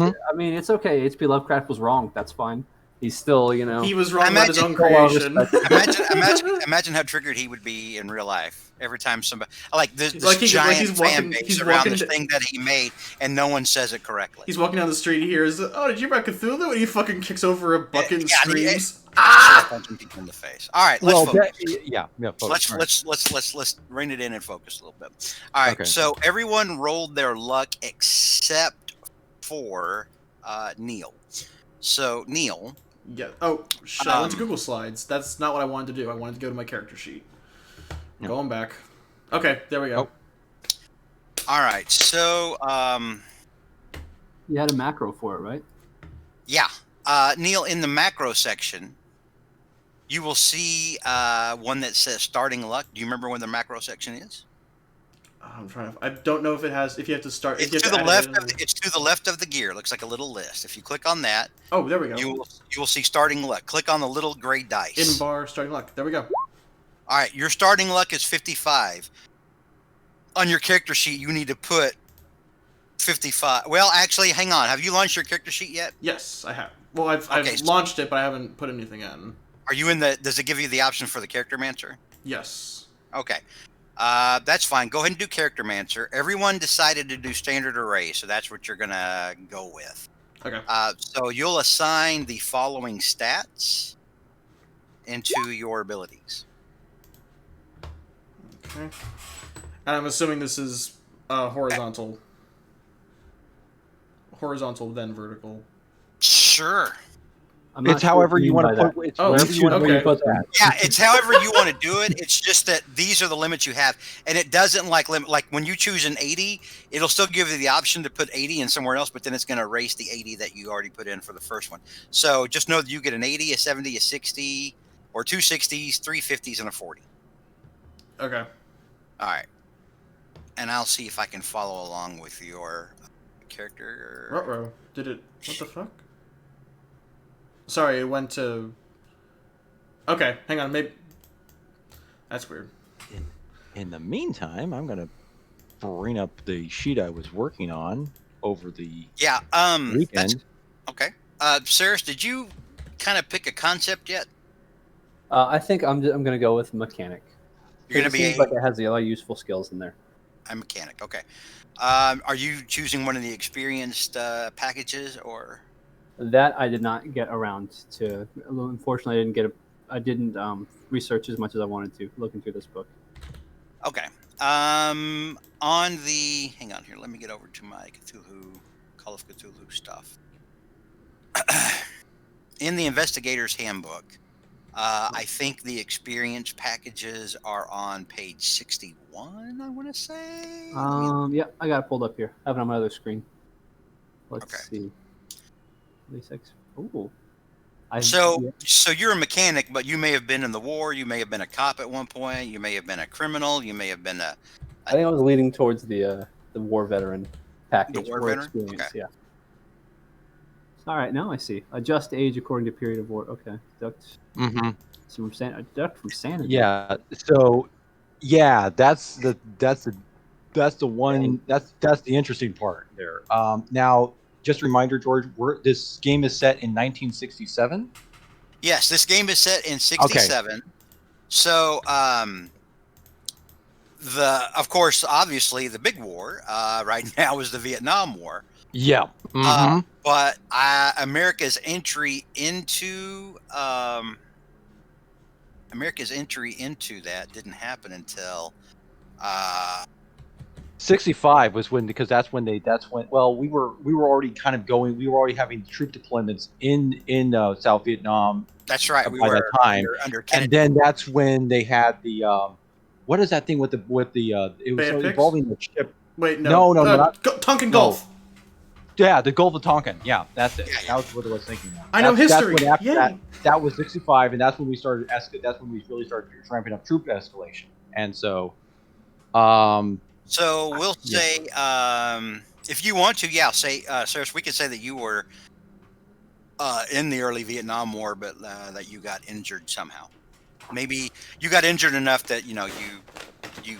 I mean, it's okay. H.P. Lovecraft was wrong. That's fine. He's still, He was wrong about his own creation. Imagine how triggered he would be in real life every time somebody this he's giant fan walking, base around this thing that he made, and no one says it correctly. He's walking down the street. He hears, "Oh, did you hear about Cthulhu?" And he fucking kicks over a bucket and screams, "Ah!" Punching people in the face. All right, let's focus. Focus. Let's rein it in and focus a little bit. All right, so everyone rolled their luck except for Neil. So Neil. Yeah. Oh, shit. I went to Google Slides. That's not what I wanted to do. I wanted to go to my character sheet. No. Going back. Okay, there we go. All right, so you had a macro for it, right? Yeah. Neil, in the macro section, you will see one that says starting luck. Do you remember when the macro section is? I'm trying to. I don't know if it has. If you have to start. It's to the left. It's to the left of the gear. It looks like a little list. If you click on that. Oh, there we go. You will see starting luck. Click on the little gray dice. In bar starting luck. There we go. All right, your starting luck is 55. On your character sheet, you need to put 55. Well, actually, hang on. Have you launched your character sheet yet? Yes, I have. Well, I've launched it, but I haven't put anything in. Are you in the? Does it give you the option for the character mancer? Yes. Okay. That's fine. Go ahead and do Character Mancer. Everyone decided to do Standard Array, so that's what you're going to go with. Okay. So you'll assign the following stats into your abilities. Okay. And I'm assuming this is horizontal. Horizontal, then vertical. Sure. It's however you want to put. It's wherever you want to put that. Yeah, it's however you want to do it. It's just that these are the limits you have, and it doesn't like when you choose an 80, it'll still give you the option to put 80 in somewhere else, but then it's going to erase the 80 that you already put in for the first one. So just know that you get an 80, a 70, a 60, or two 60s, three 50s, and a 40. Okay. All right. And I'll see if I can follow along with your character. Ruh-roh. Did it? What the fuck? Sorry, it went to... Okay, hang on, maybe... That's weird. In the meantime, I'm going to bring up the sheet I was working on over the weekend. Okay. Saris, did you kind of pick a concept yet? I think I'm going to go with mechanic. You're going to be... Seems like it has a lot of useful skills in there. A mechanic, okay. Are you choosing one of the experienced packages, or... That I did not get around to. Unfortunately, I didn't research as much as I wanted to looking through this book. Okay. On the... Hang on here. Let me get over to my Call of Cthulhu stuff. In the Investigator's Handbook, I think the experience packages are on page 61, I want to say. Yeah, I got it pulled up here. I have it on my other screen. Let's see. Ooh. So you're a mechanic, but you may have been in the war. You may have been a cop at one point. You may have been a criminal. You may have been a... I think I was leaning towards the war veteran package. The war veteran? Experience, okay. Yeah. All right, now I see. Adjust age according to period of war. Okay. Deduct from sanity. Yeah. So, yeah, that's the one. That's the interesting part there. Now, just a reminder, George, this game is set in 1967. Yes, this game is set in 67. Okay. So, of course, obviously, the big war right now is the Vietnam War. Yeah. But America's entry into that didn't happen until 65 was when, because well, we were already kind of going, we were already having troop deployments in South Vietnam. That's right. By that time, under Kennedy. And then that's when they had the what is that thing with the it was involving the ship. Wait, no, not Tonkin Gulf. Yeah, the Gulf of Tonkin. Yeah, that's it. That was what I was thinking. I know history. That was 65, and that's when we started. That's when we really started ramping up troop escalation. And so, so we'll say, if you want to, say, Saris, we could say that you were in the early Vietnam War, but that you got injured somehow. Maybe you got injured enough that you you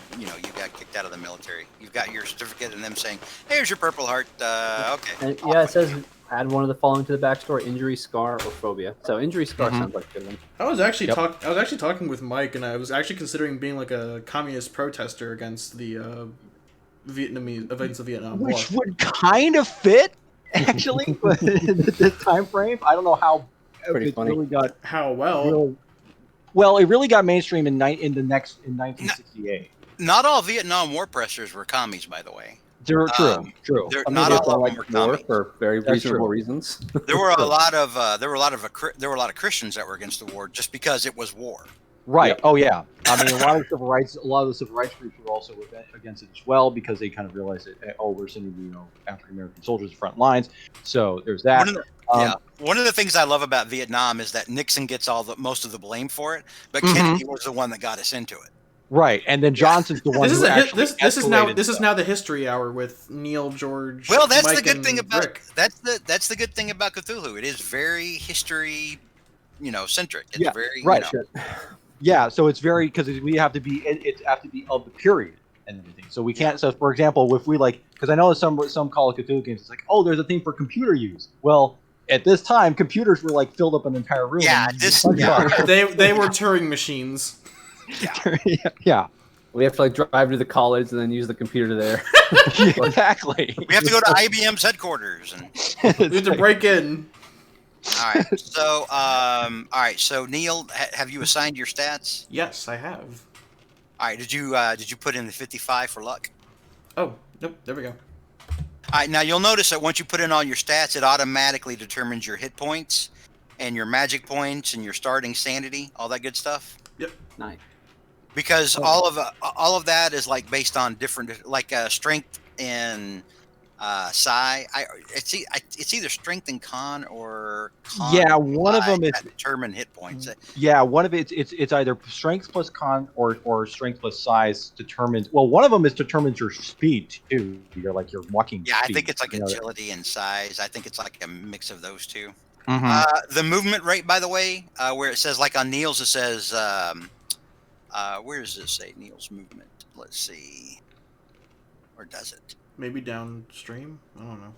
got kicked out of the military. You've got your certificate and them saying, "Here's your Purple Heart." Okay. And, yeah, it says add one of the following to the backstory: injury, scar, or phobia. So injury, scar sounds like a good one. I was actually talking with Mike, and I was actually considering being like a communist protester against the Vietnamese events of Vietnam War. Which would kind of fit, actually, but in this time frame. I don't know how Pretty funny. really got How well? it really got mainstream in 1968. Not all Vietnam War pressers were commies, by the way. True. Not all of them were war commies. for very reasonable reasons. There were a lot of Christians that were against the war just because it was war. Right. Yep. Oh yeah. I mean, a lot of the civil rights groups were also against it as well because they kind of realized that we're sending African American soldiers to the front lines. So there's that. One of the things I love about Vietnam is that Nixon gets most of the blame for it, but Kennedy was the one that got us into it. Right, and then Johnson's the one. This is now the history hour with Neil, George. Well, that's Mike, the good thing about Rick. that's the good thing about Cthulhu. It is very history, centric. It's very right. Yeah, so it's very because we have to be it have to be of the period and everything. So we can't. So for example, if we because I know some Call of Cthulhu games, it's like, oh, there's a thing for computer use. Well, at this time, computers were filled up an entire room. Yeah, they were Turing machines. Yeah. We have to drive to the college and then use the computer there. Exactly. We have to go to IBM's headquarters and we have to break in. All right. So Neil, have you assigned your stats? Yes, I have. All right. Did you put in the 55 for luck? Oh, nope. There we go. All right. Now you'll notice that once you put in all your stats, it automatically determines your hit points and your magic points and your starting sanity, all that good stuff. Yep. Nice. Because all of that is based on different strength and psi. It's either strength and con or con. Yeah, one of them is determine hit points. Yeah, one of it's either strength plus con or strength plus size determines. Well, one of them determines your speed too. Your walking. Yeah, speed, I think it's agility and size. I think it's like a mix of those two. Mm-hmm. The movement rate, by the way, where it says on Neil's, it says. Where does this say Neil's movement? Let's see. Or does it? Maybe downstream? I don't know.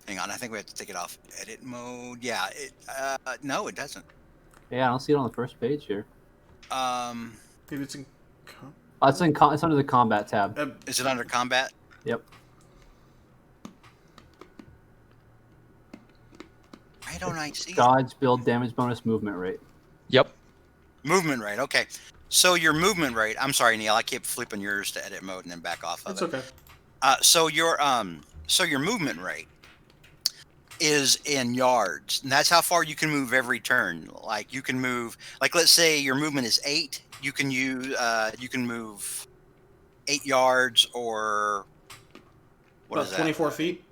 Hang on, I think we have to take it off edit mode. Yeah, no, it doesn't. Yeah, I don't see it on the first page here. Maybe it's in... it's under the combat tab. Is it under combat? Yep. Why don't I see Dodge, build, damage bonus, movement rate. Yep. Movement rate, okay. So your movement rate, I'm sorry, Neil, I keep flipping yours to edit mode and then back off of it. That's okay. So your movement rate is in yards, and that's how far you can move every turn. You can move, let's say your movement is 8, you can move 8 yards or what about is that? 24 feet?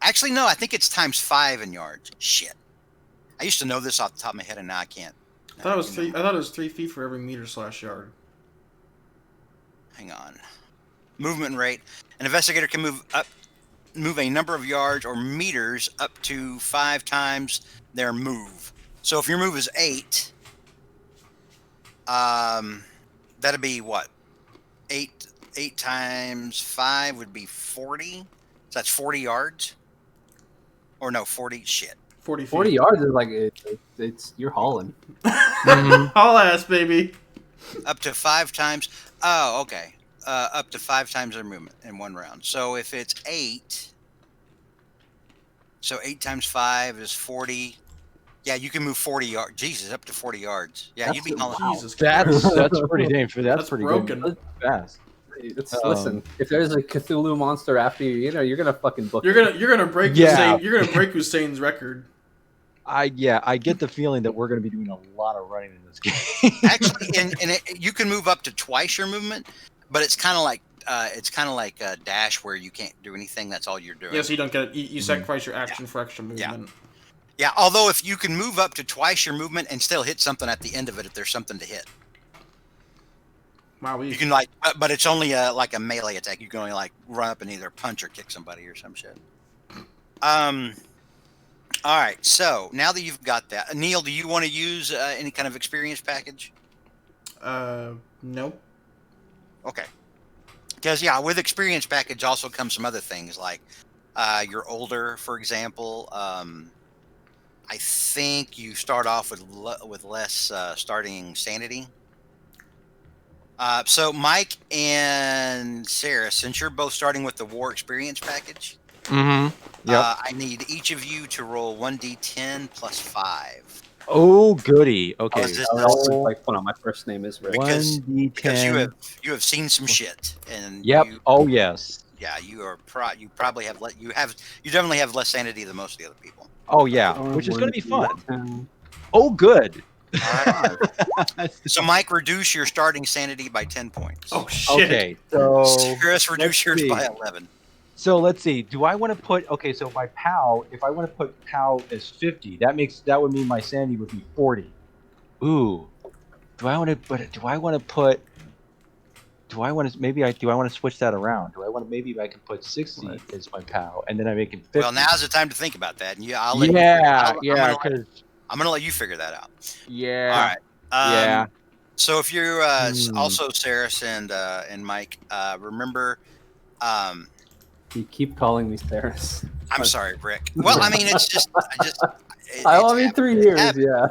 Actually, no, I think it's times 5 in yards. Shit. I used to know this off the top of my head, and now I can't. I thought it was 3 feet for every meter/yard. Hang on. Movement rate. An investigator can move a number of yards or meters up to 5 times their move. So if your move is 8, that'd be what? 8 times 5 would be 40. So that's 40 yards. Or no, 40 shit. 40 feet. 40 yards is it's you're hauling. Haul ass, baby. Up to 5 times. Oh, okay. Up to 5 times their movement in one round. So if it's 8, so 8 times 5 is 40. Yeah, you can move 40 yards. Jesus, up to 40 yards. Yeah, you'd be hauling. Jesus That's pretty damn. That's pretty broken. Good. That's fast. Listen, if there's a Cthulhu monster after you, you're gonna fucking book. You're gonna break. You're gonna break Hussein's record. I get the feeling that we're going to be doing a lot of running in this game. Actually, you can move up to twice your movement, but it's kind of like a dash where you can't do anything. That's all you're doing. Yeah, so you don't get you sacrifice your action for extra movement. Yeah. Although if you can move up to twice your movement and still hit something at the end of it, if there's something to hit. Wow, you can but it's only a melee attack. You can only run up and either punch or kick somebody or some shit. All right, so now that you've got that, Neil, do you want to use any kind of experience package? Nope. Okay. Because with experience package also comes some other things like you're older, for example. I think you start off with less starting sanity. So Mike and Sarah, since you're both starting with the war experience package, Yep. I need each of you to roll 1d10 plus 5. Oh, goody. Okay. Because I would also like put on my first name is Rick. Because 1d10. you have seen some shit, and Yep. you Oh, yes. you probably have you definitely have less sanity than most of the other people. Oh, yeah. Or Which is going to be fun. 1d10. Oh, good. Five. So Mike, reduce your starting sanity by 10 points. Oh shit. Okay. So Chris, reduce let's yours see. by 11. So let's see. Do I want to put so my POW, if I want to put POW as 50, that would mean my sanity would be 40. Ooh. Do I want to switch that around? Maybe I can put 60 as my POW and then I make it 50. Well, now's the time to think about that. And I'm gonna let you figure that out. Yeah. All right. Yeah. So if you're also Saris and Mike, remember, You keep calling me Saris. I'm sorry, Rick. Well, I mean, it's just, I only 3 years, yeah.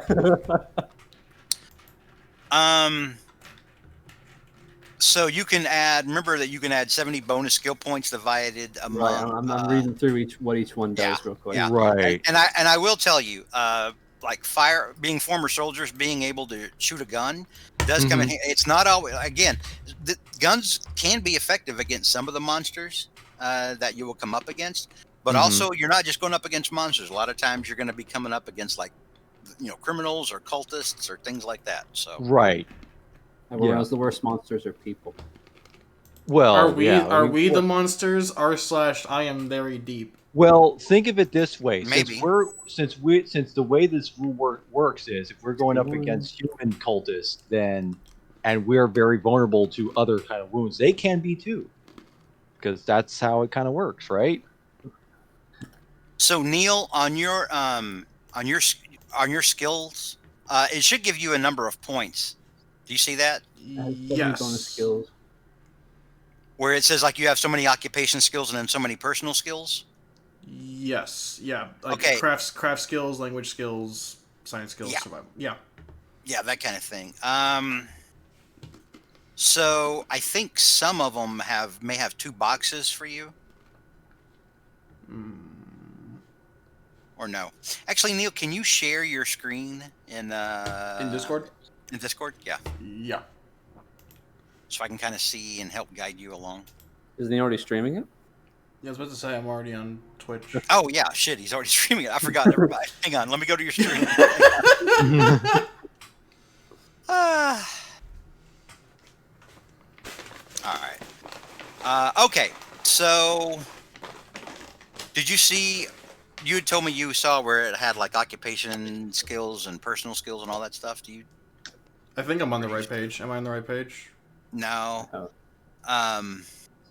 So you can remember that you can add 70 bonus skill points divided among. Right, I'm reading through what each one does real quick. Yeah. Right. And I will tell you, like being former soldiers, being able to shoot a gun does come in. It's not always, again, the guns can be effective against some of the monsters that you will come up against, but also you're not just going up against monsters. A lot of times you're going to be coming up against like, criminals or cultists or things like that. So Right. Whereas the worst monsters are people. Well, are we the monsters? I am very deep. Well, think of it this way. Maybe. Since the way this rule works is if we're going up against human cultists, and we're very vulnerable to other kind of wounds, they can be too. Because that's how it kind of works, right? So Neil, on your skills, it should give you a number of points. Do you see that? Yes. Bonus skills. Where it says like you have so many occupation skills and then so many personal skills. Yes. Yeah. Like Okay. Craft skills, language skills, science skills, Yeah. survival. Yeah. Yeah, that kind of thing. So I think some of them may have 2 boxes for you. Or no. Actually, Neil, can you share your screen in Discord? In Discord? Yeah. Yeah. So I can kind of see and help guide you along. Isn't he already streaming it? Yeah, I was about to say I'm already on Twitch. Oh yeah, shit, he's already streaming it. I forgot. Never mind. Hang on, let me go to your stream. All right. Okay. So, did you see? You had told me you saw where it had like occupation skills and personal skills and all that stuff. Do you? I think I'm on the right page. Am I on the right page? No. Oh.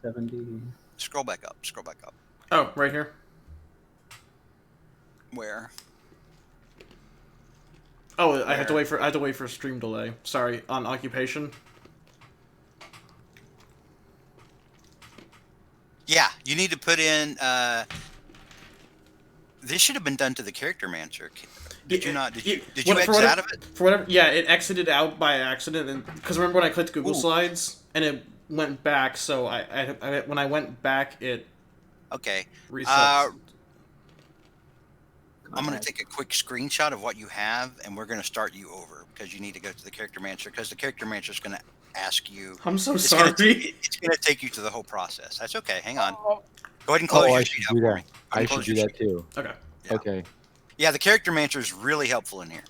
70. Scroll back up. Scroll back up. Oh, right here. Where? Oh, I had to wait for a stream delay. Sorry, on occupation. Yeah, you need to put in. This should have been done to the character manager. Did you not? Did you exit out of it? For whatever. Yeah, it exited out by accident, and because remember when I clicked Google Slides and it went back, so I when I went back it. Okay. Reset. I'm going to take a quick screenshot of what you have, and we're going to start you over because you need to go to the character manager because the character manager is going to ask you. I'm so sorry. It's going to take you to the whole process. That's okay. Hang on. Go ahead and close your sheet out for me. I should do that too. Okay. Yeah. Okay. Yeah, the character manager is really helpful in here.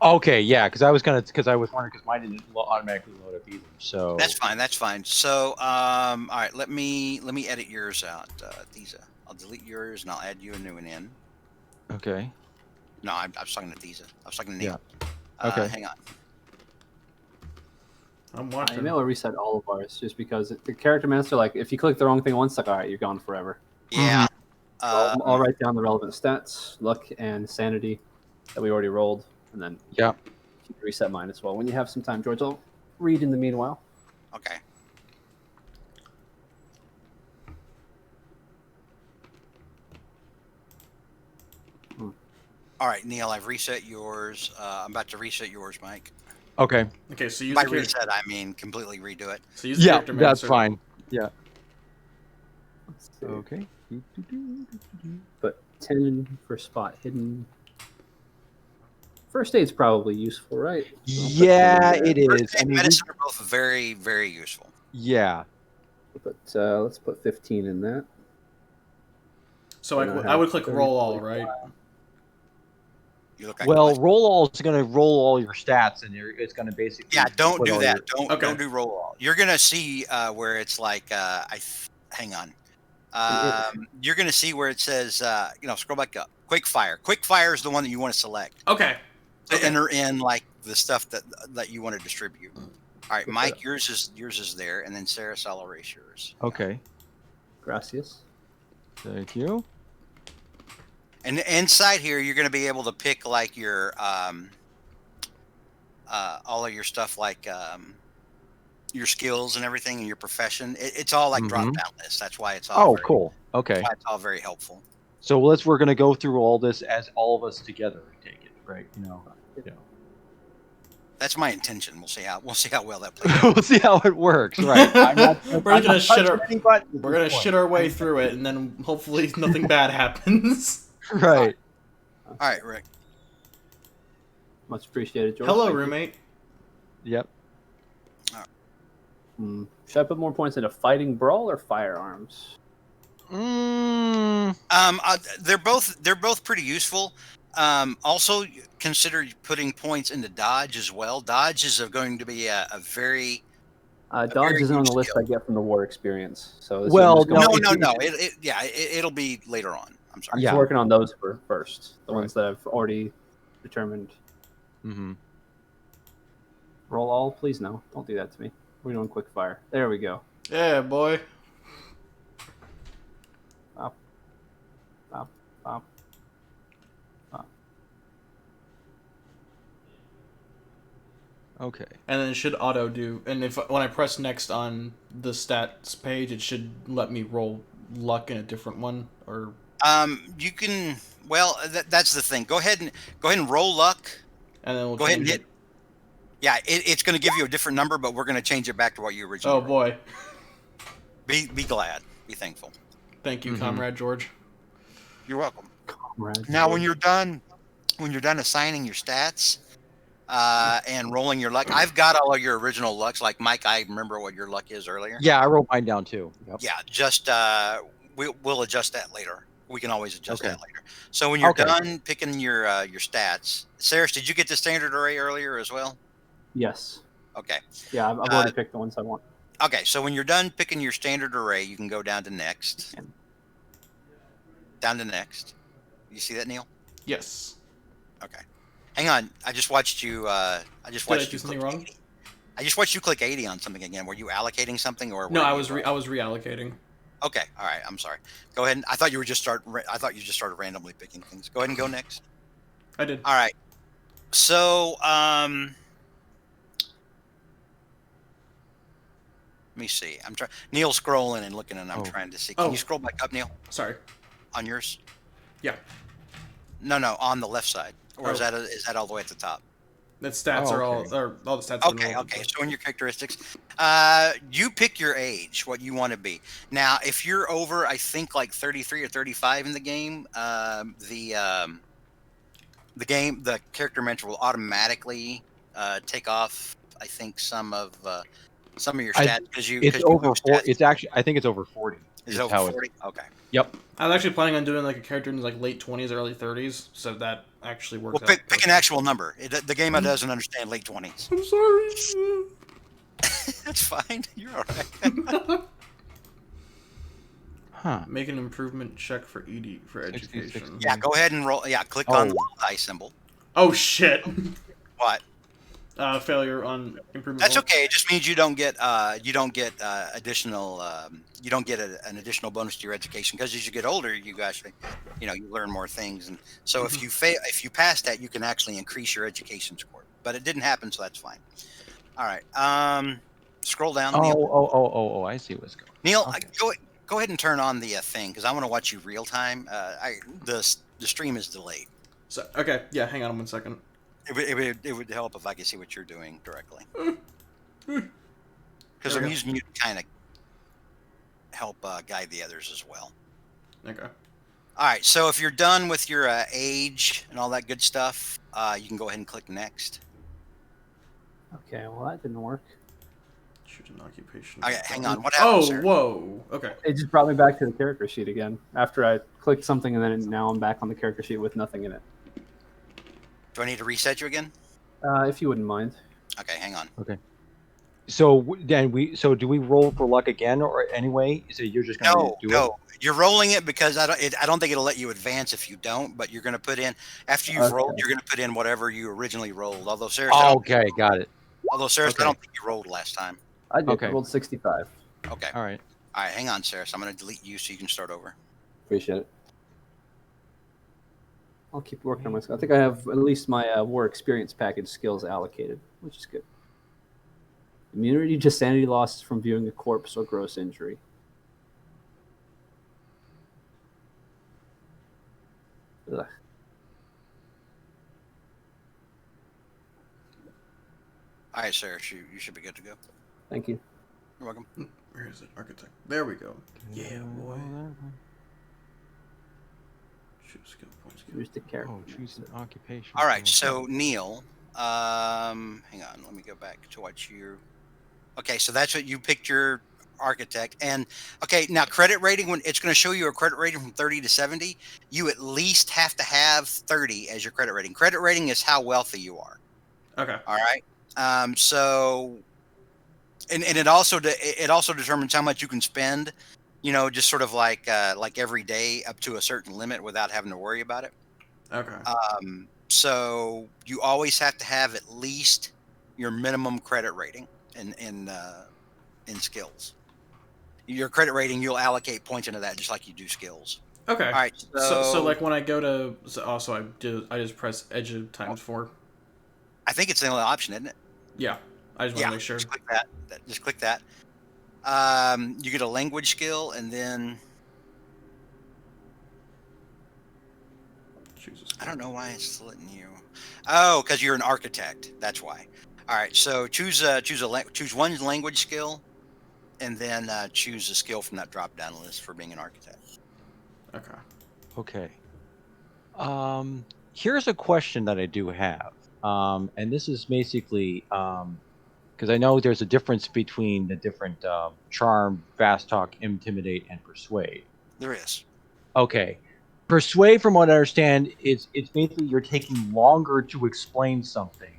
Okay, yeah, because I was wondering because mine didn't automatically load up either. So That's fine. That's fine. So, all right, let me edit yours out, Thiza. I'll delete yours and I'll add you a new one in. Okay. No, I was talking to Thiza. I was talking to Neil. Yeah. Okay. Hang on. I'm I watching. may have reset all of ours just because the character master, like, if you click the wrong thing once, like, all right, you're gone forever. Yeah. I'll write down the relevant stats, luck, and sanity that we already rolled, and then Yeah. reset mine as well. When you have some time, George, I'll read in the meanwhile. Okay. All right, Neil, I've reset yours. I'm about to reset yours, Mike. Okay. Okay, so use By the reset, I mean completely redo it. So use the Yeah, character that's master. fine. Yeah. Let's see. Okay. Put 10 for spot hidden. First aid's probably useful, right? So I'll put 10 in Yeah, there. it First is. aid I and mean, medicine are both very, very useful. yeah. Let's put 15 in that. So Then I would click 30, roll all, 45. right? You look like Well, roll all is going to roll all your stats, and it's going to basically. yeah, don't put do all that. your- Don't do roll all. You're gonna see where it's like hang on. You're gonna see where it says scroll back up. Quick fire. Quick fire is the one that you want to select Okay. to enter in like the stuff that you want to distribute. All right, Mike, yours is there, and then Sarah, I'll erase yours. Okay. Gracias. Thank you. And inside here, you're going to be able to pick like your all of your stuff, like your skills and everything, and your profession. It's all like drop down lists. That's why it's all. Oh, cool. Okay. That's why it's all very helpful. So we're going to go through all this as all of us together. Take it, right? That's my intention. We'll see how well that plays. We'll see how it works, right? We're gonna shit our way through it, and then hopefully nothing bad happens. Right. All right, Rick. Much appreciated, George. Hello, Thank you. roommate. Yep. Should I put more points into fighting brawl or firearms? They're both pretty useful. Also, consider putting points into dodge as well. Dodge is going to be a very dodge isn't on the list I get from the war experience. So no. It'll be later on. I'm sorry. I'm just working on those first. The ones that I've already determined. Mm-hmm. Roll all, please. No, don't do that to me. We're doing quick fire. There we go. Yeah, boy. Up. Okay. And then it should auto do. And when I press next on the stats page, it should let me roll luck in a different one. Or you can. Well, that's the thing. Go ahead and roll luck. And then we'll go ahead and hit. Yeah, it's going to give you a different number, but we're going to change it back to what you originally. Oh boy. Be glad. Be thankful. Thank you, Comrade George. You're welcome. Comrade Now, George. when you're done assigning your stats and rolling your luck, I've got all of your original lucks. Like Mike, I remember what your luck is earlier. Yeah, I wrote mine down too. Yep. Yeah, just we'll adjust that later. We can always adjust that later. So when you're done picking your stats, Sarah, did you get the standard array earlier as well? Yes. Okay. Yeah, I've already picked the ones I want. Okay, so when you're done picking your standard array, you can go down to next. Down to next. You see that, Neil? Yes. Okay. Hang on. I just watched you. Did I do something wrong? 80. I just watched you click 80 on something again. Were you allocating something or? No, I was reallocating. Okay. All right. I'm sorry. Go ahead. I thought you just started randomly picking things. Go ahead and go next. I did. All right. So let me see. I'm trying. Neil's scrolling and looking, and I'm trying to see. Can you scroll back up, Neil? Sorry. On yours? Yeah. No, on the left side. Or is that all the way at the top? The stats are all the stats. Okay. So in your characteristics, you pick your age, what you want to be. Now, if you're over, I think like 33 or 35 in the game, the character mentor will automatically take off. I think some of your stats because you. It's over 40. It's actually, I think it's over 40. Is it over 40? Okay. Yep. I was actually planning on doing like a character in like late 20s, early 30s, so that actually works. Well, pick an actual number. The game doesn't understand late 20s. I'm sorry. That's fine. You're all right. Huh. Make an improvement check for education. Yeah, go ahead and roll. Yeah, click on the die symbol. Oh shit. What? Failure on improvement. That's okay. It just means you don't get additional. You don't get an additional bonus to your education because as you get older, you actually, you learn more things, and so if you pass that, you can actually increase your education score. But it didn't happen, so that's fine. All right. Scroll down, Oh, Neil. I see what's going on. Neil, Okay. go ahead and turn on the thing because I want to watch you real time. The stream is delayed. So okay, yeah. Hang on 1 second. It would help if I could see what you're doing directly. Because There I'm we go. using you to kind of help guide the others as well. Okay. All right. So if you're done with your age and all that good stuff, you can go ahead and click next. Okay, well that didn't work. Choose an occupation. Okay, hang on. What happened, sir? Whoa. Okay. It just brought me back to the character sheet again. After I clicked something and then now I'm back on the character sheet with nothing in it. Do I need to reset you again? If you wouldn't mind. Okay, hang on. Okay. So then do we roll for luck again or anyway? So you're just gonna do it? No. You're rolling it because I don't think it'll let you advance if you don't. But you're going to put in after you've rolled. You're going to put in whatever you originally rolled. Although Sarah, okay, got it. Although Sarah, I don't think you rolled last time. I did. Okay. I rolled 65. Okay. All right. All right. Hang on, Sarah. So I'm going to delete you so you can start over. Appreciate it. I'll keep working on myself. I think I have at least my war experience package skills allocated, which is good. Immunity to sanity losses from viewing a corpse or gross injury. Ugh. All right, Sarah. You should be good to go. Thank you. You're welcome. Where is it? Architect. There we go. Yeah, boy. Choose skill points. Choose the character. Oh, choose an occupation. All right. So Neil, hang on. Let me go back to what you. Okay, so that's what you picked your architect. And okay, now credit rating, when it's going to show you a credit rating from 30 to 70, you at least have to have 30 as your credit rating. Credit rating is how wealthy you are. Okay. All right. So, and it also determines how much you can spend, just sort of like every day up to a certain limit without having to worry about it. Okay. So you always have to have at least your minimum credit rating in skills. Your credit rating, you'll allocate points into that just like you do skills. Okay. All right. So like when I go to I just press edge of ×4. I think it's the only option, isn't it? Yeah. I just want to make sure. Just click that. Just click that. You get a language skill and then Choose a skill. I don't know why it's letting you. Oh, because you're an architect. That's why. All right. So choose one language skill, and then choose a skill from that drop-down list for being an architect. Okay. Okay. Here's a question that I do have. And this is basically because I know there's a difference between the different charm, fast talk, intimidate, and persuade. There is. Okay. Persuade, from what I understand, it's basically you're taking longer to explain something.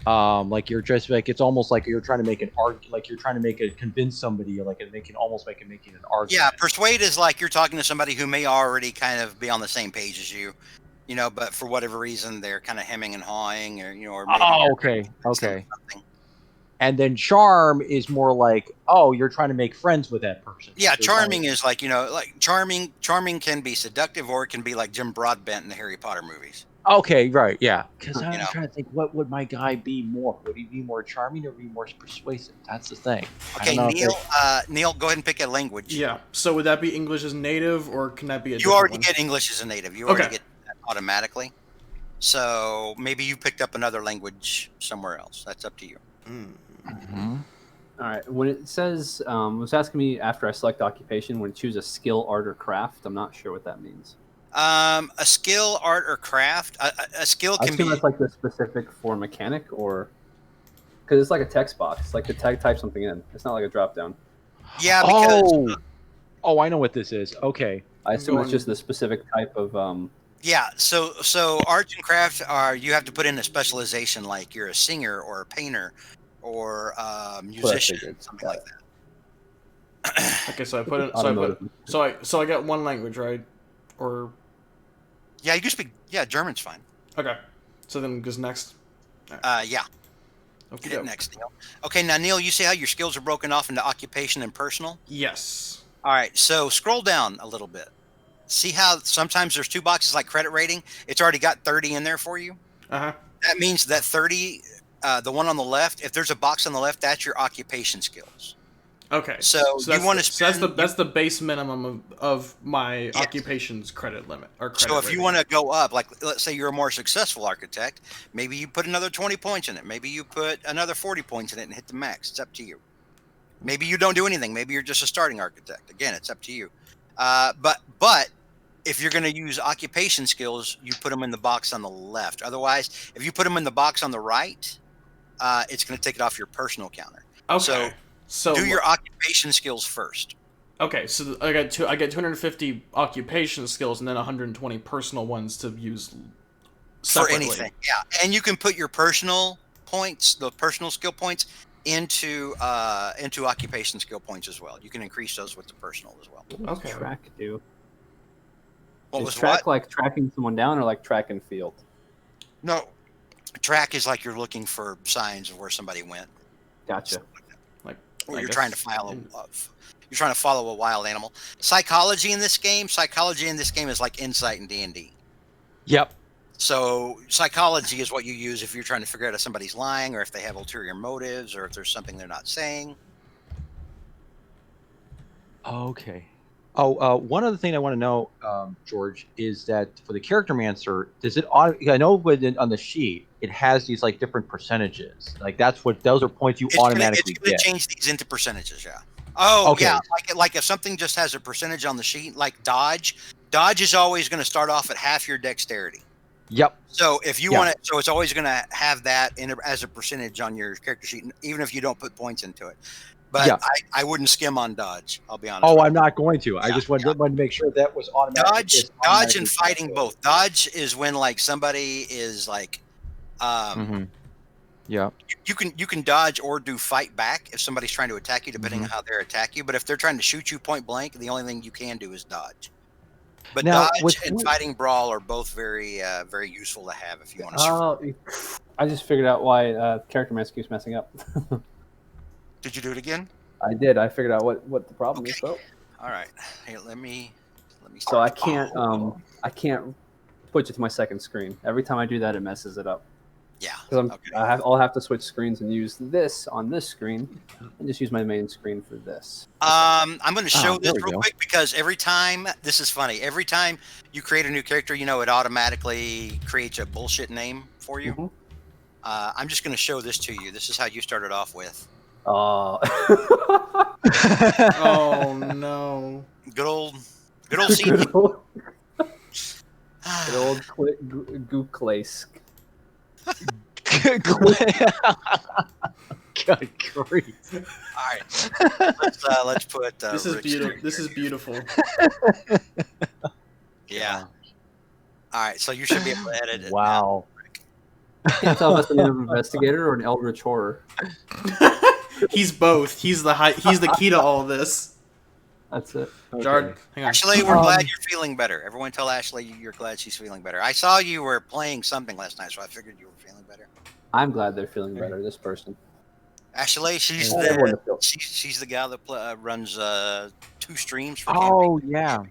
Like you're just like it's almost like you're trying to make an argument, like you're trying to convince somebody, like making an argument. Yeah, persuade is like you're talking to somebody who may already kind of be on the same page as you, but for whatever reason they're kind of hemming and hawing, or maybe okay. And then charm is more like, you're trying to make friends with that person. Yeah, charming is like like charming can be seductive, or it can be like Jim Broadbent in the Harry Potter movies. Okay, right, yeah. Because I'm trying to think, what would my guy be more? Would he be more charming or be more persuasive? That's the thing. Okay, Neil, go ahead and pick a language. Yeah. So would that be English as native, or can that be a? You already one? get English as a native. You already get that automatically. So maybe you picked up another language somewhere else. That's up to you. Mm-hmm. All right. When it says, it was asking me after I select occupation when choose a skill, art, or craft. I'm not sure what that means. A skill, art, or craft. A skill can be. That's like the specific for mechanic, or because it's like a text box, like to type something in. It's not like a drop down. Yeah. Because, I know what this is. Okay. I assume it's just the specific type of. Yeah. So arts and crafts you have to put in a specialization, like you're a singer or a painter or musician, something like that. Okay, so I put in. So I got one language, right? Or. Yeah, you can speak. Yeah, German's fine. Okay, so then goes next. Yeah. Okay. Hit next, Neil. Okay, now Neil, you see how your skills are broken off into occupation and personal? Yes. All right, so scroll down a little bit. See how sometimes there's two boxes like credit rating? It's already got 30 in there for you. Uh-huh. That means that 30 the one on the left, if there's a box on the left, that's your occupation skills. Okay. So that's you want to so spend. that's the base minimum of my Yes. occupation's credit limit or credit. So if rating. you want to go up, like let's say you're a more successful architect, maybe you put another 20 points in it. Maybe you put another 40 points in it and hit the max. It's up to you. Maybe you don't do anything. Maybe you're just a starting architect. Again, it's up to you. But if you're going to use occupation skills, you put them in the box on the left. Otherwise, if you put them in the box on the right, it's going to take it off your personal counter. Okay. So do your occupation skills first. Okay, so I get 250 occupation skills and then 120 personal ones to use separately. For anything. Yeah, and you can put your personal points, the personal skill points, into occupation skill points as well. You can increase those with the personal as well. What does Okay. track do? What Is was track what? like tracking someone down or like track and field? No, track is like you're looking for signs of where somebody went, Gotcha. or I you're guess trying to follow a wild animal. Psychology in this game is like insight in D&D. Yep. So psychology is what you use if you're trying to figure out if somebody's lying or if they have ulterior motives or if there's something they're not saying. Okay. Oh, one other thing I want to know, George, is that for the charactermancer, does it? I know on the sheet it has these like different percentages. Like those are points you automatically It's gonna get. change these into percentages, yeah. Oh, Okay. yeah. Like if something just has a percentage on the sheet, like dodge is always going to start off at half your dexterity. Yep. So if you Yeah. want it, so it's always going to have that as a percentage on your character sheet, even if you don't put points into it. But Yeah. I wouldn't skim on dodge. I'll be honest. Oh, with I'm not going to. I Yeah, just wanted to make sure that was automatic. you. Dodge and fighting both. Dodge is when like somebody is like, Mm-hmm. Yeah. you can dodge or do fight back if somebody's trying to attack you, depending Mm-hmm. on how they attack you. But if they're trying to shoot you point blank, the only thing you can do is dodge. But Now, dodge and fighting brawl are both very very useful to have if you want to. Oh, I just figured out why character mask keeps messing up. Did you do it again? I did. I figured out what the problem is, though. All right. Hey, let me. So I can't switch it to my second screen. Every time I do that, it messes it up. Yeah. Because Okay. I'll have to switch screens and use this on this screen, and just use my main screen for this. I'm going to show this there we real go. quick because every time this is funny. Every time you create a new character, it automatically creates a bullshit name for you. Mhm. I'm just going to show this to you. This is how you started off with. Oh. Oh no. Good old CD. Good old Gooklace. Good grief. All right. Let's put. This is Rick's beautiful. character This is here. beautiful. Yeah. All right. So you should be able to edit it. Wow. Can't tell if that's an investigator or an eldritch horror. He's both. He's the key to all of this. That's it. Okay. Jard, hang on. Ashley, we're glad you're feeling better. Everyone tell Ashley you're glad she's feeling better. I saw you were playing something last night, so I figured you were feeling better. I'm glad they're feeling better. This person. Ashley, she's Everyone the to feel- she's the gal that runs 2 streams for Oh yeah.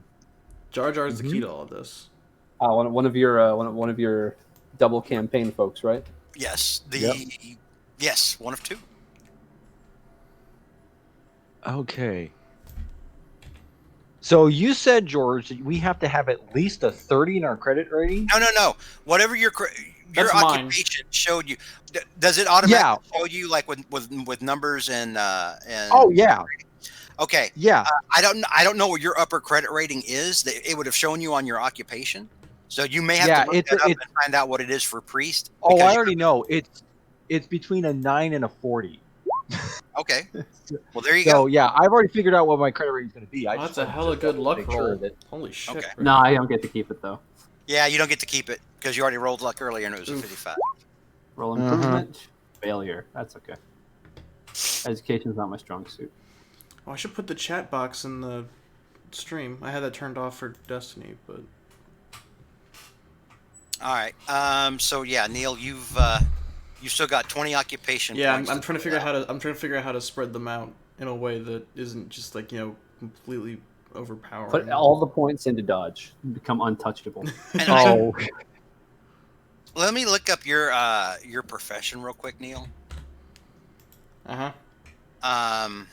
Jar Jar's the key to all of this. one of your double campaign folks, right? Yes, yes, one of 2. Okay. So you said, George, that we have to have at least a 30 in our credit rating? No. Whatever your That's mine. occupation showed you. Does it automatically show you like with numbers and? Oh yeah. Okay. Yeah. I don't know what your upper credit rating is. It would have shown you on your occupation. So you may have to look that up and find out what it is for priest. Oh, I already know. It's between a 9 and a 40. Okay. Well, there you So go. yeah, I've already figured out what my credit rating is going to be. I Oh, just that's a wanted hella to good luck make roll. sure that- Holy shit. Okay. Rick. No, I don't get to keep it though. Yeah, you don't get to keep it because you already rolled luck earlier and it was a 55. Roll improvement, failure. That's okay. Education's not my strong suit. Oh, I should put the chat box in the stream. I had that turned off for Destiny, but All right. So yeah, Neil, you've still got 20 occupation. yeah, points I'm trying to figure out how to spread them out in a way that isn't just like completely overpowering. Put all the points into dodge. Become untouchable. And Oh, Let me look up your profession real quick, Neil. Um,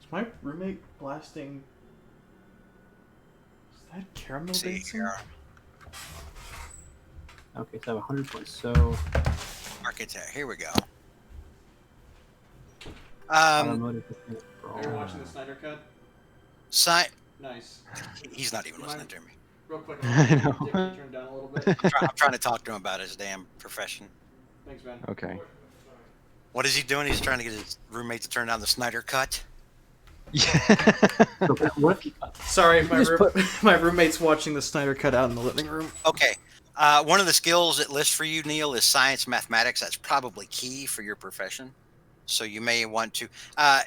Is my roommate blasting? Is that caramel see dancing? here. Okay, so I have 100 points. So Architect. Here we go. automotive. Are you watching the Snyder Cut? Nice. He's not even listening to me. Real quick, I know. Dick, can you turn down a little bit? I'm trying to talk to him about his damn profession. Thanks, man. Okay. What is he doing? He's trying to get his roommate to turn down the Snyder Cut. What if you, Sorry, my just put- my roommate's watching the Snyder Cut out in the living room. Okay. One of the skills it lists for you, Neil, is science, mathematics. That's probably key for your profession. So you may want to,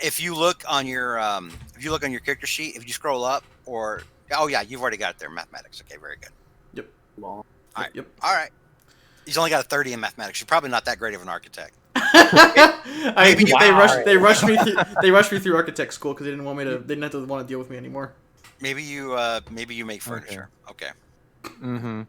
if you look on your character sheet, if you scroll up, or oh yeah, you've already got it there, mathematics. Okay, very good. Long. All right. Yep. All right. He's only got a 30 in mathematics. You're probably not that great of an architect. They rushed me through architect school because they didn't have to want to deal with me anymore. Maybe you make furniture. Okay. Mm-hmm.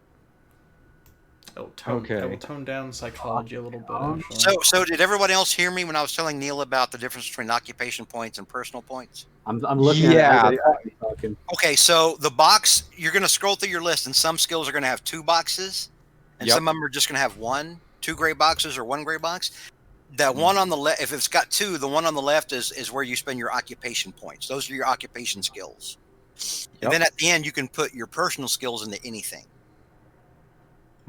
I will Okay. tone down psychology a little bit. Actually. So did everyone else hear me when I was telling Neil about the difference between occupation points and personal points? I'm looking Yeah. at everybody talking. Okay, so the box, you're going to scroll through your list, and some skills are going to have 2 boxes, and Yep. some of them are just going to have 2 gray boxes or 1 gray box. That one on the left, if it's got 2, the one on the left is where you spend your occupation points. Those are your occupation skills. Yep. And then at the end, you can put your personal skills into anything.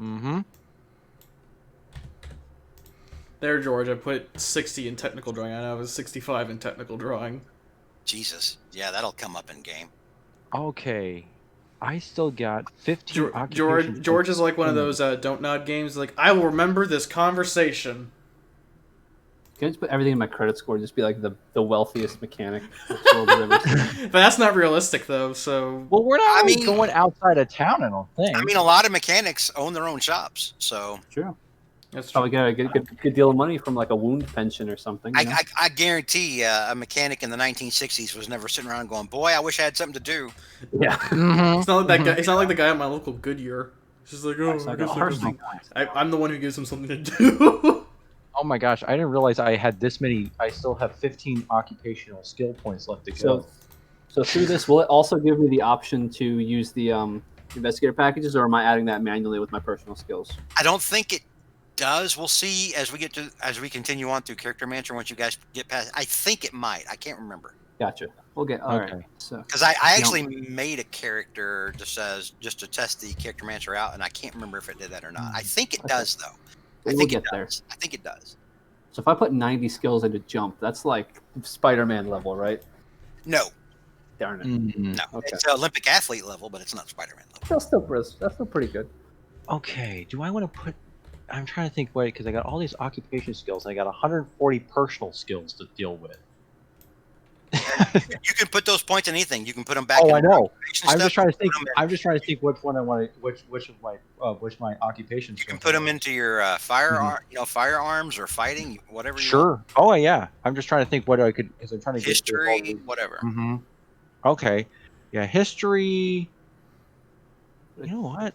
Mm-hmm. There, George. I put 60 in technical drawing. I know I was 65 in technical drawing. Jesus. Yeah, that'll come up in game. Okay. I still got 15 occupation George is like one of those don't nod games. Like, I will remember this conversation. Can I just put everything in my credit score? Just be like the wealthiest mechanic this world has ever seen. But that's not realistic, though. So Well, we're not I mean- going outside of town, I don't think. I mean, a lot of mechanics own their own shops, so Sure. that's Probably get a good deal of money from like a wound pension or something. You know? I guarantee a mechanic in the 1960s was never sitting around going, "Boy, I wish I had something to do." Yeah. Mhm. It's not like that guy. It's not like the guy at my local Goodyear. It's just like, oh, It's like I guess a I personal can- guy. I'm the one who gives him something to do. Oh my gosh, I didn't realize I had this many. I still have 15 occupational skill points left to go. So through this, will it also give me the option to use the investigator packages, or am I adding that manually with my personal skills? I don't think it does. We'll see as we continue on through Character Manager. Once you guys get past, I think it might. I can't remember Gotcha. We'll get all right. Okay. So because I actually made a character just to test the Character Manager out, and I can't remember if it did that or not. I think it does though. I we'll think get it there. does. I think it does. So if I put 90 skills into jump, that's like Spider-Man level, right? No, Darn it. Mhm. no, Okay. it's Olympic athlete level, but it's not Spider-Man level. That's still pretty good. Okay, do I want to put? I'm trying to think. Wait, because I got all these occupation skills. And I got 140 personal skills to deal with. You can put those points in anything. You can put them back. Oh, in I know. occupation I'm stuff. just trying to think. Put 'em in- I'm just trying to think which one I want to. Which of my occupation. You can put them into your firearms or fighting, whatever. You want. Sure. Oh yeah. I'm just trying to think what I could. Because I'm trying to History, whatever. Mm-hmm. Okay. Yeah, history. You know what?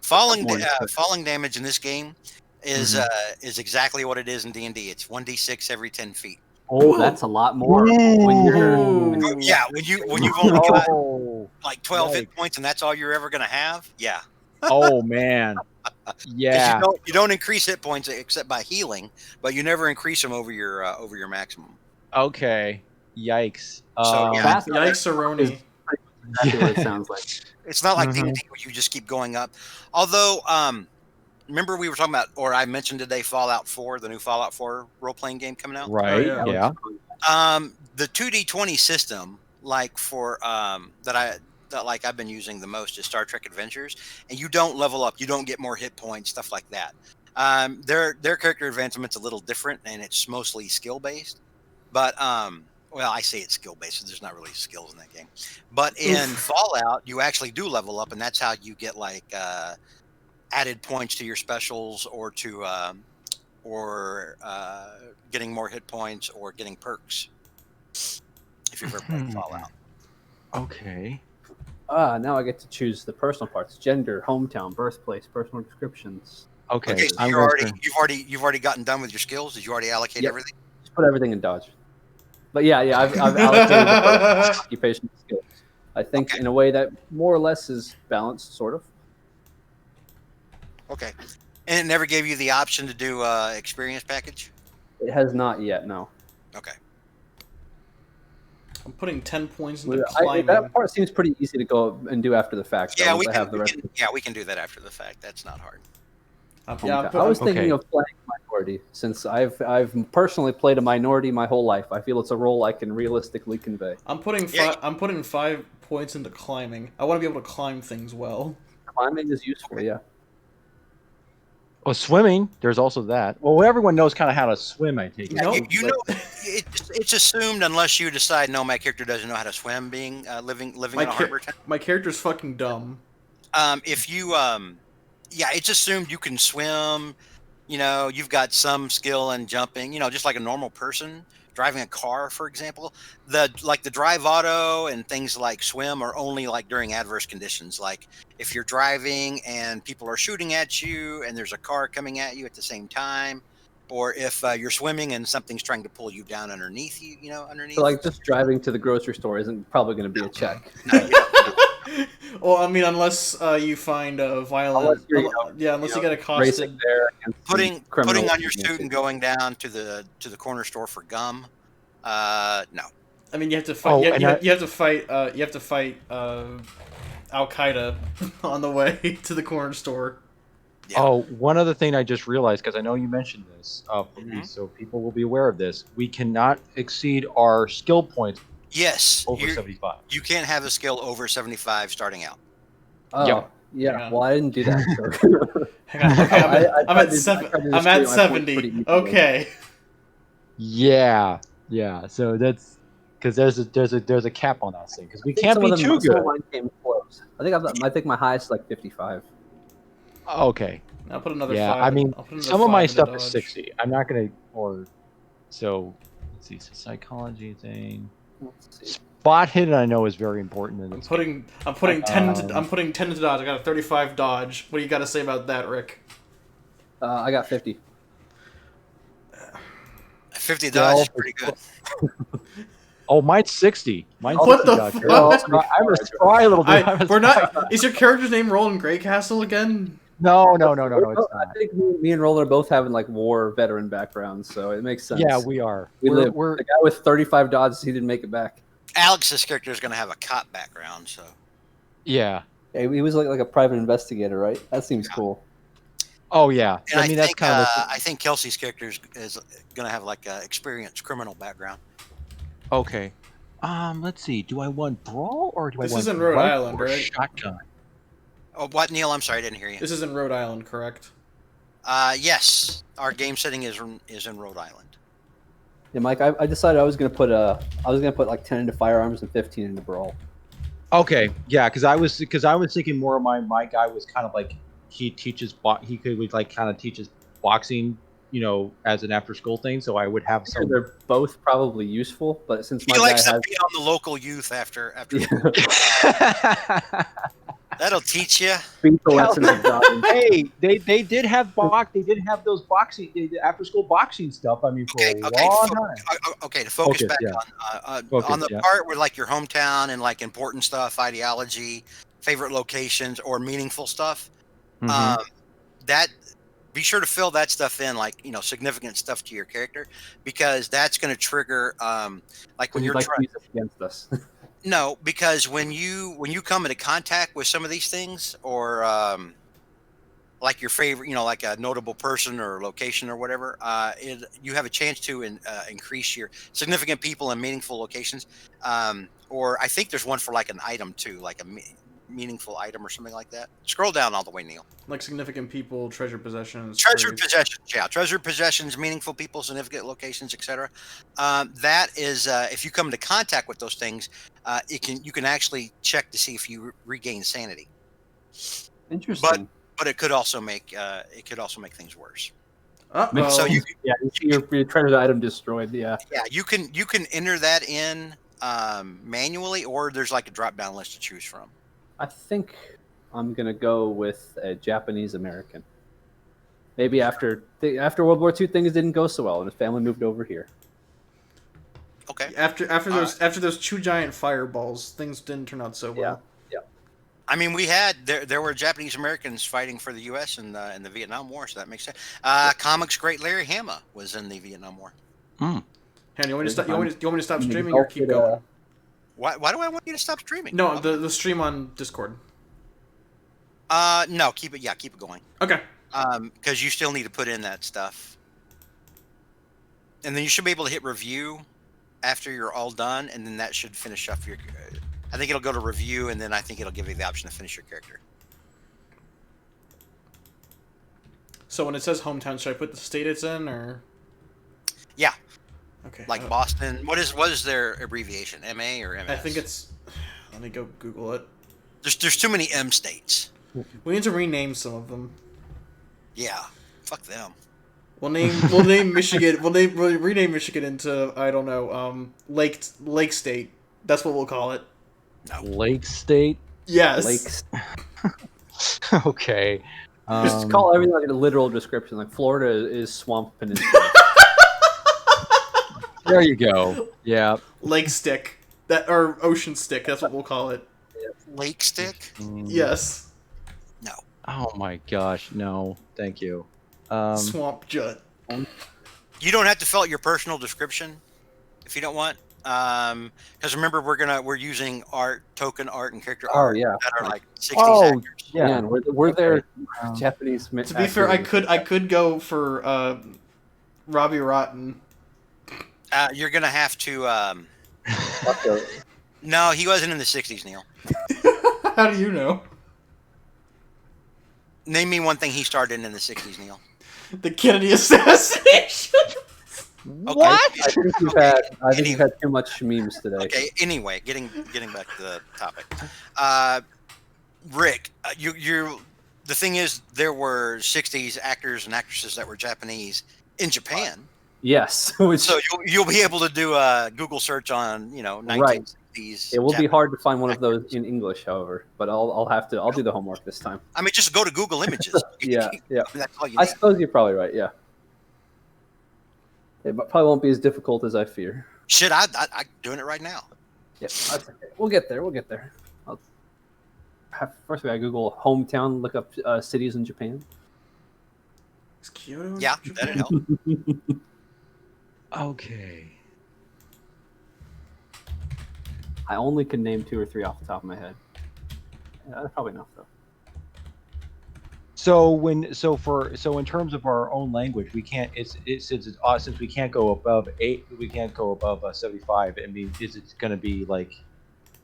Falling damage in this game is exactly what it is in D&D. It's 1d6 every 10 feet. Oh, that's a lot more. When you're Yeah, when you've only got Oh. like 12 hit Yikes. points and that's all you're ever gonna have. Yeah. Oh man. 'Cause Yeah. You don't increase hit points except by healing, but you never increase them over your maximum. Okay. Yikes. So, yeah. fast, Yikes-a-roni. exactly what it sounds like. It's not like Mhm. D&D where you just keep going up. Although, remember we were talking about, or I mentioned today, Fallout 4, the new Fallout 4 role-playing game coming out. Right. Oh, yeah. The 2d20 system, like for that I've been using the most is Star Trek Adventures, and you don't level up, you don't get more hit points, stuff like that. Their character advancement's a little different, and it's mostly skill based. But well, I say it's skill based, so there's not really skills in that game. But in Fallout, you actually do level up, and that's how you get like added points to your specials, or to getting more hit points, or getting perks. If you've ever played Fallout. Okay. Now I get to choose the personal parts: gender, hometown, birthplace, personal descriptions. Okay, Okay, so I'm you're going already to. you've already gotten done with your skills. Did you already allocate Yep. everything? Just put everything in dodge. But yeah, I've allocated the personal occupation skills. I think Okay. in a way that more or less is balanced, sort of. Okay. And it never gave you the option to do experience package? It has not yet, no. Okay. I'm putting 10 points into That climbing. part seems pretty easy to go and do after the fact. Yeah, Though, once I have the rest. we can do that after the fact. That's not hard. Yeah, I was Okay. thinking of playing minority since I've personally played a minority my whole life. I feel it's a role I can realistically convey. I'm putting Yeah. I'm putting 5 points into climbing. I want to be able to climb things well. Climbing is useful, yeah. Well, swimming. There's also that. Well, everyone knows kind of how to swim. I take it. No, You know, it's assumed unless you decide no, my character doesn't know how to swim, being living in a harbor town. my character's fucking dumb. If you yeah, it's assumed you can swim. You know, you've got some skill in jumping. You know, just like a normal person driving a car, for example. The drive auto and things like swim are only like during adverse conditions. Like if you're driving and people are shooting at you and there's a car coming at you at the same time, or if you're swimming and something's trying to pull you down underneath you, underneath. So like just driving to the grocery store isn't probably going to be a check. No, you don't. Well, I mean, unless you find a violent, unless you get accosted. Racing there, against putting criminals on your against suit and it. going down to the corner store for gum. No. I mean, you have to fight. Oh, you, and you, I- you have to fight. You have to fight Al Qaeda on the way to the corner store. Yeah. Oh, one other thing I just realized, because I know you mentioned this, Mhm. so people will be aware of this. We cannot exceed our skill points Yes, over 75. you can't have a skill over 75 starting out. Oh, Yep. yeah. Hang on. Well, I didn't do that. So. Hang on. Okay, I'm I at tried to I'm distribute at my points 70. pretty evenly. Okay. Yeah. So that's because there's a cap on that thing because we I think can't some be of them, too some good. of mine came close. I think my highest is like 55. Okay. I'll put another Yeah. 5. I mean, I'll put another some of 5 my into stuff is dodge. 60. I'm not gonna so. Let's see. It's a psychology thing. Let's see. Spot hidden, I know, is very important in I'm this. putting 10 into dodge. I got a 35 dodge. What do you got to say about that, Rick? I got 50. 50 Well, dodge is pretty good. Oh, mine's 60. Mine's What 60 the dodge. fuck? I'm a spry little dude. I'm a We're spry- not. Is your character's name Roland Greycastle again? No, it's not. I think me and Roland are both having like war veteran backgrounds, so it makes sense. Yeah, we are. We're the guy with 35 dodges. He didn't make it back. Alex's character is going to have a cop background, so. Yeah. Yeah, he was like a private investigator, right? That seems cool. Oh yeah. And I mean, that's think, kind of. I think Kelsey's character is going to have like a experienced criminal background. Okay. Let's see. Do I want brawl or do This I want is in Rhode rifle Island, or right? shotgun? Oh, what, Neil? I'm sorry, I didn't hear you. This is in Rhode Island, correct? Yes, our game setting is in Rhode Island. Yeah, Mike, I decided I was gonna put like 10 into firearms and 15 into brawl. Okay. Yeah, because I was thinking more of my guy was kind of like he could like kind of teaches boxing, as an after school thing. So I would have Sure, some. they're both probably useful, but since my He guy likes to has be on the local youth after yeah, That'll teach you. beat the lessons of dodging. Hey, they did have those after school boxing stuff. I mean, for a long time. Okay, to focus back yeah. on the part where like your hometown and like important stuff, ideology, favorite locations, or meaningful stuff. Mhm. That be sure to fill that stuff in, like significant stuff to your character, because that's going to trigger like when you're like trying. use this against us. No, because when you come into contact with some of these things, or like your favorite, like a notable person or location or whatever, you have a chance to increase your significant people in meaningful locations. Or I think there's one for like an item too, like a meaningful item or something like that. Scroll down all the way, Neil. Like significant people, treasure possessions. Treasured trades. possessions, yeah. Treasured possessions, meaningful people, significant locations, etc. That is, if you come into contact with those things, you can actually check to see if you regain sanity. Interesting. But it could also make things worse. Uh-oh. So you your treasured item destroyed. Yeah. yeah you can enter that in manually, or there's like a drop down list to choose from. I think I'm gonna go with a Japanese American. Maybe after World War II, things didn't go so well, and his family moved over here. Okay. After those two giant fireballs, things didn't turn out so well. Yeah. I mean, we had there were Japanese Americans fighting for the U.S. in the Vietnam War, so that makes sense. Comics great Larry Hama was in the Vietnam War. Han, you want me to stop streaming or keep going? Why do I want you to stop streaming? No, the stream on Discord. No, keep it going. Okay. Because you still need to put in that stuff, and then you should be able to hit review after you're all done, and then that should finish up your. I think it'll go to review, and then I think it'll give you the option to finish your character. So when it says hometown, should I put the state it's in, or? Yeah. Okay. Like Boston. What is their abbreviation? MA or MS? I think it's. Let me go Google it. There's too many M states. We need to rename some of them. Yeah. Fuck them. We'll name Michigan. We'll rename Michigan into, I don't know, Lake State. That's what we'll call it. No. Lake State. Yes. Lakes. Okay. Just call everything like a literal description. Like Florida is swamp peninsula. There you go. Yeah. Lake Stick. Or Ocean Stick. That's what we'll call it. Lake stick? Yes. No. Oh my gosh, no. Thank you. Swamp Jut. You don't have to fill out your personal description if you don't want. Because remember, we're using token art and character art yeah. that are like 60s Oh, actors. yeah. Man, were there Japanese? To be fair, I could go for Robbie Rotten. You're gonna have to. No, he wasn't in the 60s, Neil. How do you know? Name me one thing he starred in the 60s, Neil. The Kennedy assassination. Okay. What? I think you've had too much memes today. Okay. Anyway, getting back to the topic. Rick, you the thing is, there were 60s actors and actresses that were Japanese in Japan. Yes. So you'll be able to do a Google search on 1960s. It will be hard to find one of those in English, however. But I'll do the homework this time. I mean, just go to Google Images. Yeah. That's all you I need. suppose you're probably right. Yeah. It probably won't be as difficult as I fear. Shit, I'm doing it right now. Yeah, that's okay. We'll get there. First, we gotta Google hometown. Look up cities in Japan. Is Kyoto? Yeah, that'd help. Okay. I only can name 2 or 3 off the top of my head. Yeah, that's probably enough though. So in terms of our own language, we can't. Since we can't go above 8, we can't go above 75. I mean, is it going to be like?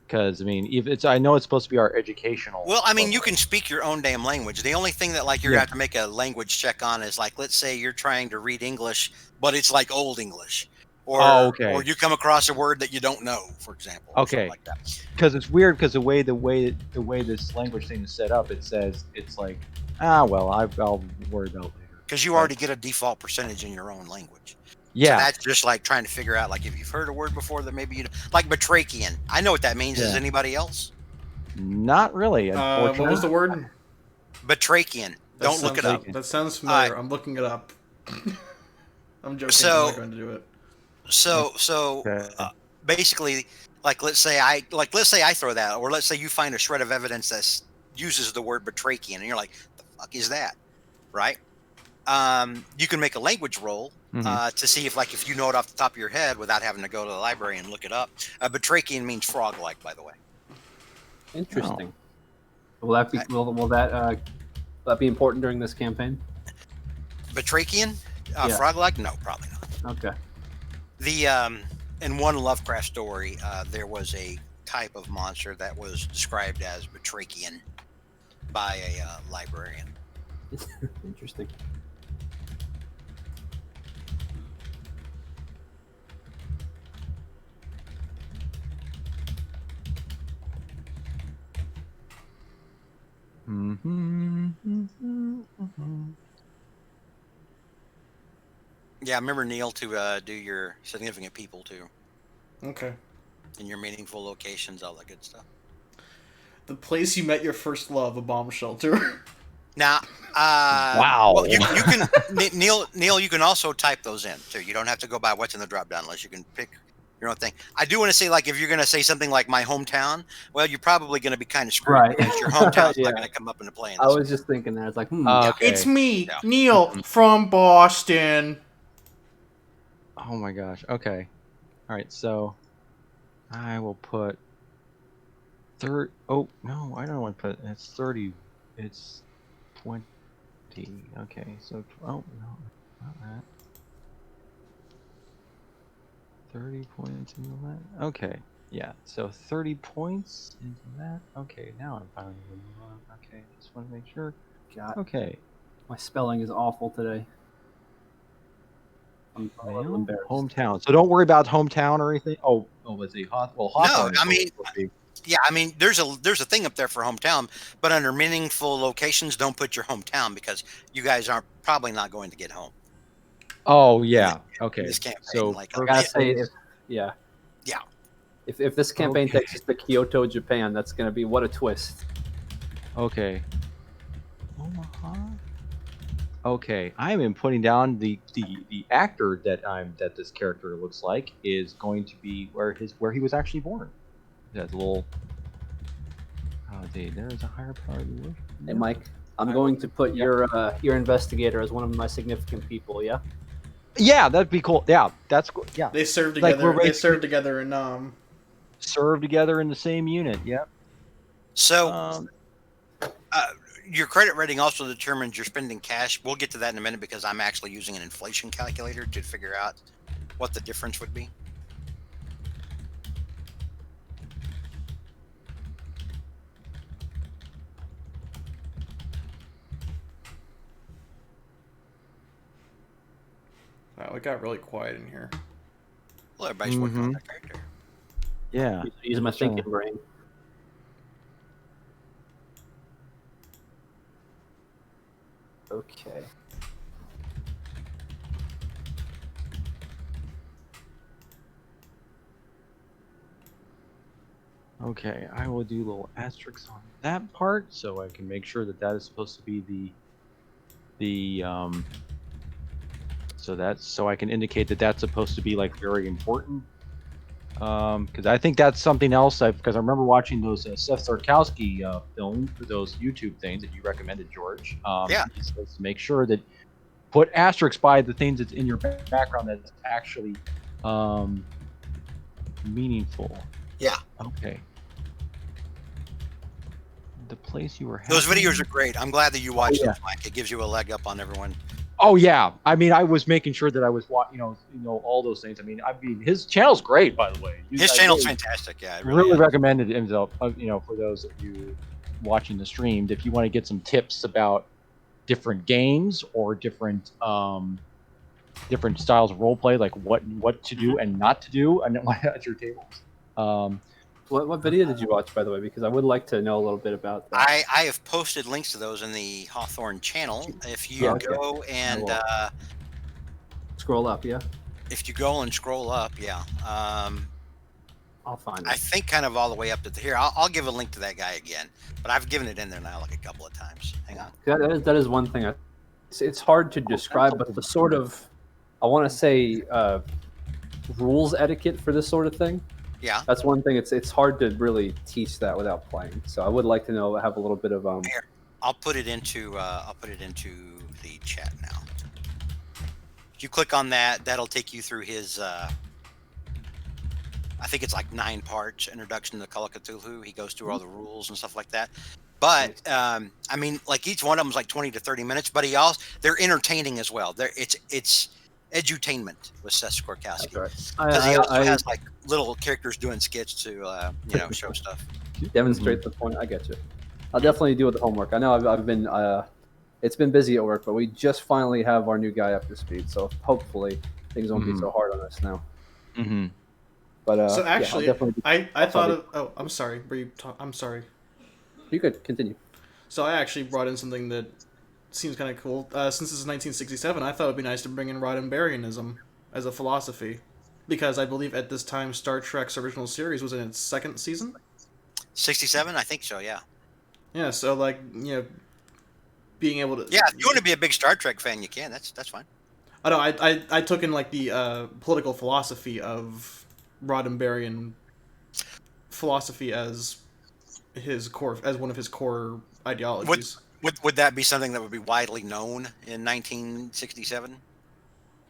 Because I mean, if it's, I know it's supposed to be our educational. Well, I mean, level. you can speak your own damn language. The only thing that you're gonna have to make a language check on is let's say you're trying to read English, but it's like Old English, or or you come across a word that you don't know, for example. Or something like that. Because it's weird because the way this language thing is set up, it says it's like I'll worry about later. Because you already get a default percentage in your own language. Yeah. So that's just trying to figure out if you've heard a word before that maybe you like batrachian. I know what that means. Yeah. Does anybody else? Not really. What was the word? Batrachian. Don't look it up. That sounds familiar. I'm looking it up. I'm joking. So, I'm not going to do it. So basically, let's say I throw that, or let's say you find a shred of evidence that uses the word batrachian, and you're like, "The fuck is that?" Right? You can make a language roll to see if you know it off the top of your head without having to go to the library and look it up. Batrachian means frog-like, by the way. Interesting. Oh. Will that be will that be important during this campaign? Batrachian, Yeah. frog-like? No, probably not. Okay. In one Lovecraft story, there was a type of monster that was described as batrachian by a librarian. Interesting. Yeah, remember Neil to do your significant people too, Okay. and your meaningful locations, all that good stuff. The place you met your first love, a bomb shelter. Now, Wow. Well, you can Neil. You can also type those in too. You don't have to go by what's in the drop down unless you can pick your own thing. I do want to say, like, if you're going to say something like my hometown, well, you're probably going to be kind of screwed Right. because your hometown's Yeah. not going to come up into play. In I this. was just thinking that. It's like, Okay. It's me, Yeah. Neil, from Boston. Oh my gosh. Okay. All right. So I will put Oh no, I don't want to put. It's 30. It's 20. Okay. So no, not that. 30 points into that. Okay. Yeah. So 30 points into that. Okay. Now I'm finally moving on. Okay. Just want to make sure. God, Okay. my spelling is awful today. I'm a little Male, embarrassed. hometown. So don't worry about hometown or anything. Oh, let's see. Hawthorne. I mean, yeah, I mean, there's a thing up there for hometown, but under meaningful locations, don't put your hometown because you guys aren't probably not going to get home. Oh yeah. Okay. This campaign, So like, I gotta say, place- yeah. Yeah. If this campaign Okay. takes us to Kyoto, Japan, that's gonna be what a twist. Okay. Omaha. Okay, I am putting down the actor that this character looks like is going to be where he was actually born. That little. Oh, there is a higher power. Hey, Mike, I'm going to put your investigator as one of my significant people. Yeah. Yeah, that'd be cool. Yeah, that's cool. Yeah, They served Like, together. we're They served together in serve together in the same unit. Yep. So your credit rating also determines your spending cash. We'll get to that in a minute because I'm actually using an inflation calculator to figure out what the difference would be. Wow, it got really quiet in here. Well, everybody's working on their character. Yeah. Using my thinking brain. Okay. Okay, I will do little asterisks on that part so I can make sure that that is supposed to be so I can indicate that that's supposed to be like very important. Because I think that's something else. Because I remember watching those Seth Sarkowski films, those YouTube things that you recommended, George. Yeah. He says to make sure that put asterisks by the things that's in your background that's actually meaningful. Yeah. Okay. The place you were. Those videos are great. I'm glad that you watched yeah. them, Mike. It gives you a leg up on everyone. Oh yeah, I mean, I was making sure that I was watching, all those things. I mean, his channel's great, by the way. His channel's fantastic. Yeah, it Really is. recommended him. For those of you watching the stream, if you want to get some tips about different games or different styles of role play, like what to do and not to do, and at your tables. What video did you watch, by the way? Because I would like to know a little bit about that. I have posted links to those in the Hawthorne channel. If you Okay. go and Scroll up, yeah. if you go and scroll up, yeah. I'll find I it. think kind of all the way up to here. I'll give a link to that guy again, but I've given it in there now like a couple of times. Hang on. That is one thing. It's hard to describe, but the sort of, I want to say, rules etiquette for this sort of thing. Yeah. That's one thing. It's hard to really teach that without playing. So I would like to know, have a little bit of Here, I'll put it into the chat now. If you click on that, that'll take you through his. I think it's like 9 parts introduction to Call of Cthulhu. He goes through all the rules and stuff like that. But I mean, like each one of them is like 20 to 30 minutes. But they're entertaining as well. It's edutainment with Seth Skorkowski. That's Because right. he also has like little characters doing skits to show stuff. Demonstrate the point. I get you. I'll definitely do with the homework. I know I've been it's been busy at work, but we just finally have our new guy up to speed. So hopefully things won't be so hard on us now. Mm-hmm. But So actually, yeah, I'll definitely I thought of. Oh, I'm sorry. I'm sorry. you could continue. So I actually brought in something that seems kind of cool. Since this is 1967, I thought it'd be nice to bring in Roddenberryism as a philosophy, because I believe at this time Star Trek's original series was in its 2nd season. 67, I think so. Yeah. Yeah, so like being able to. Yeah. If you want to be a big Star Trek fan, you can. That's fine. I know. I took in like the political philosophy of Roddenberryan philosophy as one of his core ideologies. Would that be something that would be widely known in 1967?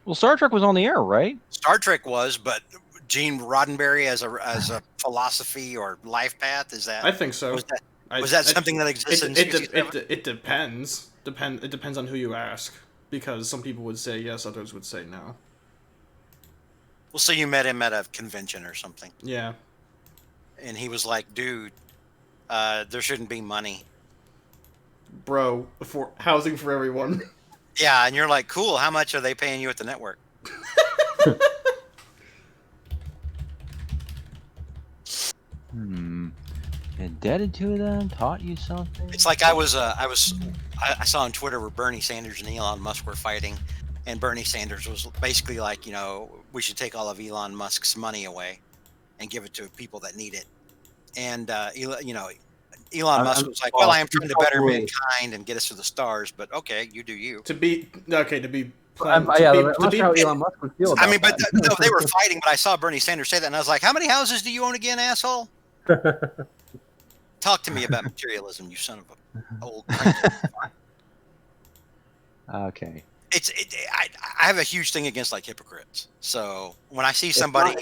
Well, Star Trek was on the air, right? Star Trek was, but Gene Roddenberry as a philosophy or life path, is that? I think so. Was that something that existed in 67? It depends. It depends on who you ask, because some people would say yes, others would say no. Well, so you met him at a convention or something, Yeah. and he was like, "Dude, there shouldn't be money." Bro, for housing for everyone. Yeah, and you're like, "Cool. How much are they paying you at the network?" Indebted to them, taught you something. It's like I saw on Twitter where Bernie Sanders and Elon Musk were fighting, and Bernie Sanders was basically like, we should take all of Elon Musk's money away and give it to people that need it. And Elon Musk was like, "Well, I am trying to better mankind and get us to the stars, but okay, you do you." I'm not sure how Elon Musk would feel about no, they were fighting, but I saw Bernie Sanders say that, and I was like, "How many houses do you own again, asshole?" Talk to me about materialism, you son of a old. Okay. I have a huge thing against like hypocrites. So when I see somebody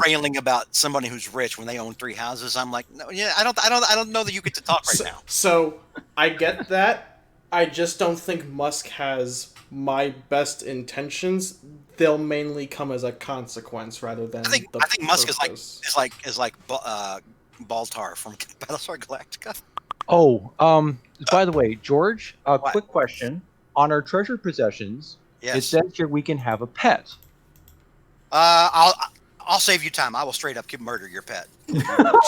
railing about somebody who's rich when they own 3 houses, I'm like, no, yeah, I don't know that you get to talk right now. So I get that. I just don't think Musk has my best intentions. They'll mainly come as a consequence rather than. I think Musk is like Baltar from Battlestar Galactica. Oh, by the way, George, quick question. On our treasure possessions, Yes. it says here we can have a pet. I'll save you time. I will straight up murder your pet.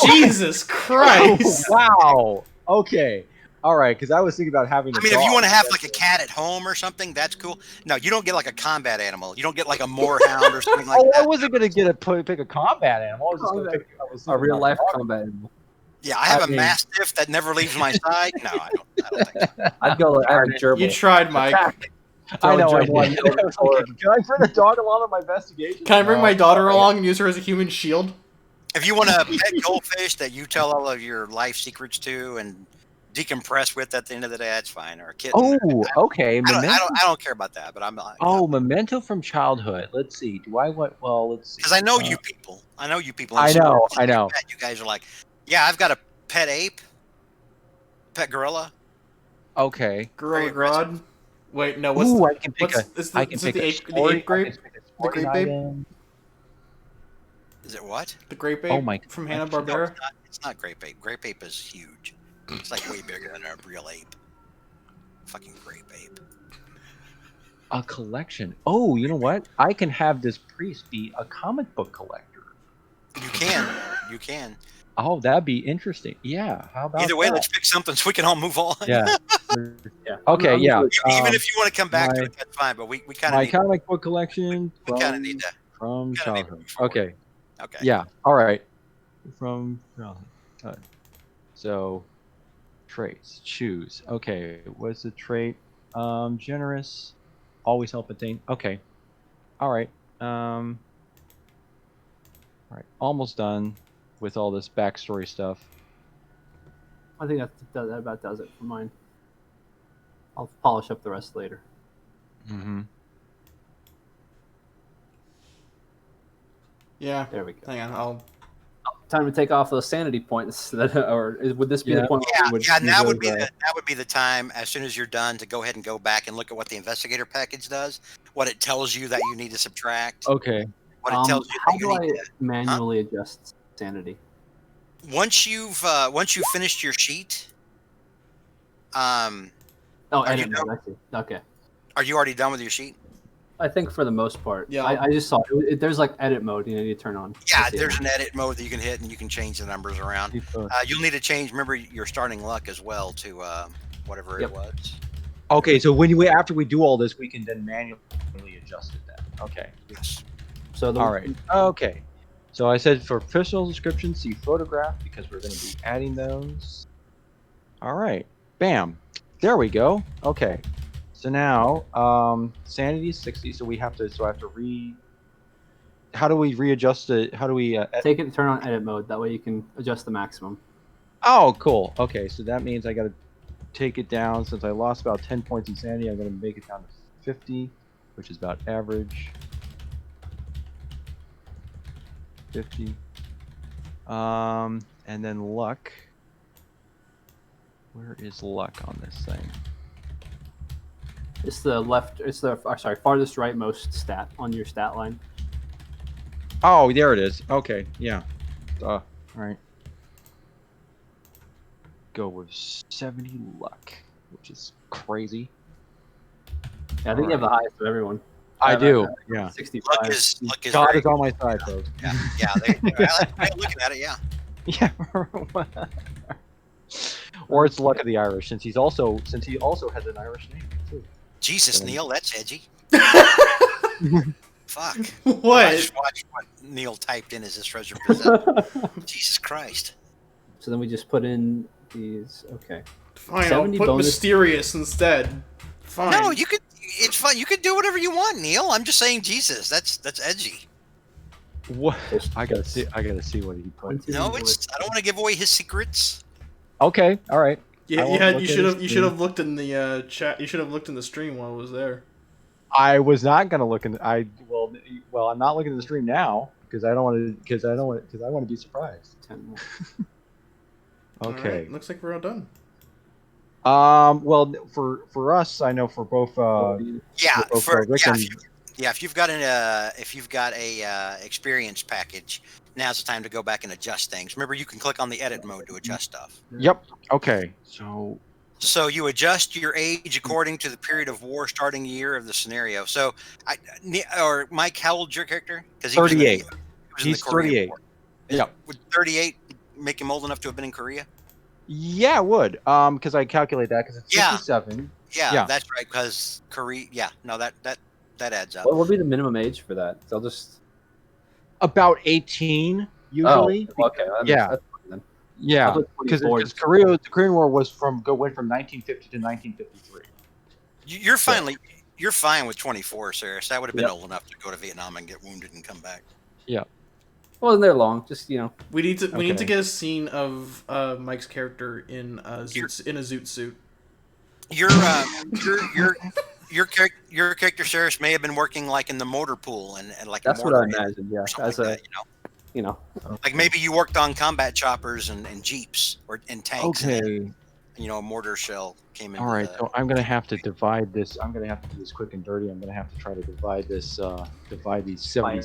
Jesus Christ! Oh, wow. Okay. All right, because I was thinking about having. I mean, if you want to have like a cat at home or something, that's cool. No, you don't get like a combat animal. You don't get like a moorhound or something like that. I wasn't going to pick a combat animal. I was just going to pick a real life combat animal. Yeah, I have a mastiff that never leaves my side. No, I don't think so. I'd go have a gerbil. You tried, Mike. I know. I did. Can I bring the dog along on my investigation? Can I bring my daughter along and use her as a human shield? If you want a pet goldfish that you tell all of your life secrets to and decompress with at the end of the day, that's fine. Or a kitten. Oh, okay. I don't care about that, but I'm like. Memento from childhood. Let's see. Do I want? Well, let's see. Because I know you people. I know. I know. You guys are like, yeah, I've got a pet ape, pet gorilla. Okay. Gorilla Grodd. Wait, no. I can pick the ape grape? The grape ape? Is it what? The grape ape from Hanna-Barbera? No, it's not grape ape. Grape ape is huge. It's like way bigger than a real ape. Fucking grape ape. A collection. Oh, you know what? I can have this priest be a comic book collector. You can. You can. Oh, that'd be interesting. Yeah. How about Either way, that? let's pick something so we can all move on. Yeah. Okay. Yeah. Even if you want to come back to it, that's fine. But we kind of my comic book collection. We kind of need to. From childhood. Okay. Okay. Yeah. All right. From childhood. So, traits. Choose. Okay. What's the trait? Generous. Always help attain. Okay. All right. All right. Almost done with all this backstory stuff. I think that about does it for mine. I'll polish up the rest later. Mm-hmm. Yeah. There we go. Hang on, time to take off those sanity points. Or would this be the point? That would be the time. As soon as you're done, to go ahead and go back and look at what the investigator package does, what it tells you that you need to subtract. Okay. What it tells you. How do I manually adjust sanity? Once you've finished your sheet. Edit mode. I see. Okay. Are you already done with your sheet? I think for the most part. Yeah. I just saw it. There's like edit mode. You turn on. Yeah, there's an edit mode that you can hit and you can change the numbers around. You'll need to change. Remember your starting luck as well to whatever it was. Okay, so after we do all this, we can then manually adjust it. Then. Okay. Yes. So all right. Okay. So I said for personal description, see photograph because we're going to be adding those. All right, bam, there we go. Okay, so now sanity is 60. So I have to. How do we readjust it? How do we? Take it and turn on edit mode. That way you can adjust the maximum. Oh, cool. Okay, so that means I got to take it down. Since I lost about 10 points in sanity, I'm going to make it down to 50, which is about average. 50. And then luck. Where is luck on this thing? It's the left. It's the farthest rightmost stat on your stat line. Oh, there it is. Okay, yeah. All right. Go with 70 luck, which is crazy. Yeah, I think you have the highest of everyone. I do. Yeah. 65. Luck is God very is on my side, folks. yeah. I like looking at it. Yeah. Yeah. Or it's luck of the Irish, since he also has an Irish name too. Jesus, Neil, that's edgy. Fuck. What? I just watched what Neil typed in as his treasure possession. Jesus Christ. So then we just put in these. Okay. Fine, I'll 70 put bonus. mysterious instead. Fine. No, you could. It's fine. You could do whatever you want, Neil. I'm just saying, Jesus. That's edgy. What? I gotta see what he put. No, it's. I don't want to give away his secrets. Okay, all right. Yeah, you should have looked in the chat. You should have looked in the stream while it was there. I was not gonna look in. Well, I'm not looking at the stream now because I want to be surprised. 10 more. Okay. Alright, looks like we're all done. Well, for us, I know for both. Yeah, Rick and if you've got a experience package, now's the time to go back and adjust things. Remember, you can click on the edit mode to adjust stuff. Yep. Okay. So you adjust your age according to the period of war starting year of the scenario. So, Mike, how old's your character? Because 38. He's 38. Yep. Would 38 make him old enough to have been in Korea? Yeah, it would. Because I calculate that because it's 67. Yeah, that's right. Because Korea. Yeah, no, that adds up. What would be the minimum age for that? So I'll just. About 18 usually. Oh, okay. Yeah. That's fine then. Yeah, because the Korean War went from 1950 to 1953. You're fine with 24, Saris. That would have been old enough to go to Vietnam and get wounded and come back. Yeah. Wasn't there long? Just We need to get a scene of Mike's character in a zoot suit. Your character, Saris, may have been working like in the motor pool and like. That's what I imagined. Yeah, as like like maybe you worked on combat choppers and jeeps or in tanks. Okay. And, a mortar shell came in. All right, so I'm gonna have to divide this. I'm gonna have to do this quick and dirty. I'm gonna have to try to divide these 70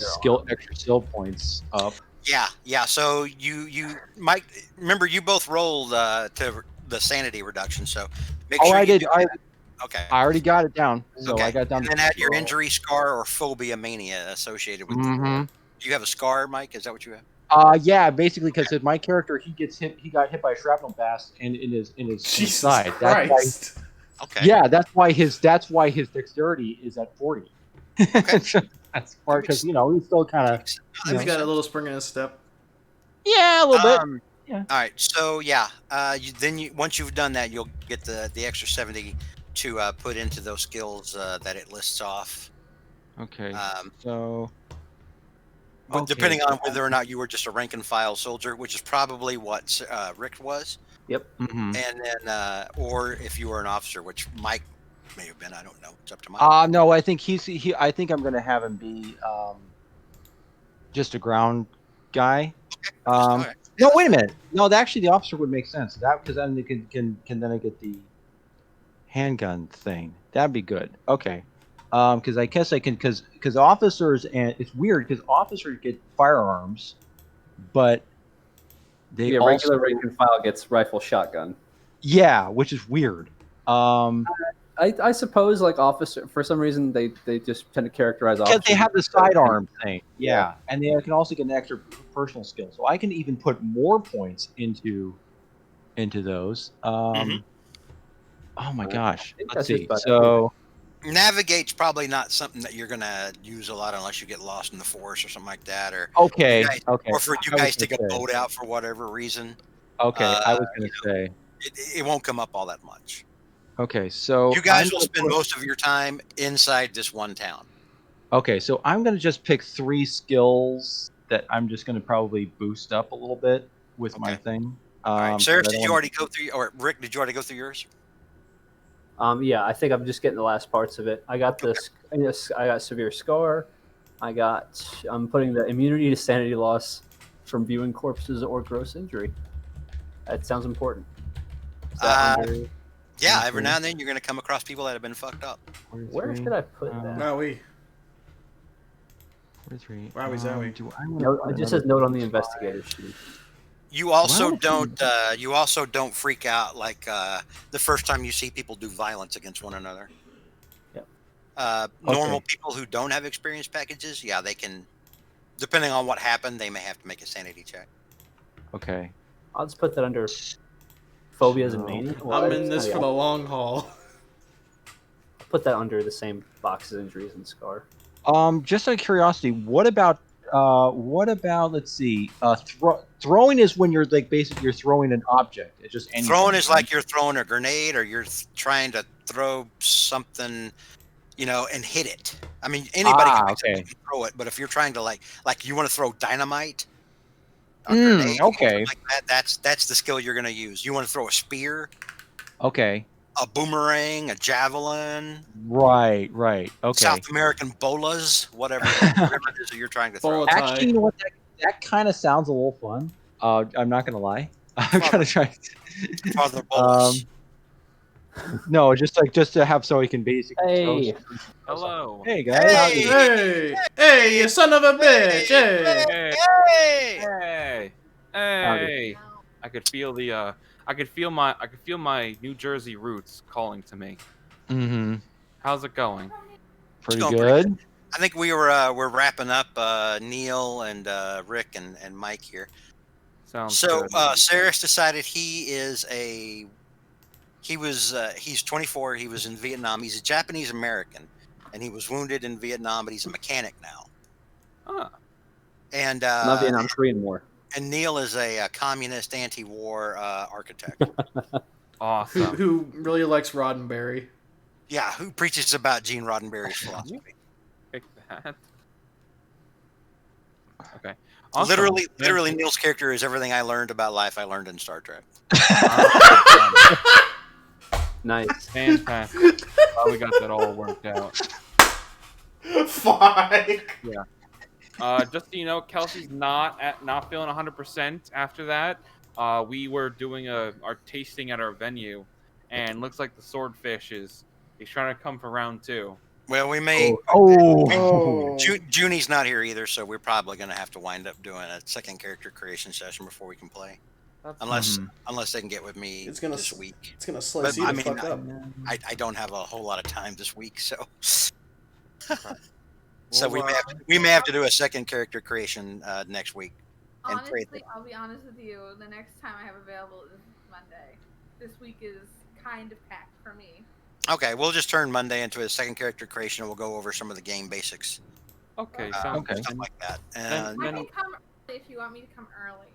extra skill points up. Yeah. So you Mike, remember you both rolled to the sanity reduction. So make sure. I did. Okay. I already got it down. So okay. I got down. And then add your injury, scar, or phobia mania associated with the war. Do you have a scar, Mike? Is that what you have? Yeah, basically because my character he got hit by a shrapnel blast in his side. Christ. Okay. Yeah, that's why his dexterity is at 40. Okay. That's part because he's still kind of. He's got a little spring in his step. Yeah, a little bit. Yeah. All right. So once you've done that, you'll get the extra 70 to put into those skills that it lists off. Okay. Depending on whether or not you were just a rank and file soldier, which is probably what Rick was. Yep. Mm-hmm. And then, or if you were an officer, which Mike may have been, I don't know. It's up to Mike. No, I think I think I'm going to have him be just a ground guy. Okay. No, wait a minute. No, actually, the officer would make sense. Because then they can then I get the handgun thing. That'd be good. Okay. Because I guess I can because officers, and it's weird because officers get firearms, but they regular rank and file gets rifle shotgun. Yeah, which is weird. I suppose like officer for some reason they just tend to characterize officers because they have the sidearm thing. Yeah, and they can also get an extra personal skill, so I can even put more points into those. Oh my gosh! Let's see. So. Navigate's probably not something that you're gonna use a lot unless you get lost in the forest or something like that, or Okay. you guys, Okay. or for you I was guys gonna take a say. boat out for whatever reason. Okay, I was You gonna say. it won't come up all that much. Okay, so You I'm guys will gonna spend most of your time inside this one town. Okay, so I'm gonna just pick 3 skills that I'm just gonna probably boost up a little bit with my Okay. thing. All right, 'Cause Sarah, I don't did you wanna- already go through? Or Rick, did you already go through yours? Yeah, I think I'm just getting the last parts of it. I got this. I got severe scar. I'm putting the immunity to sanity loss from viewing corpses or gross injury. That sounds important. Is that under? Yeah, every Okay. now and then you're gonna come across people that have been fucked up. Where should I put that? Wowie. 43. Wowie zowie. Do I wanna No, put it just another says note on the 5? investigator sheet. You also Well, don't. You also don't freak out like the first time you see people do violence against one another. Yep. Normal Okay. people who don't have experience packages, yeah, they can. Depending on what happened, they may have to make a sanity check. Okay. I'll just put that under phobias and So- mania. I'm in this for the long haul. I'll put that under the same box as injuries and scar. Just out of curiosity, what about let's see, throwing is when you're like basically you're throwing an object. It's just anything. Throwing is like you're throwing a grenade or you're trying to throw something, and hit it. I mean, anybody can okay. throw it, but if you're trying to like you want to throw dynamite, a grenade, okay. like that's the skill you're going to use. You want to throw a spear, Okay. a boomerang, a javelin, Right. Okay. South American bolas, whatever it is that you're trying to throw. Bola tie. Actually, you know what? That kind of sounds a little fun. I'm not gonna lie. I'm gonna try. Father bolas. No, just to have so he can basically. Hey. Hello. Hey guys. Hey! Hey, you son of a bitch! Hey! Hey. Hey! Hey. I could feel the I could feel my New Jersey roots calling to me. Mm-hmm. How's it going? Pretty going good. pretty I think we're wrapping up Neil and Rick and Mike here. Sounds So good. Saris decided he's 24. He was in Vietnam. He's a Japanese American, and he was wounded in Vietnam, but he's a mechanic now. Huh. And Not Vietnam, Korean War. and Neil is a communist anti-war architect. Awesome. Who really likes Roddenberry? Yeah, who preaches about Gene Roddenberry's philosophy. Pick that. Okay. Awesome. Literally, Neil's character is everything I learned about life. I learned in Star Trek. Nice. Fantastic. Well, we got that all worked out. Fuck! Just so you know, Kelsey's not feeling 100% after that. We were doing our tasting at our venue, and looks like the swordfish he's trying to come for round 2. Well, we may. Oh. Junie's not here either, so we're probably going to have to wind up doing a second character creation session before we can play. That's Unless they can get with me It's gonna this week. It's gonna slice But, you I the mean, fuck up. I don't have a whole lot of time this week, so Well, we may have to do a second character creation next week. And trade Honestly, I'll be honest with you. The next time I have available is Monday. This week is kind of packed for me. Okay, we'll just turn Monday into a second character creation, and we'll go over some of the game basics, okay. Okay. stuff like that. Then- And I can come early if you want me to come early.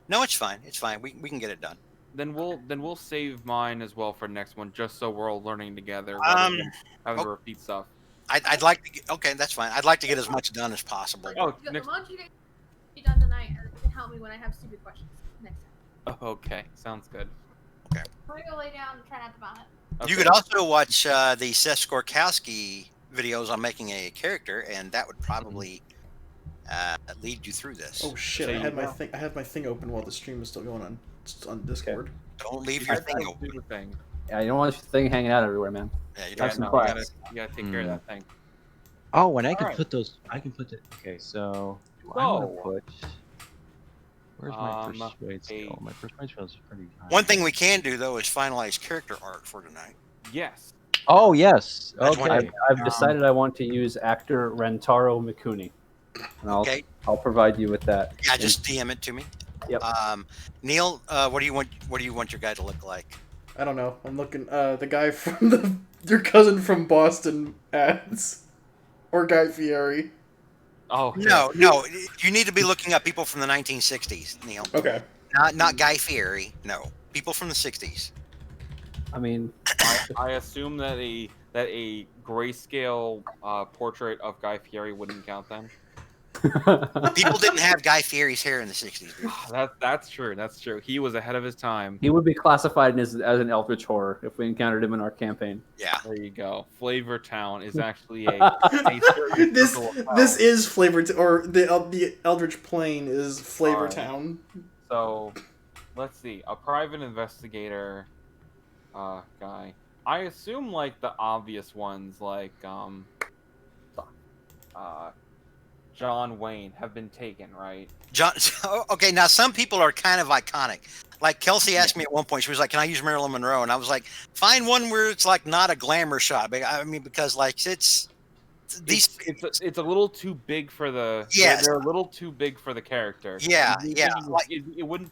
no, it's fine. It's fine. We can get it done. Then we'll save mine as well for next one, just so we're all learning together. Um, rather than having to repeat stuff. I'd like to get, okay, that's fine. I'd like to get as much done as possible. Oh, The next. lunch you guys be done tonight, and you can help me when I have stupid questions next time. Oh, okay, sounds good. I'm gonna go lay down and try not to vomit. Okay. You could also watch the Seth Skorkowski videos on making a character, and that would probably lead you through this. Oh shit! So I had you- I had my thing open while the stream was still going on Discord. Don't leave your thing Do open. the thing. Yeah, you don't want your thing hanging out everywhere, man. Yeah, you Yeah, don't Have some no, class. you gotta take care of that thing. Oh, and I can Alright. put those. I can put it. Okay, so do I want to So, put? Where's my um, persuade skill? My persuade skill is pretty high. One thing we can do though is finalize character art for tonight. Yes. Oh yes. That's one- Okay. I've decided I want to use actor Rentaro Mikuni. And Okay. I'll provide you with that. Yeah, just DM it to me. Yep. Neil, what do you want? What do you want your guy to look like? I don't know. I'm looking. The guy from your cousin from Boston ads, or Guy Fieri. Oh No, no. You need to be looking up people from the 1960s, Neil. Okay. Not Guy Fieri. No, people from the 60s. I mean, I assume that a grayscale portrait of Guy Fieri wouldn't count then. People didn't have Guy Fieri's hair in the 60s, dude. That's true. That's true. He was ahead of his time. he would be classified as an eldritch horror if we encountered him in our campaign. Yeah. There you go. Flavor Town is actually a certain this circle of hell. this is Flavor or the Eldritch Plane is Flavor Alright. Town. So, let's see. A private investigator guy. I assume like the obvious ones like John Wayne have been taken, right? John. Okay, now some people are kind of iconic. Like Kelsey asked me at one point, she was like, "Can I use Marilyn Monroe?" And I was like, "Find one where it's like not a glamour shot." But I mean, because like it's these. It's a little too big for the. Yes. They're a little too big for the character. Yeah, You're yeah, thinking, like- it wouldn't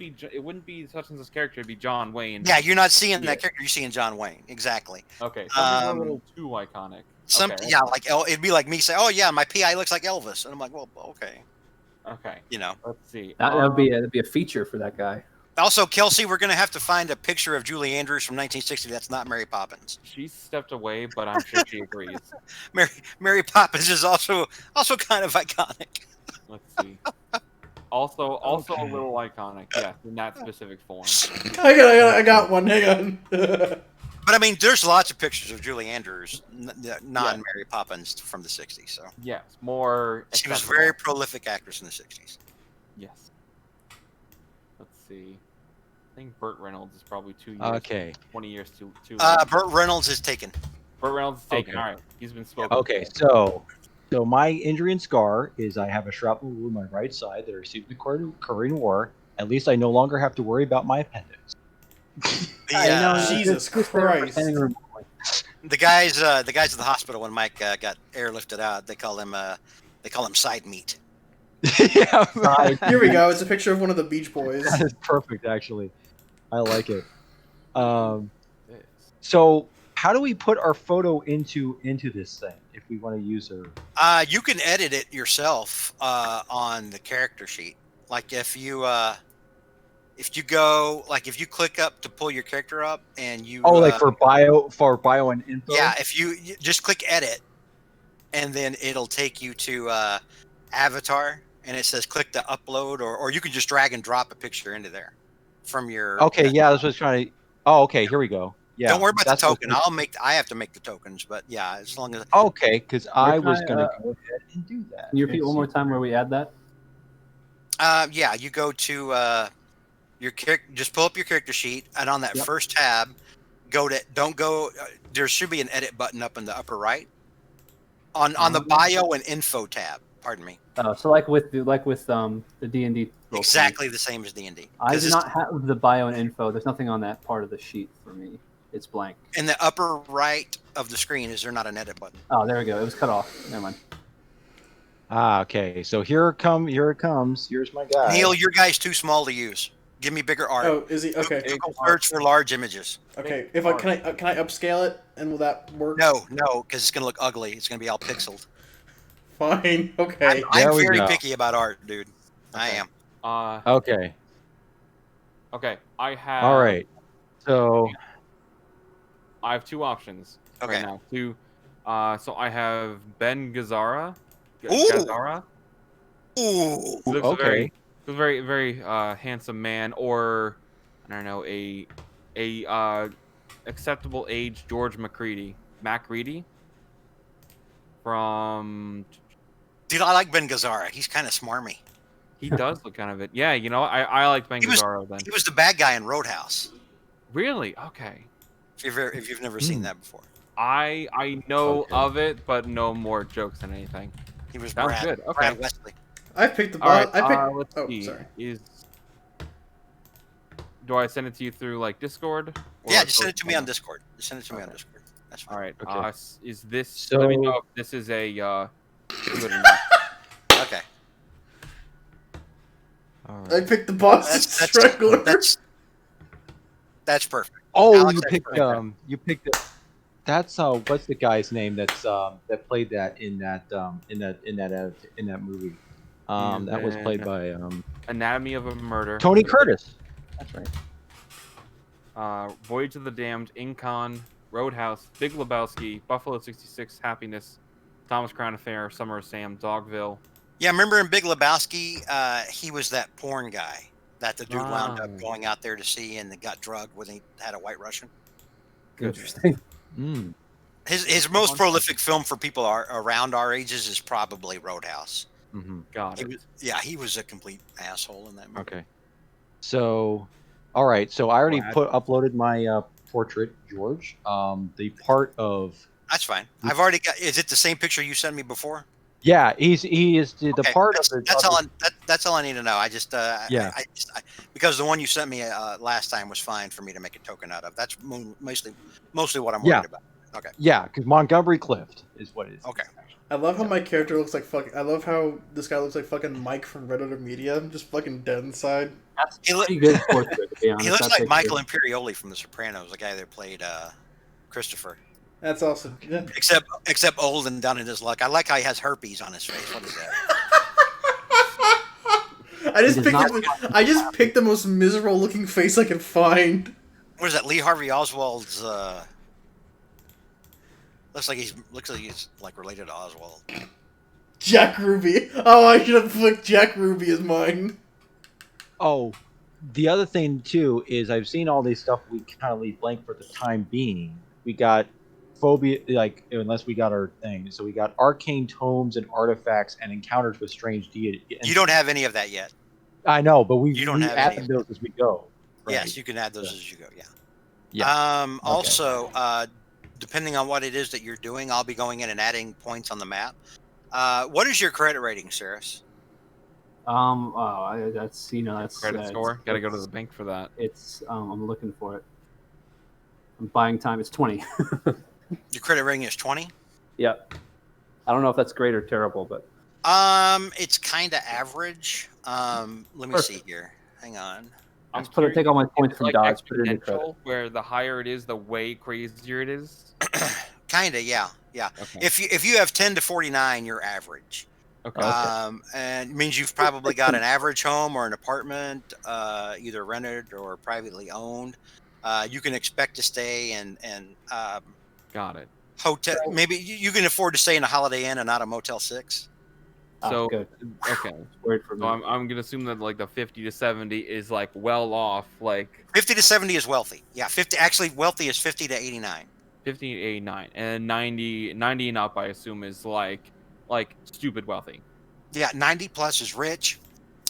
be such and such character. It'd be John Wayne. Yeah, you're not seeing Yeah. that character. You're seeing John Wayne. Exactly. Okay. Some people are a Um, little too iconic. Some Okay. yeah, like it'd be like me saying, "Oh yeah, my PI looks like Elvis," and I'm like, "Well, okay." Okay. You know. Let's see. That'd be a feature for that guy. Also, Kelsey, we're gonna have to find a picture of Julie Andrews from 1960. That's not Mary Poppins. She stepped away, but I'm sure she agrees. Mary Poppins is also kind of iconic. Let's see. Also a little iconic, yes, in that specific form. I got one. Hang on. But I mean, there's lots of pictures of Julie Andrews, non-Mary Poppins from the 60s. So Yes, more. she was a accessible. very prolific actress in the 60s. Yes. Let's see. I think Burt Reynolds is probably 2 years. Okay. 20 years too. Burt Reynolds is taken. Burt Reynolds is taken. Okay. All right, he's been spoken. Okay, for. so my injury and scar is I have a shrapnel wound on my right side that I received in the Korean War. At least I no longer have to worry about my appendix. Jesus Christ. The guys at the hospital when Mike got airlifted out, they call him side meat. Yeah, Here we go. It's a picture of one of the Beach Boys. that is perfect, actually. I like it. This. So how do we put our photo into this thing if we want to use her? You can edit it yourself on the character sheet. Like if you go, like if you click up to pull your character up and you Like for bio and info. yeah, if you just click edit, and then it'll take you to avatar, and it says click to upload, or you can just drag and drop a picture into there from your. Okay, yeah, that's what I was trying to. Oh, okay, here we go. Yeah. Don't worry about the that's what- token. I have to make the tokens, but yeah, as long as Okay, because I was can gonna I, go ahead and do that. Can you repeat Let's one more see. time where we add that? yeah, you go to your character, just pull up your character sheet, and on that Yep. first tab, don't go. There should be an edit button up in the upper right. On the bio and info tab. Pardon me. So like with the D&D. Exactly the same as D&D. I do not have the bio and info. There's nothing on that part of the sheet for me. It's blank. In the upper right of the screen, is there not an edit button? Oh, there we go. It was cut off. Never mind. Okay. So here it comes. Here's my guy. Neil, your guy's too small to use. Give me bigger art. Oh, is he? Okay. Google search for large images. Okay. If can I upscale it and will that work? No, because it's gonna look ugly. It's gonna be all pixeled. Fine. Okay. There I'm we very go. picky about art, dude. I am. Okay. Okay. I have. All right. So I have two options Okay. right now. So I have Ben Gazzara. Ooh. Gazzara. Ooh. He looks okay. a very, very handsome man, or I don't know, a acceptable age George Macready from. Dude, I like Ben Gazzara. He's kind of smarmy. He does look kind of it. Yeah, you know, I like Ben He was- Gazzara then. He was the bad guy in Roadhouse. Really? Okay. If you've never seen that before, I know Okay. of it, but no more jokes than anything. he was Sounds Brad. good. Okay. Brad Wesley. I picked the All right. boss. I picked. Let's Oh, see. sorry. Do I send it to you through like Discord? or Yeah, just send it to social me on media? Discord. Just send it to me on Okay. Discord. That's fine. All right. Okay. Is this? So- Let me know if this is a good or not. Okay. All I right. picked the boss That's strangler. that's perfect. Oh, Alex, you that's picked right. that's what's the guy's name that's that played that in that movie. He's That was played in by Anatomy of a Murder, Tony Curtis. That's right. Voyage of the Damned, Incon, Roadhouse, Big Lebowski, Buffalo 66, Happiness, Thomas Crown Affair, Summer of Sam, Dogville. Yeah, remember in Big Lebowski, he was that porn guy that the dude wound up Ah. going out there to see and got drugged when he had a White Russian. Interesting. Mm. His most prolific film for people around our ages is probably Roadhouse. Hmm. Got it. He was a complete asshole in that movie. Okay. So, all right. So I already Glad. uploaded my portrait, George. The part of That's fine. I've already got. Is it the same picture you sent me before? yeah, he is the Okay, part that's, of the that's all. That's all I need to know. I just Yeah. because the one you sent me last time was fine for me to make a token out of. That's mostly what I'm Yeah. worried about. Okay. Yeah, because Montgomery Clift is what it is. Okay. I love how my character looks like fucking. I love how this guy looks like fucking Mike from Red Letter Media, just fucking dead inside. That's He, pretty good portrait, to be honest. he looks That's like a Michael good- Imperioli from The Sopranos, the guy that played Christopher. That's awesome. Yeah. Except old and done in his luck. I like how he has herpes on his face. What is that? I just picked the most miserable looking face I can find. What is that? Lee Harvey Oswald's. Looks like he's like related to Oswald. Jack Ruby. Oh, I should have put Jack Ruby as mine. Oh, the other thing too is I've seen all these stuff we kind of leave blank for the time being. We got phobia, like unless we got our thing. So we got arcane tomes and artifacts and encounters with strange deities. You don't have any of that yet. I know, but we You don't have any add of those as we go. Right? Yes, you can add those as you go. Yeah. Yeah. Also, depending on what it is that you're doing, I'll be going in and adding points on the map. What is your credit rating, Cirrus? that's that's Credit score. Got to go to it's- the bank for that. It's I'm looking for it. I'm buying time. It's 20. Your credit rating is 20. Yep. I don't know if that's great or terrible, but It's kind of average. Let me see here. Hang on. I'm take all my points It's from like dodge, put it into credit. exponential, where the higher it is, the way crazier it is. Kinda, yeah. Okay. If you have 10 to 49, you're average. Okay. And it means you've probably got an average home or an apartment, either rented or privately owned. You can expect to stay in Got it. hotel. Maybe you can afford to stay in a Holiday Inn and not a Motel 6. So good. okay. Word for So me. I'm gonna assume that like the 50 to 70 is like well off, like 50 to 70 is wealthy. Yeah, 50 actually wealthy is 50 to 89. 50 to 89, and 90 and up I assume is like stupid wealthy. Yeah, 90 plus is rich,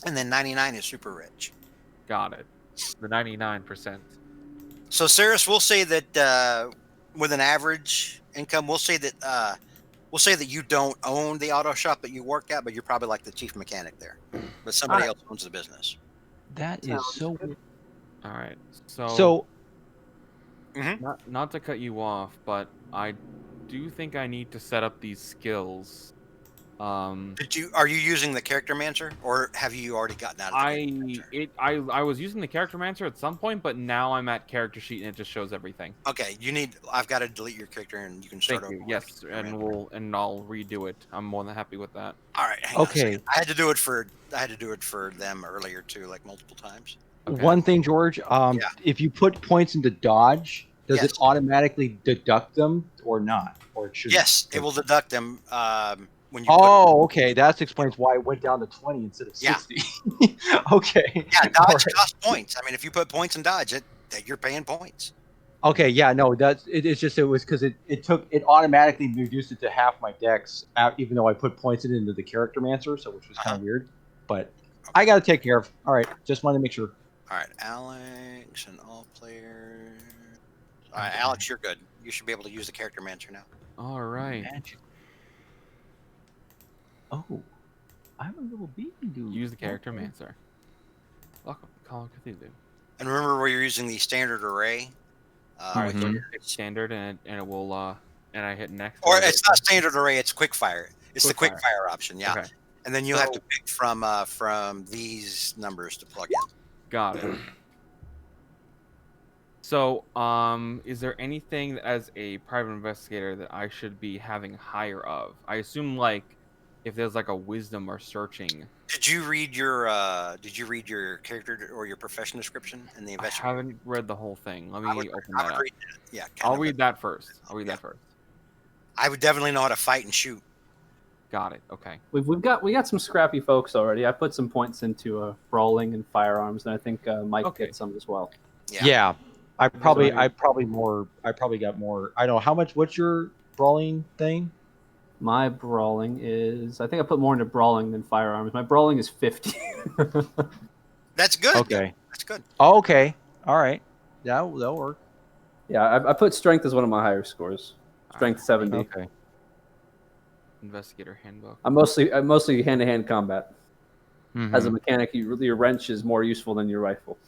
and then 99 is super rich. Got it. The 99%. So, Saris, we'll say that with an average income, we'll say that you don't own the auto shop that you work at, but you're probably like the chief mechanic there. But somebody else owns the business. That is so. All right. So Not to cut you off, but I do think I need to set up these skills. Are you using the character mancer, or have you already gotten out of the I was using the character mancer at some point, but now I'm at character sheet and it just shows everything. Okay, I've got to delete your character and you can start Thank over. you. Yes, and I'll redo it. I'm more than happy with that. All right. Hang on a Okay. second. I had to do it for them earlier too, like multiple times. Okay. one thing, George, if you put points into dodge, does it Yes. automatically deduct them or not? Or it should? Yes, it will deduct them when you. Oh, okay. That explains why it went down to 20 instead of Yeah. 60. Okay. Yeah, All dodge right. costs points. I mean, if you put points in dodge, you're paying points. Okay, yeah, no, it's just it was because it automatically reduced it to half my decks, even though I put points into the character mancer, so which was kind of weird. But I got to take care of. All right, just wanted to make sure. All right, Alex and all players. All right, Alex, you're good. You should be able to use the character mancer now. All right. Magic. Oh, I'm a little baby dude. Use the character mancer. Welcome, Call of Cthulhu. And remember where you're using the standard array. All right, so Mhm. I hit standard and it will and I hit next. Or it's not standard array; it's quickfire. It's the Quickfire. quickfire option, yeah. Okay. And then you'll have to pick from these numbers to plug in. Got it. So, is there anything as a private investigator that I should be having higher of? I assume like if there's like a wisdom or searching. Did you read your character or your profession description in the I investigator? haven't read the whole thing. Let I would, me open I that would up. read that. Yeah, kind I'll of. read that first. I'll read yeah. that first. I would definitely know how to fight and shoot. Got it. Okay. We got some scrappy folks already. I put some points into brawling and firearms, and I think Mike Okay. gets some as well. Yeah. I probably Right. got more. I don't know how much. What's your brawling thing? My brawling is, I think I put more into brawling than firearms. My brawling is 50. That's good. Okay. That's good. Oh, okay. All right. That'll work. Yeah, I put strength as one of my higher scores. Strength 70. Okay. Investigator handbook. I'm mostly hand-to-hand combat. As a Mhm. mechanic, your wrench is more useful than your rifle.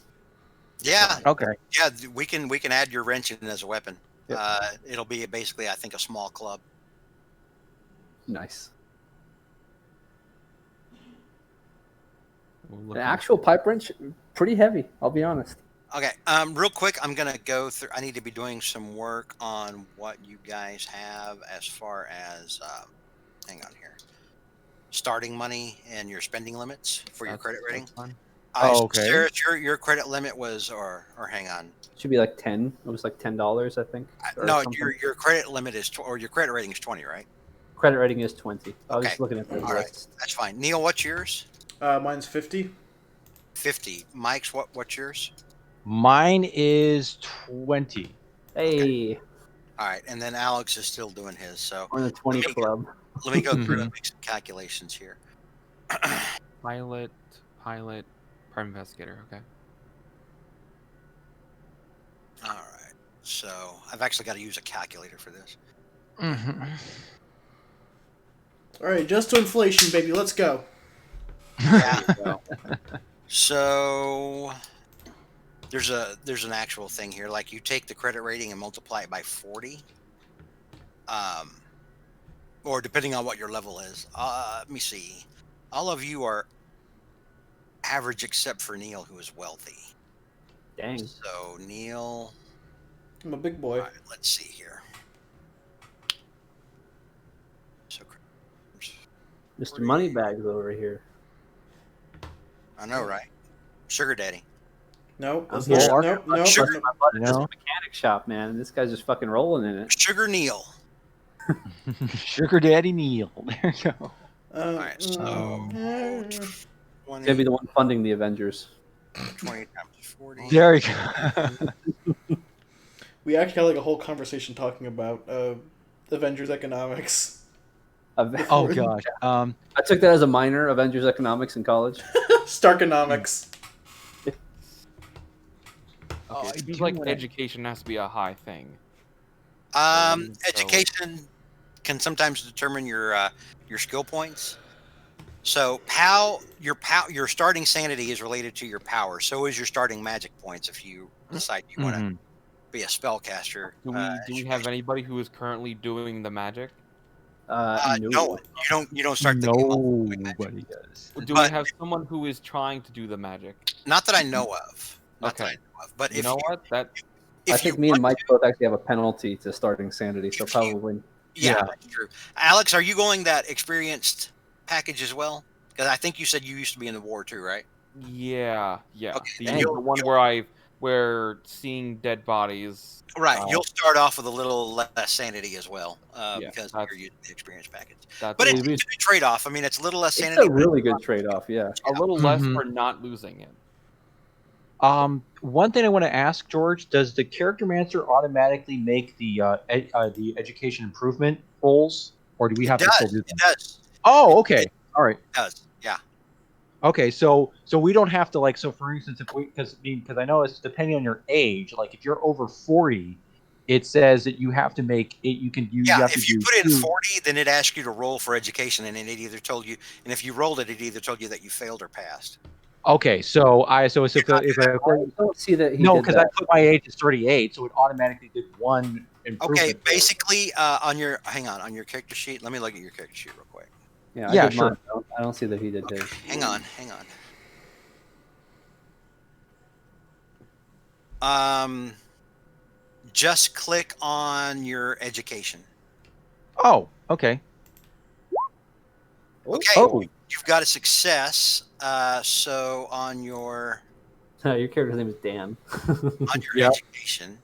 Yeah. Okay. Yeah. We can add your wrench in as a weapon. Yep. It'll be basically, I think, a small club. Nice. We'll An look into actual pipe wrench, pretty heavy. I'll be honest. Okay. Real quick, I'm gonna go through. I need to be doing some work on what you guys have as far as. Hang on here. Starting money and your spending limits for your credit rating. That's fine. Oh, okay. Sarah, your credit limit was, or hang on. Should be like 10. It was like $10, I think. or No, something. your credit limit is, or your credit rating is 20, right? Credit rating is 20. I was Okay. just looking at the All right. list. That's fine. Neil, what's yours? Mine's 50. 50. Mike's what's yours? Mine is 20. Hey, All right, and then Alex is still doing his. So we're in the 20 club. let me go through Mhm. and make some calculations here. Pilot, private investigator. Okay. All right. So I've actually got to use a calculator for this. Mhm. All right, just to inflation, baby. Let's go. Yeah. So there's an actual thing here. Like you take the credit rating and multiply it by 40. Or depending on what your level is. Let me see. All of you are average except for Neil, who is wealthy. Dang. So Neil. I'm a big boy. All right, let's see here. So, Mr. Moneybags over here. I know, right? Sugar daddy. Nope. I'm That's here. not, nope. Nope. Sugar- nope. This is a mechanic shop, man. This guy's just fucking rolling in it. Sugar Neil. Sugar Daddy Neil. There you go. All right, so 's 20, gonna be the one funding the Avengers. 20 times 40. There you go. We actually had like a whole conversation talking about Avengers economics. Oh gosh. I took that as a minor, Avengers economics in college. Starkonomics. Okay. I It do seems like wanna- education has to be a high thing. Education can sometimes determine your skill points. So your starting sanity is related to your power. So is your starting magic points if you decide you want to Mhm. be a spellcaster. Do we have anybody who is currently doing the magic? No, you don't start the game off doing magic. Nobody does. Do But- we have someone who is trying to do the magic? Not that I know of. Not that I Okay. know of. But You if know what? That if I think you me and want Mike both actually have a penalty to starting sanity, so If you- probably. Yeah, Yeah. that's true. Alex, are you going that experienced package as well? Because I think you said you used to be in the war too, right? yeah. Okay, The, then the you'll- one where seeing dead bodies. Right. You'll start off with a little less sanity as well, Yeah, because that's- you're using the experience package. That's But a, it's a good trade-off. I mean, it's a little less It's sanity. a really good trade-off, yeah. little less Mhm. for not losing it. One thing I want to ask George: does the character mancer automatically make the education improvement rolls, or do we have to still do It them? does. Oh, okay. All right. It does. Yeah. Okay, so we don't have to like, so for instance, if we, because I know it's depending on your age, like if you're over 40, it says that you have to make it, you Yeah. have to If you do put in 2. 40, then it asks you to roll for education, and it either told you, and if you rolled it, it either told you that you failed or passed. Okay, so if I don't see that he no, did because I that. put my age as 38, so it automatically did one improvement. Okay. roll. Basically, on your character sheet. Let me look at your character sheet real quick. Yeah, Yeah, I did sure. mine. I don't see that he did his. Hang on. just click on your education. Oh, okay. Okay, Oh. you've got a success. So on your Your character's name is Dan. Yep. education,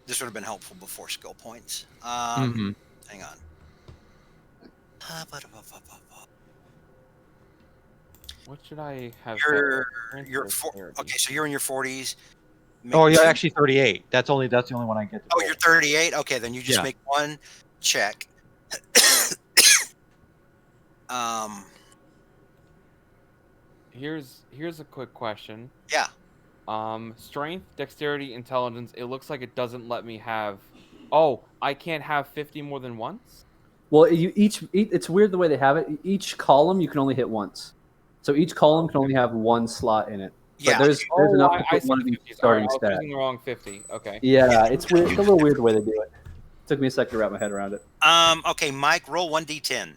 this would have been helpful before skill points. Mhm. Hang on. What should I have? Okay, so you're in your 40s. Oh, yeah, actually 38. That's the only one I get to Oh, roll. you're 38. Okay, then you just Yeah. make one check. Here's a quick question. Yeah. Strength, dexterity, intelligence. It looks like it doesn't let me have. Oh, I can't have 50 more than once. Well, it's weird the way they have it. Each column you can only hit once, so each column can only have one slot in it. But Yeah. there's enough to I put see one the of each 50s. All right, starting I was stat. using the wrong 50. Okay. Yeah, it's weird. It's a little weird the way they do it. Took me a second to wrap my head around it. Okay, Mike, roll 1d10.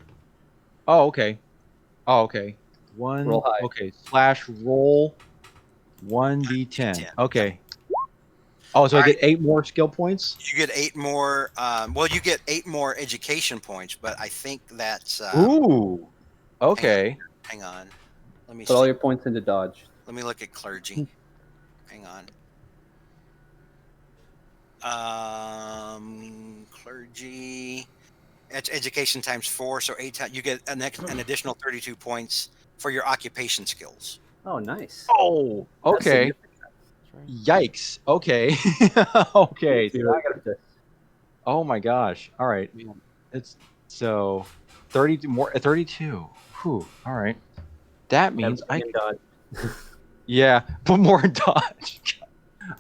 Oh, okay. Oh, okay. One. Roll high. Okay. /roll 1d10. Okay. Oh, so All I get 8 more skill points? You get 8 more. You get 8 more education points, but I think that's. Ooh. Okay. Hang on. Let me Put all see. your points into dodge. Let me look at clergy. Hang on. Clergy. That's education times 4, so 8 times. You get an additional 32 points for your occupation skills. Oh, nice. Oh, That's okay. significant. Yikes. Okay. Okay. So I gotta Oh my gosh. All right. It's so 32 more 32. Whew. All right. That means I dodge. yeah, put more in dodge.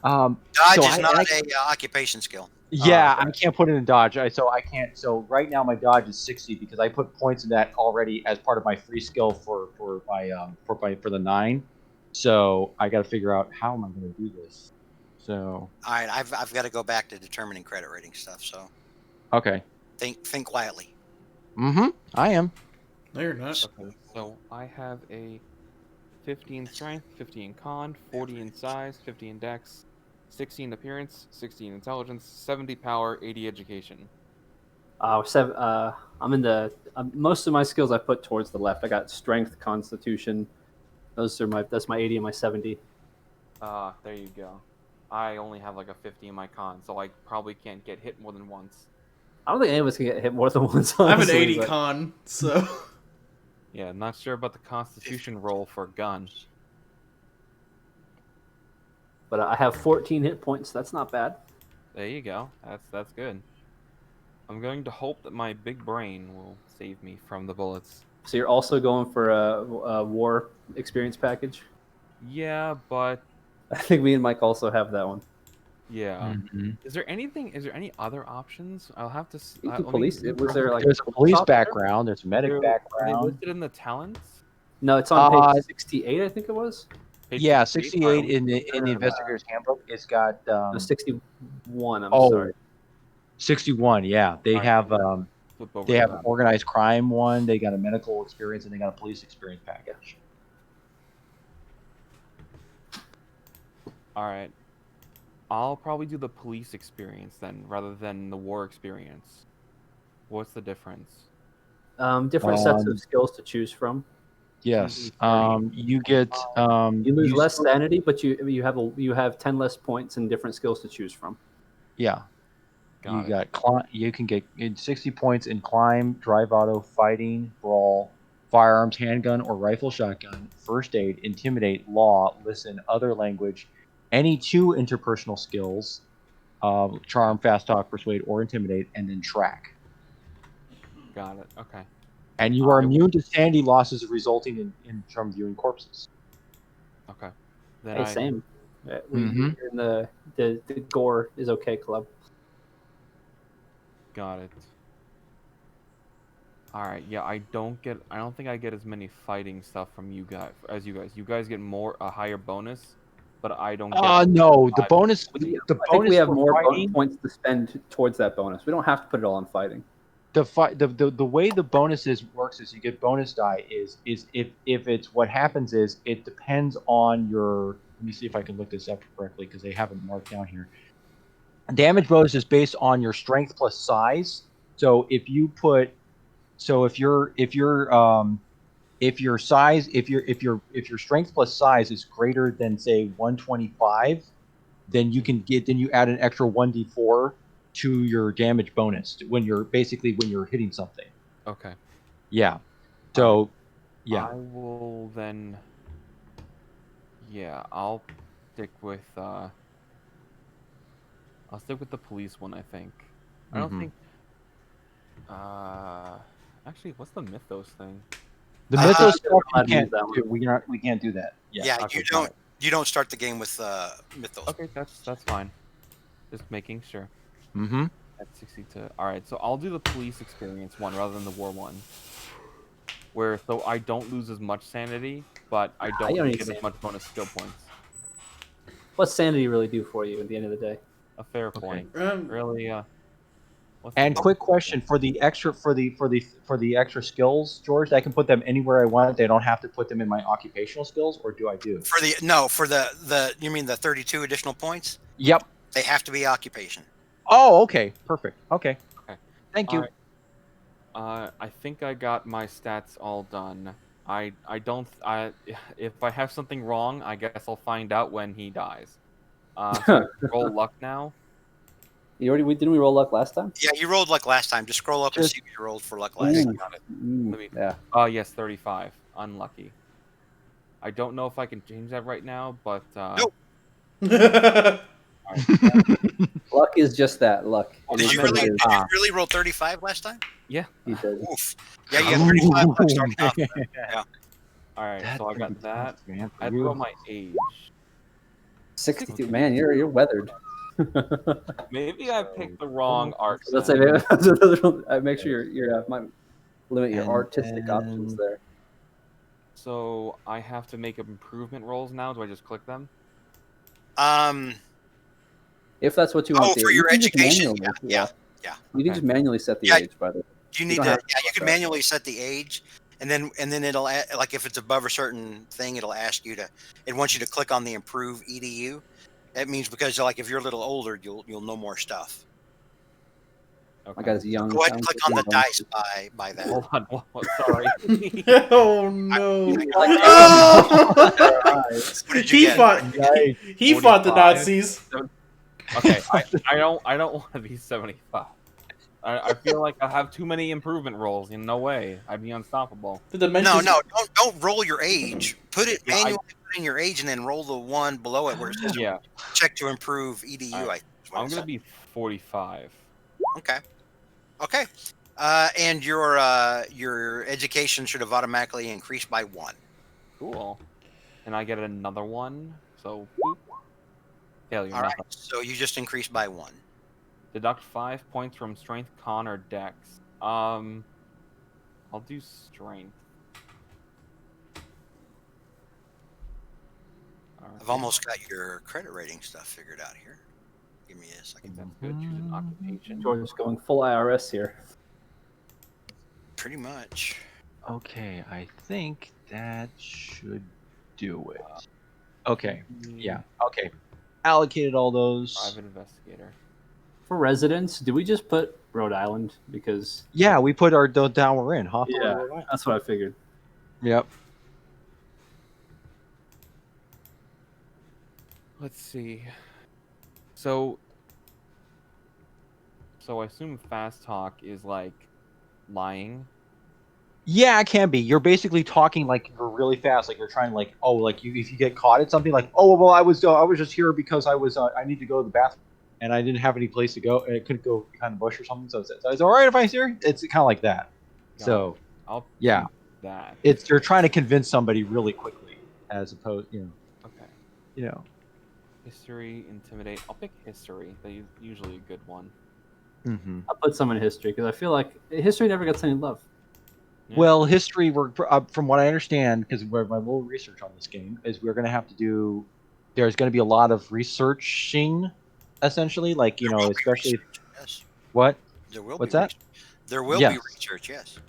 Dodge so is not a occupation skill. Yeah, I can't put it in dodge. So I can't. So right now my dodge is 60 because I put points in that already as part of my free skill for the 9. So I got to figure out how am I going to do this. So All right, I've got to go back to determining credit rating stuff. So okay. think quietly. I am. No, you're not. Okay, so I have a 50 in strength, 50 in con, 40 in size, 50 in dex, 60 in appearance, 60 in intelligence, 70 power, 80 education. I'm in the most of my skills I put towards the left. I got strength, constitution. That's my 80 and my 70. There you go. I only have like a 50 in my con, so I probably can't get hit more than once. I don't think any of us can get hit more than once. I have an honestly, 80 but- con, so Yeah, not sure about the constitution roll for gun. But I have 14 hit points. That's not bad. There you go. That's good. I'm going to hope that my big brain will save me from the bullets. So you're also going for a war experience package. Yeah, but I think me and Mike also have that one. yeah. Is there any other options? I'll have to. You can police. Was there like There's a police top there? background. There's a medic Are they background. listed in the talents? No, it's on page 68. I think it was. Page Yeah, 68? 68 in the investigator's handbook. It's got No, 61. I'm oh, sorry. 61. Yeah, they Alright, have Flip over they to have that. an organized crime one. They got a medical experience and they got a police experience package. All right. I'll probably do the police experience then, rather than the war experience. What's the difference? Different sets of skills to choose from. Yes. You get You lose less sanity, but you have 10 less points and different skills to choose from. Yeah. Got you it. got you can get 60 points in climb, drive auto, fighting, brawl, firearms, handgun or rifle shotgun, first aid, intimidate, law, listen, other language, any 2 interpersonal skills, charm, fast talk, persuade, or intimidate, and then track. Got it. Okay. And you are immune to sanity losses resulting in from viewing corpses. Okay. Then Hey, same. You're in the gore is okay club. Got it. All right. Yeah, I don't think I get as many fighting stuff from you guys as you guys. You guys get a higher bonus, but I don't get. No, the bonus. I think we have more points to spend towards that bonus. We don't have to put it all on fighting. The way the bonuses works is you get bonus die is if it's what happens is it depends on your. Let me see if I can look this up correctly because they have it marked down here. damage bonus is based on your strength plus size. So if you put, so if your size, if your strength plus size is greater than say 125, then you add an extra 1d4 to your damage bonus when you're hitting something. Okay. Yeah. All So right. yeah. I will then. Yeah, I'll stick with the police one. I think. I don't Mhm. think. Actually, what's the mythos thing? The Uh, mythos stuff I'm we allowed to use can't that one. do. We can't do that. yeah, Okay, you got it. don't start the game with Mythos. Okay, that's fine. Just making sure. Mm-hmm. At 62. All right, so I'll do the police experience one rather than the war one, where so I don't lose as much sanity, but I you don't don't need get as sanity. much bonus skill points. What's sanity really do for you at the end of the day? A fair Okay. point. Um, Really, what's the And bonus? quick question for the extra skills, George. I can put them anywhere I want. They don't have to put them in my occupational skills, or do I do? For the you mean the 32 additional points? Yep. They have to be occupation. Oh, okay. Perfect. Okay. Okay. Thank All you. right. I think I got my stats all done. I don't I if I have something wrong, I guess I'll find out when he dies. So roll luck now. Didn't we roll luck last time? Yeah, you rolled luck last time. Just scroll up and Just- see what you rolled for luck Okay, last. Ooh. got it. Mm, Let me. yeah. Yes, 35. Unlucky. I don't know if I can change that right now, but Nope. all right. Luck is just that. Luck. Well, It Did is you what really it did is. you really roll 35 last time? Yeah. He did. Oof. Yeah, you got 35 bucks starting off. Yeah. All right. That's so I gonna got be that. tough, man, for I you. throw my age. 62. Man, you're weathered. Maybe I picked the wrong art. Let's set. say make sure you're might limit your And artistic options then- there. So I have to make improvement rolls now. Do I just click them? If that's what you want to do, For you your can just education? manually. Yeah. You can just manually set the Yeah. age, by the way. You You need don't to have to yeah, you do can that. manually set the age and then it'll like if it's above a certain thing it'll ask you to it wants you to click on the improve edu. That means because like if you're a little older you'll know more stuff. Okay. My guy's young. Go ahead and sounds click like on the he's dice young. by that. Hold on. Sorry. Oh no! Like, Oh! What did you he get? fought. Nice. He fought the 45. Nazis. Okay. I don't want to be 75. I feel like I have too many improvement rolls. In no way. I'd be unstoppable. The dimensions. No, don't roll your age. Put it Yeah, manually put in your age and then roll the one below it where it says Yeah. check to improve edu. All right. I think is what I'm it gonna said. be 45. Okay. And your education should have automatically increased by 1. Cool. And I get another one. So boop. Failure. All right. Nothing. So you just increased by 1. Deduct 5 points from strength, con, or dex. I'll do strength. All I've right. almost got your credit rating stuff figured out here. Give me a I second. think that's good. Choose an occupation. George is going full IRS here. Pretty much. Okay, I think that should do it. Okay. Yeah. Okay. Allocated all those. Private investigator. For residents, do we just put Rhode Island? Because Yeah, we put our down we're in. Hawthorne, yeah, Rhode Island. that's what I figured. Yep. Let's see. So I assume fast talk is like lying. Yeah, it can be. You're basically talking like you're really fast, like you're trying like if you get caught at something like well I was just here because I need to go to the bathroom and I didn't have any place to go and I couldn't go behind the bush or something. So it's all right if I'm here. It's kind of like that. Got So I'll yeah, choose that. you're trying to convince somebody really quickly as opposed Okay. History, intimidate. I'll pick history. They usually a good one. Mm-hmm. I'll put some in history because I feel like history never gets any love. Yeah. Well, history, from what I understand, because my little research on this game is we're going to have to do. There's going to be a lot of researching, essentially, like There will be especially research, yes. what. There will What's be that? research. There will Yes. be research, yes.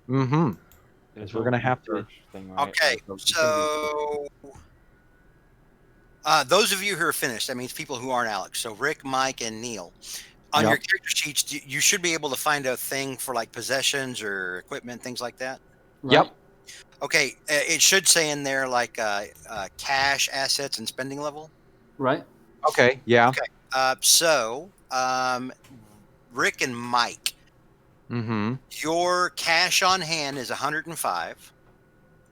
Mm-hmm. There's we're no gonna have to- research thing, right? Okay. It's gonna be- Those of you who are finished, that means people who aren't Alex. So Rick, Mike, and Neil. On Yep. your character sheets, you should be able to find a thing for like possessions or equipment, things like that. Right? Yep. Okay, it should say in there like cash, assets, and spending level. Right? Okay. Yeah. So, Rick and Mike, Mm-hmm. your cash on hand is 105.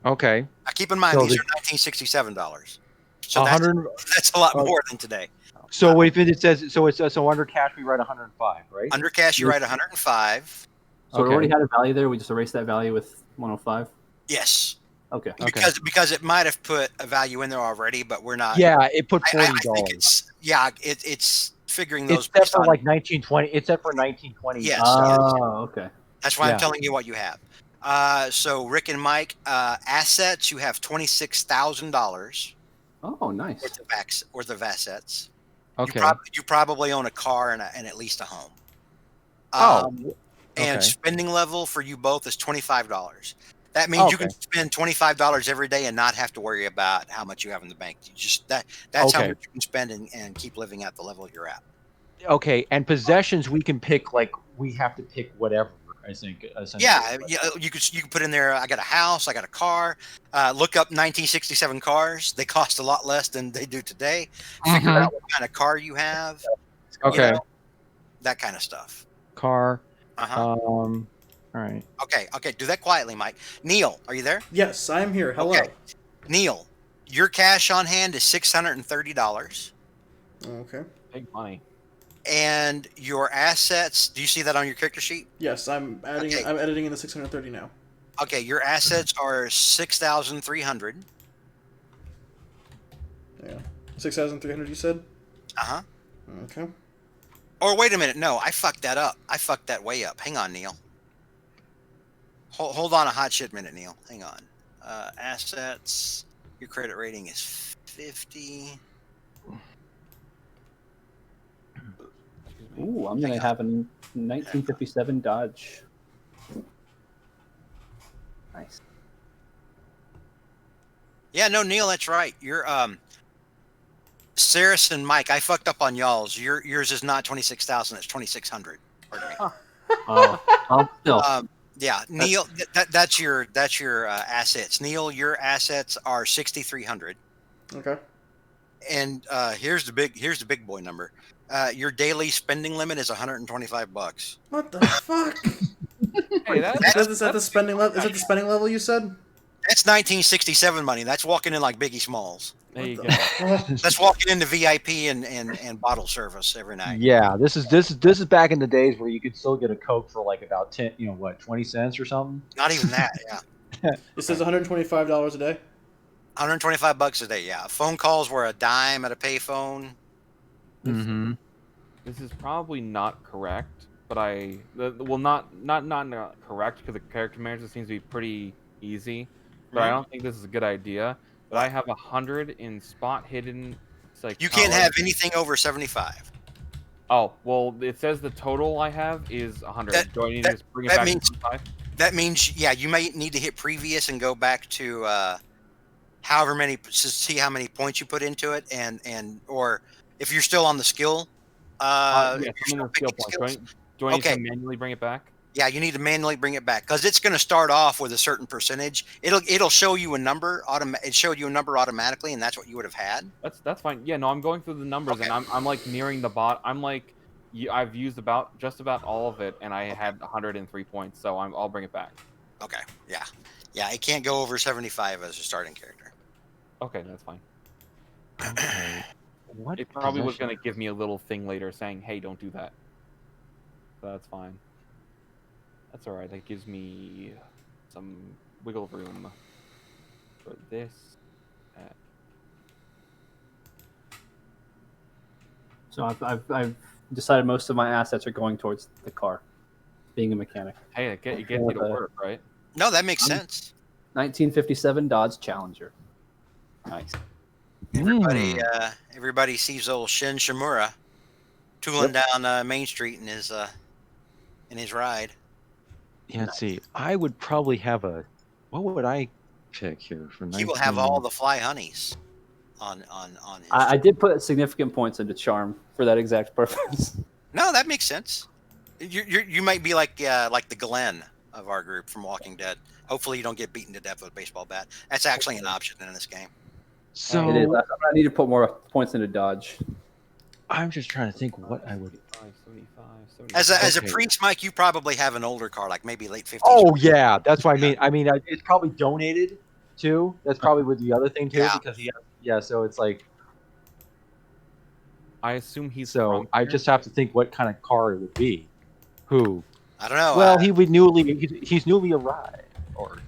Okay. Now, keep in mind So these the- are $1967. So that's 100. a lot Oh. more than today. So if it says so under cash we write 105, right? Under cash, you write 105. So it Okay. already had a value there. We just erased that value with 105. Yes, Okay. Okay. because it might have put a value in there already, but we're not. Yeah, it put I $40. think it's figuring It's those. set based for on- like 1920. It's set for 1920. Yes. Oh, okay. That's why Yeah. I'm telling you what you have. So Rick and Mike, assets, you have $26,000 Oh, nice. worth of assets. Okay. You probably own a car and at least a home. Oh, And okay. spending level for you both is $25. That means you can spend $25 every day and not have to worry about how much you have in the bank. You just that's how Okay. much you can spend and keep living at the level you're at. Okay, and possessions we can pick we have to pick whatever, I think. Essentially. Yeah, you can put in there. I got a house. I got a car. Look up 1967 cars. They cost a lot less than they do today. Figure Mhm. out what kind of car you have. Okay. That kind of stuff. Car. Uh-huh. All right. Okay. Do that quietly, Mike. Neil, are you there? Yes, I am here. Hello. Okay. Neil, your cash on hand is $630, Okay. Big money. and your assets. Do you see that on your character sheet? Yes, I'm adding. Okay. I'm editing in the 630 now. Okay, your assets are 6,300. Yeah. 6,300. You said. Uh-huh. Okay. Or wait a minute. No, I fucked that up. I fucked that way up. Hang on, Neil. Hold on a hot shit minute, Neil. Hang on. Assets. Your credit rating is 50. Ooh, I'm gonna have a 1957 Dodge. Nice. Yeah, no, Neil, that's right. You're Saris and Mike, I fucked up on y'all's. Yours is not 26,000, it's 2,600. Pardon me. Oh, still. Yeah, Neil, that's your assets. Neil, your assets are 6,300. Okay. And here's the big boy number. Your daily spending limit is $125. What the fuck? Hey, Is that the spending level? Is that the spending level you said? That's 1967 money. That's walking in like Biggie Smalls. there you What go. the- That's walking into VIP and bottle service every night. Yeah, this is back in the days where you could still get a Coke for like about 20 cents or something. Not even that. Yeah, It says $125 a day. $125 a day. Yeah, phone calls were a dime at a payphone. Mm-hmm. This is probably not correct, but not correct because the character management seems to be pretty easy. But I don't think this is a good idea. But I have 100 in spot hidden. You can't have anything over 75. Oh well, it says the total I have is 100. That- Do I need that- to just bring it that back means- to 75? That means, yeah, you might need to hit previous and go back to however many to see how many points you put into it, and or if you're still on the skill. Yeah, if you're some of the still skill picking points. skills, Do I need Okay. to manually bring it back? yeah, you need to manually bring it back because it's going to start off with a certain percentage. It'll show you a number. It showed you a number automatically, and that's what you would have had. That's fine. Yeah, no, I'm going through the numbers Okay. and I'm like nearing the bot. I'm like, I've used just about all of it, and I had 103 points, so I'll bring it back. Okay, yeah, it can't go over 75 as a starting character. Okay, that's fine. Okay. What? It probably was possession? going to give me a little thing later saying, "Hey, don't do that." So that's fine. That's all right. That gives me some wiggle room for this. So I've decided most of my assets are going towards the car, being a mechanic. Hey, it gets you to work, right? No, that makes sense. 1957 Dodge Challenger. Nice. Everybody sees old Shin Shimura tooling down Main Street in his ride. Yeah, let's see. I would probably have a. What would I pick here for 19? He will have all the fly honeys. on his. I did put significant points into charm for that exact purpose. No, that makes sense. You might be like the Glenn of our group from Walking Dead. Hopefully, you don't get beaten to death with a baseball bat. That's actually an option in this game. So It is. I need to put more points into dodge. I'm just trying to think what I would. 75, as a Okay. priest, Mike, you probably have an older car, like maybe late 50s. Oh yeah, that's what I mean. It's probably donated too. That's probably with the other thing too, Yeah. because he has, yeah. So it's like, I assume he's. so from I here. just have to think what kind of car it would be. Who? I don't know. Well, he would he's newly arrived, or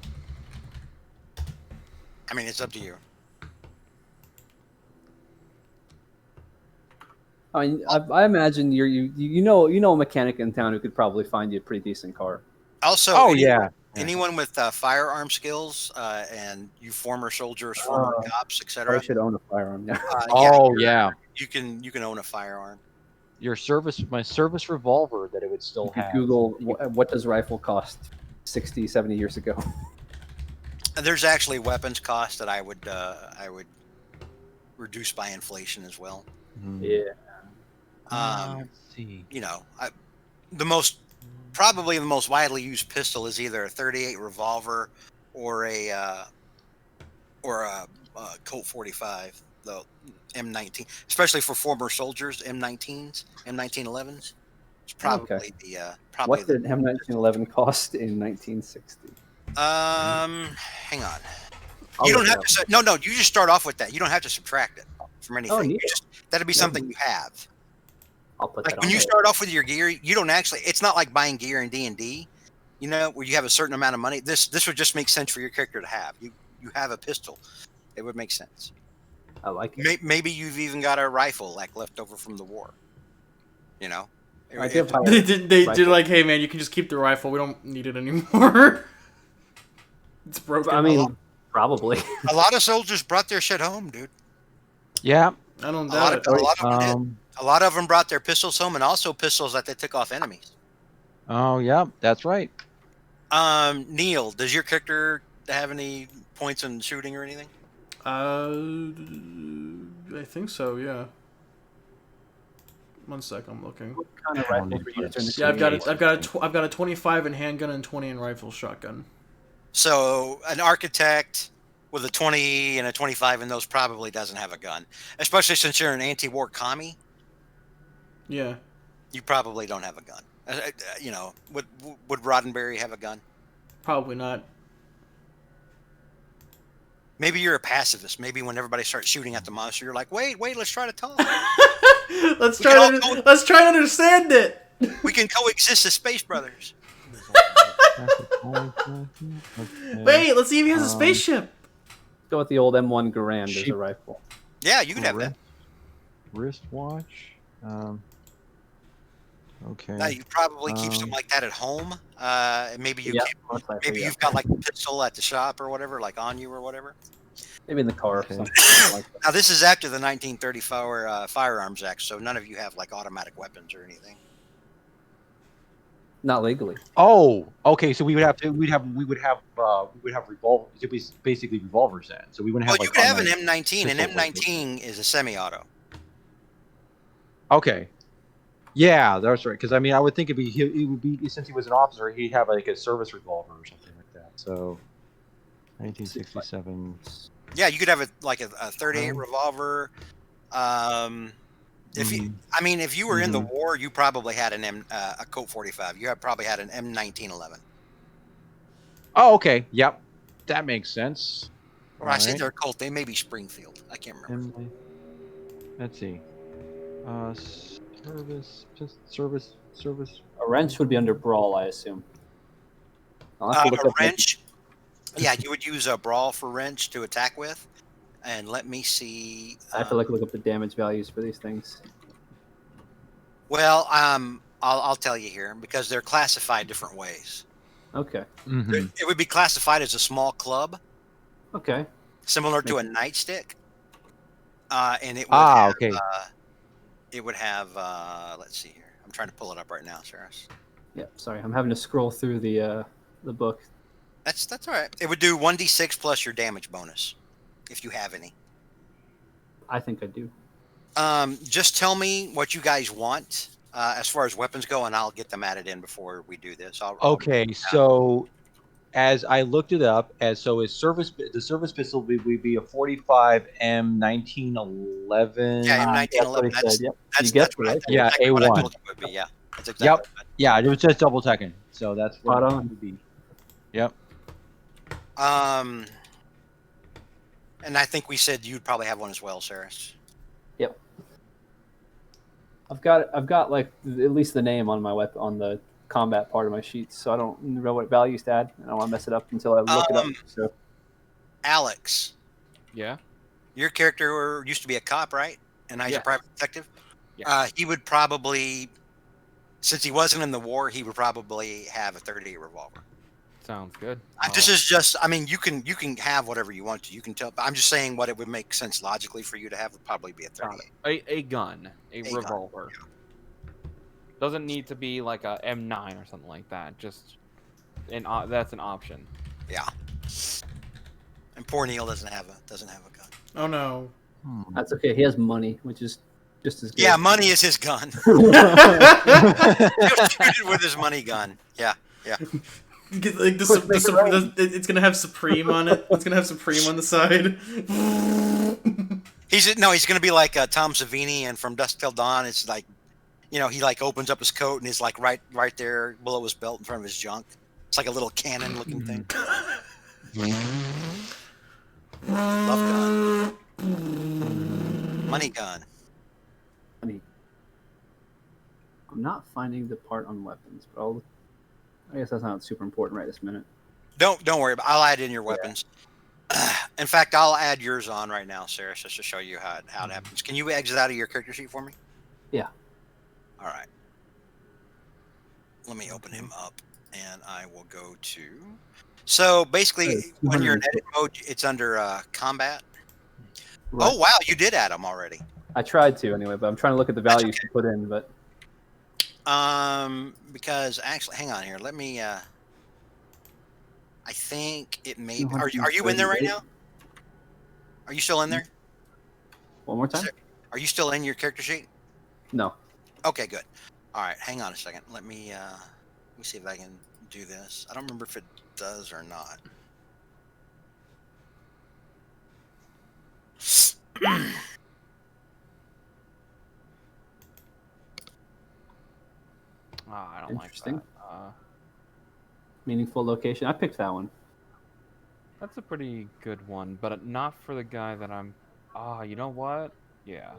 I mean, it's up to you. I mean, I imagine you know a mechanic in town who could probably find you a pretty decent car. Also, oh anyone, yeah, anyone with firearm skills and you former soldiers, former cops, I etc. should own a firearm. Yeah. oh yeah. You can own a firearm. My service revolver that it would still You could have. Google what does rifle cost 60, 70 years ago. There's actually weapons cost that I would reduce by inflation as well. Mhm. Yeah. Let's see. You know, probably the most widely used pistol is either a .38 revolver or a Colt 45, the M19, especially for former soldiers. M19s, M1911s. It's probably Okay. probably What did M1911 cost in 1960? hang on. I'll You don't look have it to. No. You just start off with that. You don't have to subtract it from anything. neat. That'd be something you have. I'll put Like that when on you there. start off with your gear, you don't actually. It's not like buying gear in D&D, you know, where you have a certain amount of money. This would just make sense for your character to have. You have a pistol. It would make sense. I like it. Maybe you've even got a rifle like left over from the war. You know. I did buy They did rifle. like, hey man, you can just keep the rifle. We don't need it anymore. It's broken. I mean, probably. A lot of soldiers brought their shit home, dude. Yeah. I don't A lot doubt of it. them did. A lot of them brought their pistols home, and also pistols that they took off enemies. Oh yeah, that's right. Neil, does your character have any points in shooting or anything? I think so. Yeah. 1 sec, I'm looking. What kind of rifle for you to turn the Yeah, shooting? I've got a 25 in handgun and 20 in rifle shotgun. So an architect with a 20 and a 25 in those probably doesn't have a gun, especially since you're an anti-war commie. Yeah. You probably don't have a gun. You know, would Roddenberry have a gun? Probably not. Maybe you're a pacifist. Maybe when everybody starts shooting at the monster, you're like, wait, let's try to talk. Let's try to understand it. We can coexist as space brothers. Wait, let's see if he has a spaceship. Go with the old M1 Garand as a rifle. Yeah, you can have that. Wristwatch. Okay. Now you probably keep something like that at home. Maybe you Yeah, keep, most likely, maybe yeah. you've got like a pistol at the shop or whatever, like on you or whatever. Maybe in the car. Okay. Something like that. Now this is after the 1934 Firearms Act, so none of you have like automatic weapons or anything. Not legally. Oh, okay. So we would have revolver. It was basically revolvers then. So we wouldn't Well, have. you like, could have an automatic M19. An pistols like M19 is a semi-auto. Okay. Yeah, that's right. Because I mean, I would think it would be since he was an officer, he'd have like a service revolver or something like that. So, 1967. Yeah, you could have a 38 revolver. If you were in the war, you probably had a Colt 45. You probably had an M1911. Oh, okay. Yep, that makes sense. Or I say they're Colt. They may be Springfield. I can't remember. Let's see. Service. A wrench would be under brawl, I assume. I'll have to look A up wrench. Yeah, you would use a brawl for wrench to attack with. And let me see. I have to look up the damage values for these things. Well, I'll tell you here because they're classified different ways. Okay. Mm-hmm. It would be classified as a small club, Okay. similar to a nightstick. And it would it would have. Let's see here. I'm trying to pull it up right now, Saris. Yeah. Sorry, I'm having to scroll through the book. That's all right. It would do 1d6 plus your damage bonus, if you have any. I think I do. Just tell me what you guys want as far as weapons go, and I'll get them added in before we do this. Okay, so as I looked it up, the service pistol would be a 45 M1911. Yeah, That's what M1911. he said. Yep. That's You guessed it, what I right? thought. Yeah, Exactly what I A1. told you it would be. Yeah, that's exactly Yep. what I Yeah, it was just double checking. So that's what Spot it on. would be. Yep. thought. And I think we said you'd probably have one as well, Saris. Yep. I've got like at least the name on my weapon on the combat part of my sheets, so I don't know what values to add. I don't want to mess it up until I look it up. So Alex, Yeah. your character used to be a cop, right? And now he's a Yes. private detective. Yeah. He would probably, since he wasn't in the war, he would probably have a 30 revolver. Sounds good. This is just, I mean, you can have whatever you want to. You can tell. I'm just saying what it would make sense logically for you to have would probably be a 38. A gun, a revolver. Gun, Doesn't need to be like a M9 or something like that. Just that's an option. Yeah. And poor Neil doesn't have a gun. Oh no. that's okay. He has money, which is just as good. Yeah, money is his gun. He'll shoot it with his money gun. Yeah. Like it's gonna have Supreme on it. It's gonna have Supreme on the side. He's gonna be like Tom Savini and From Dusk Till Dawn. It's like, he like opens up his coat and he's like right there below his belt in front of his junk. It's like a little cannon looking thing. Love gun. Money gun. Money. I'm not finding the part on weapons, but I guess that's not super important right this minute. Don't worry about. I'll add in your weapons. In fact, I'll add yours on right now, Sarah, just to show you how it happens. Can you exit out of your character sheet for me? Yeah. All right. Let me open him up, and I will go to. So basically, when you're in edit mode, it's under combat. Right. Oh wow, you did add them already. I tried to anyway, but I'm trying to look at the values to put in. But because actually, hang on here. Let me. I think it may. Are you in there right now? Are you still in there? One more time. Are you still in your character sheet? No. Okay, good. All right, hang on a second. Let me see if I can do this. I don't remember if it does or not. I don't like Interesting. that. Meaningful location. I picked that one. That's a pretty good one, but not for the guy that I'm. You know what? Yeah.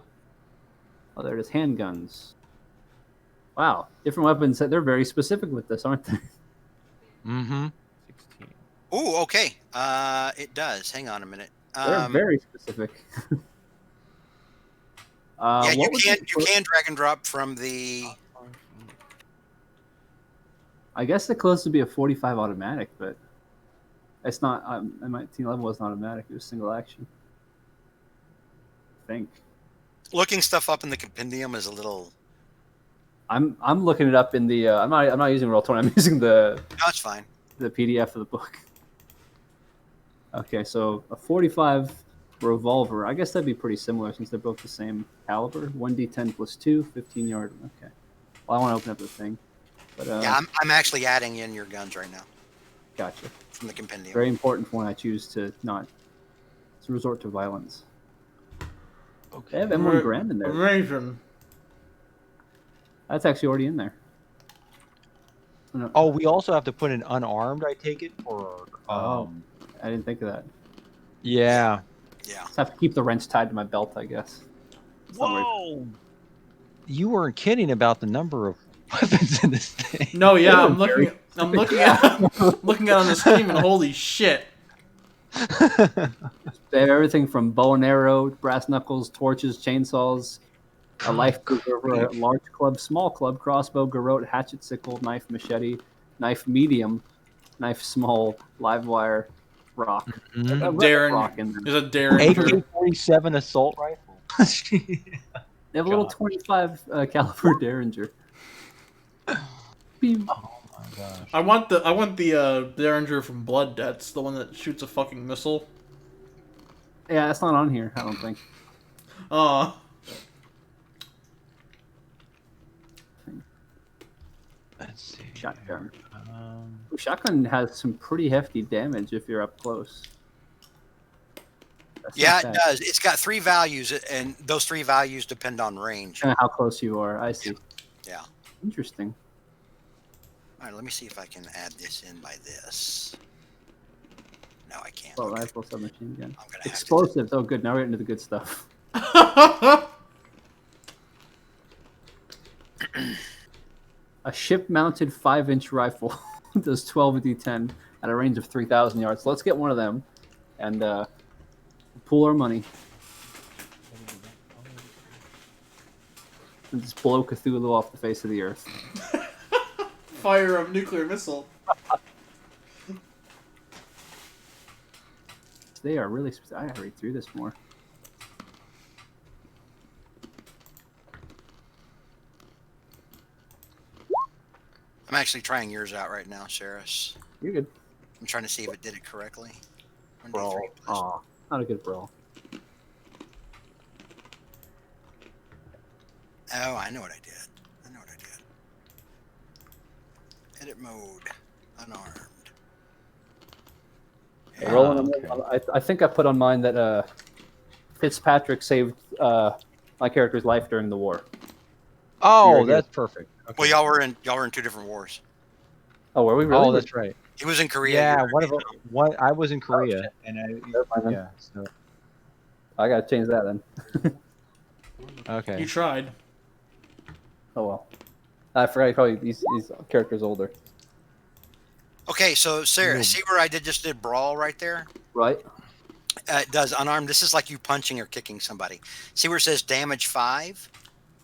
Oh, there it is. Handguns. Wow, different weapons. They're very specific with this, aren't they? Mm-hmm. 16. Ooh, okay. It does. Hang on a minute. They're very specific. Yeah, you can drag and drop from the. I guess the closest would be a 45 automatic, but it's not. M1911 wasn't automatic; it was single action. I think. Looking stuff up in the compendium is a little. I'm looking it up in the. I'm not using Roll20. I'm using the. No, it's fine. The PDF of the book. Okay, so a 45 revolver. I guess that'd be pretty similar since they're both the same caliber. 1d10 plus 2, 15 yard. Okay. Well, I want to open up the thing. But, yeah, I'm actually adding in your guns right now. Gotcha. From the compendium. Very important when I choose to not resort to violence. Okay. They have M1 Grand in there. Amazing. That's actually already in there. Oh, we also have to put in unarmed, I take it? Or I didn't think of that. Yeah. Yeah. Just have to keep the wrench tied to my belt, I guess. Whoa! You weren't kidding about the number of weapons in this thing. No, yeah, I'm looking at on the screen and holy shit. They have everything from bow and arrow, brass knuckles, torches, chainsaws, a life preserver, a large club, small club, crossbow, garrote, hatchet, sickle, knife, machete, knife medium, knife small, live wire, rock. Darren, there's a Derringer. AK-47 assault rifle. They have a little 25 caliber Derringer. Oh my gosh! I want the Derringer from Blood Debts, the one that shoots a fucking missile. Yeah, that's not on here. I don't think. Oh. Let's see. Shotgun. Um, Shotgun has some pretty hefty damage if you're up close. That's Yeah, not it bad. does. It's got 3 values, and those 3 values depend on range. And how close you are. I see. Yeah. Interesting. All right, let me see if I can add this in by this. No, I can't. Well, Okay. rifle, submachine gun. I'm gonna have Explosives. Oh, good. Now we're getting to the good stuff. A ship-mounted 5-inch rifle does 12d10 at a range of 3,000 yards. So let's get one of them and pool our money and just blow Cthulhu off the face of the earth. Fire a nuclear missile. They are really. I gotta read through this more. I'm actually trying yours out right now, Saris. You're good. I'm trying to see if it did it correctly. 1d3 Brawl. plus- Aw, not a good brawl. Oh, I know what I did. Edit mode. Unarmed. Yeah. Rolling. okay. I think I put on mine that Fitzpatrick saved my character's life during the war. Oh, You're that's perfect. Okay. Well, y'all were in 2 different wars. Oh, were we really? Oh, that's right. He was in Korea. Yeah, you one of were them. in One, I was in Korea, and Never mind then. yeah. So, I gotta change that then. okay. You tried. Oh well. I forgot probably these characters older. Okay, so Sarah, see where I just did brawl right there? Right? It does unarmed. This is like you punching or kicking somebody. See where it says damage 5?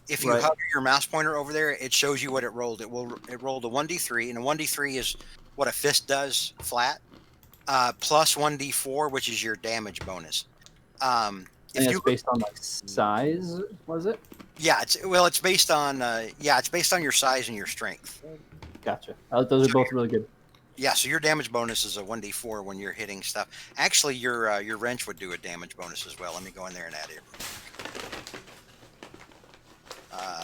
If you Right. hover your mouse pointer over there, it shows you what it rolled. It rolled a 1d3, and a 1d3 is what a fist does flat, plus 1d4, which is your damage bonus. And If it's you based on like size, was it? yeah, it's based on it's based on your size and your strength. Gotcha. Those are both really good. Yeah, so your damage bonus is a 1d4 when you're hitting stuff. Actually, your wrench would do a damage bonus as well. Let me go in there and add it.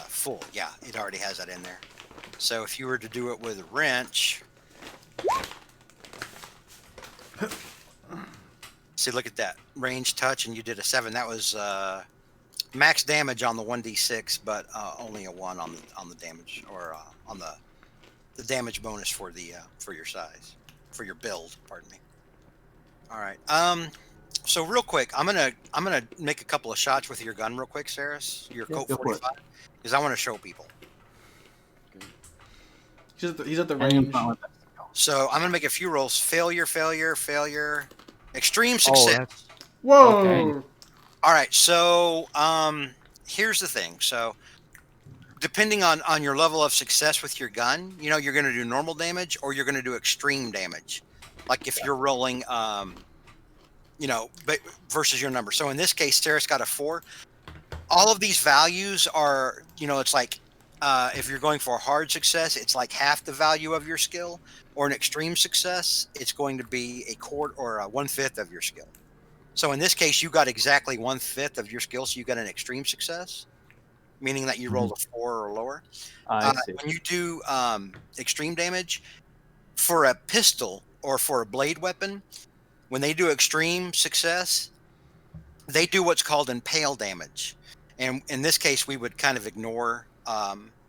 Full, yeah, it already has that in there. So if you were to do it with a wrench, see, look at that range touch, and you did a 7. That was max damage on the 1d6, but only a 1 on the damage or on the damage bonus for your size, for your build. Pardon me. All right. So real quick, I'm gonna make a couple of shots with your gun real quick, Saris. Your Yeah, Colt go for it. 45, because I want to show people. He's at the I am range. not with that. So I'm gonna make a few rolls. Failure, failure, failure. Extreme Oh, success. that's Whoa! Okay. All right. So here's the thing. So depending on your level of success with your gun, you're gonna do normal damage or you're gonna do extreme damage. Like if you're rolling, but versus your number. So in this case, Sarah's got a 4. All of these values are, it's like if you're going for a hard success, it's like half the value of your skill, or an extreme success, it's going to be a quarter or a 1/5 of your skill. So in this case, you got exactly 1/5 of your skill, so you got an extreme success, meaning that you rolled a 4 or lower. I see. When you do extreme damage for a pistol or for a blade weapon, when they do extreme success, they do what's called impale damage. And in this case, we would kind of ignore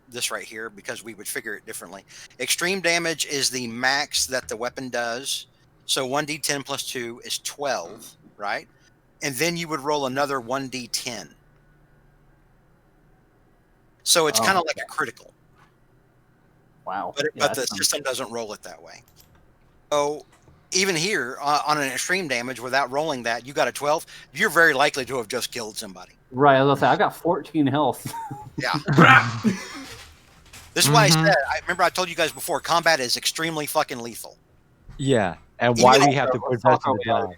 this right here because we would figure it differently. Extreme damage is the max that the weapon does. So 1d10 plus 2 is 12, right? And then you would roll another 1d10. So it's kind of like a critical. Wow. But, Yeah, but the that sounds- system doesn't roll it that way. So even here on an extreme damage, without rolling that, you got a 12. You're very likely to have just killed somebody. Right. I was gonna say I got 14 health. Yeah. This is why I said, I remember I told you guys before, combat is extremely fucking lethal. yeah, and Even why if- we have to put that to the drive.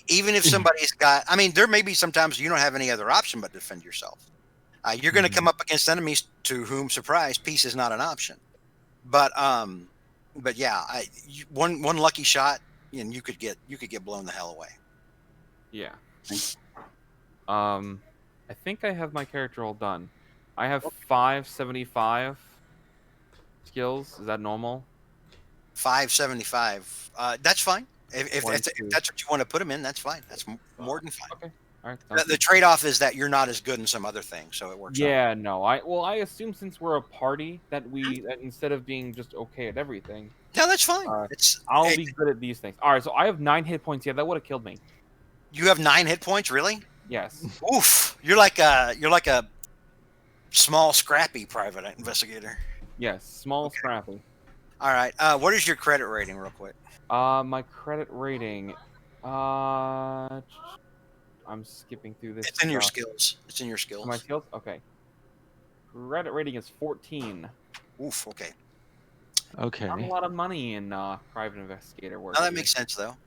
Even if somebody's got, there may be sometimes you don't have any other option but defend yourself. You're going to come up against enemies to whom, surprise, peace is not an option. But yeah, one lucky shot and you could get blown the hell away. Yeah. I think I have my character all done. I have 575 skills. Is that normal? 575. That's fine. If One, that's if two. that's what you want to put them in, that's fine. That's more than fine. Okay. All right. The, Sounds the good. trade-off is that you're not as good in some other things, so it works out. Yeah. No. I assume since we're a party that that instead of being just okay at everything, No, that's fine. I'll be good at these things. All right. So I have 9 hit points. Yeah, that would have killed me. You have 9 hit points, really? Yes. Oof. You're like a small, scrappy private investigator. Yes. Small, scrappy. All right. What is your credit rating, real quick? My credit rating. I'm skipping through this It's in your stuff. skills. It's in your Oh, my skills. skills. Okay. Credit rating is 14. Oof. Okay. Not a Okay. lot of money in private investigator work. Now that dude. makes sense, though.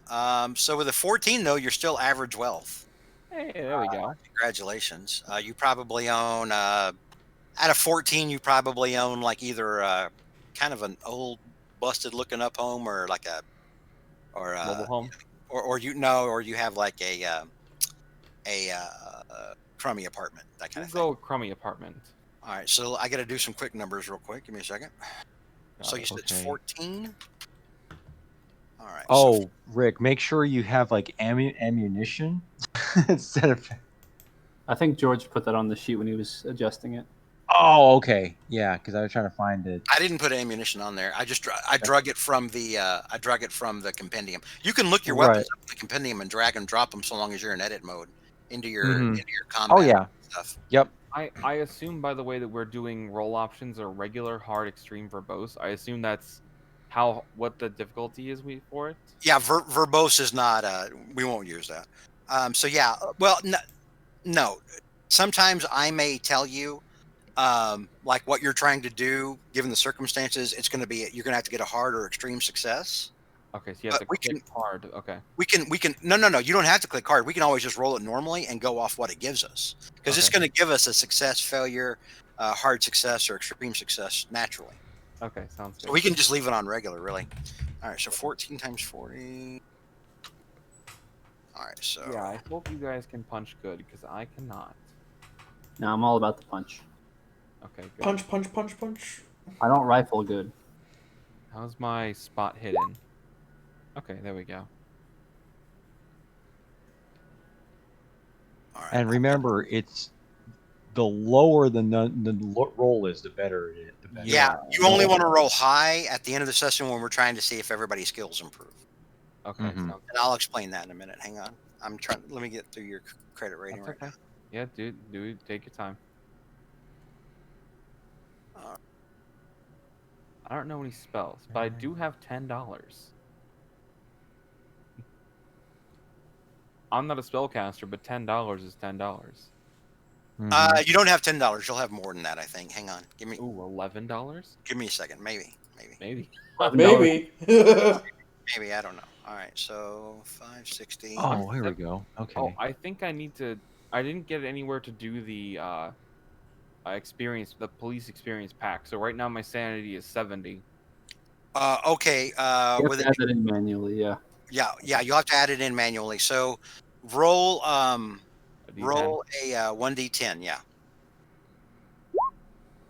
So with a 14, though, you're still average wealth. Hey, there we go. Congratulations. You probably own out of 14, you probably own like either kind of an old, busted-looking up home, or like a or Mobile home. or you know, or you have like a crummy apartment, that kind We'll of thing. go crummy apartment. All right, so I got to do some quick numbers real quick. Give me a second. Got So it. you said it's Okay. 14. All right. Oh, Rick, make sure you have like ammunition instead of. I think George put that on the sheet when he was adjusting it. Oh, okay. Yeah, because I was trying to find it. I didn't put ammunition on there. I drug it from the compendium. You can look your weapons up in the compendium and drag and drop them so long as you're in edit mode into your Mhm. combat Oh yeah. stuff. Yep. I assume, by the way, that we're doing roll options are regular, hard, extreme, verbose. I assume that's what the difficulty is for it. Yeah, verbose is not. We won't use that. So yeah. Well, no. Sometimes I may tell you, like what you're trying to do, given the circumstances. You're going to have to get a hard or extreme success. Okay, so you have But to click hard. Okay. We can. No. You don't have to click hard. We can always just roll it normally and go off what it gives us, because it's Okay. going to give us a success, failure, hard success, or extreme success naturally. Okay, sounds good. So we can just leave it on regular, really. All right, so 14 times 40. All right, so Yeah, I hope you guys can punch good because I cannot. No, I'm all about the punch. Okay, good. Punch, punch, punch, punch. I don't rifle good. How's my spot hidden? Okay, there we go. all right. And remember, it's the lower the roll is, the better it is. The better. Yeah, you only want to roll high at the end of the session when we're trying to see if everybody's skills improve. Okay, Mhm. sounds And I'll explain that in a minute. Hang on. Let me get through your credit rating That's right okay. Yeah, dude, take your time. now. I don't know any spells, but I do have $10. I'm not a spellcaster, but $10 is $10. You don't have $10. You'll have more than that, I think. Hang on. Give me Ooh, $11? a second. Maybe. Maybe. Maybe. Maybe, I don't know. All right, so 560. Oh, here we go. Okay. Oh, I think I need to. I didn't get anywhere to do the the police experience pack. So right now my sanity is 70. Okay. You have With to add that in manually, yeah. yeah, you'll have to add it in manually. So roll A D10? roll a 1d10. Yeah.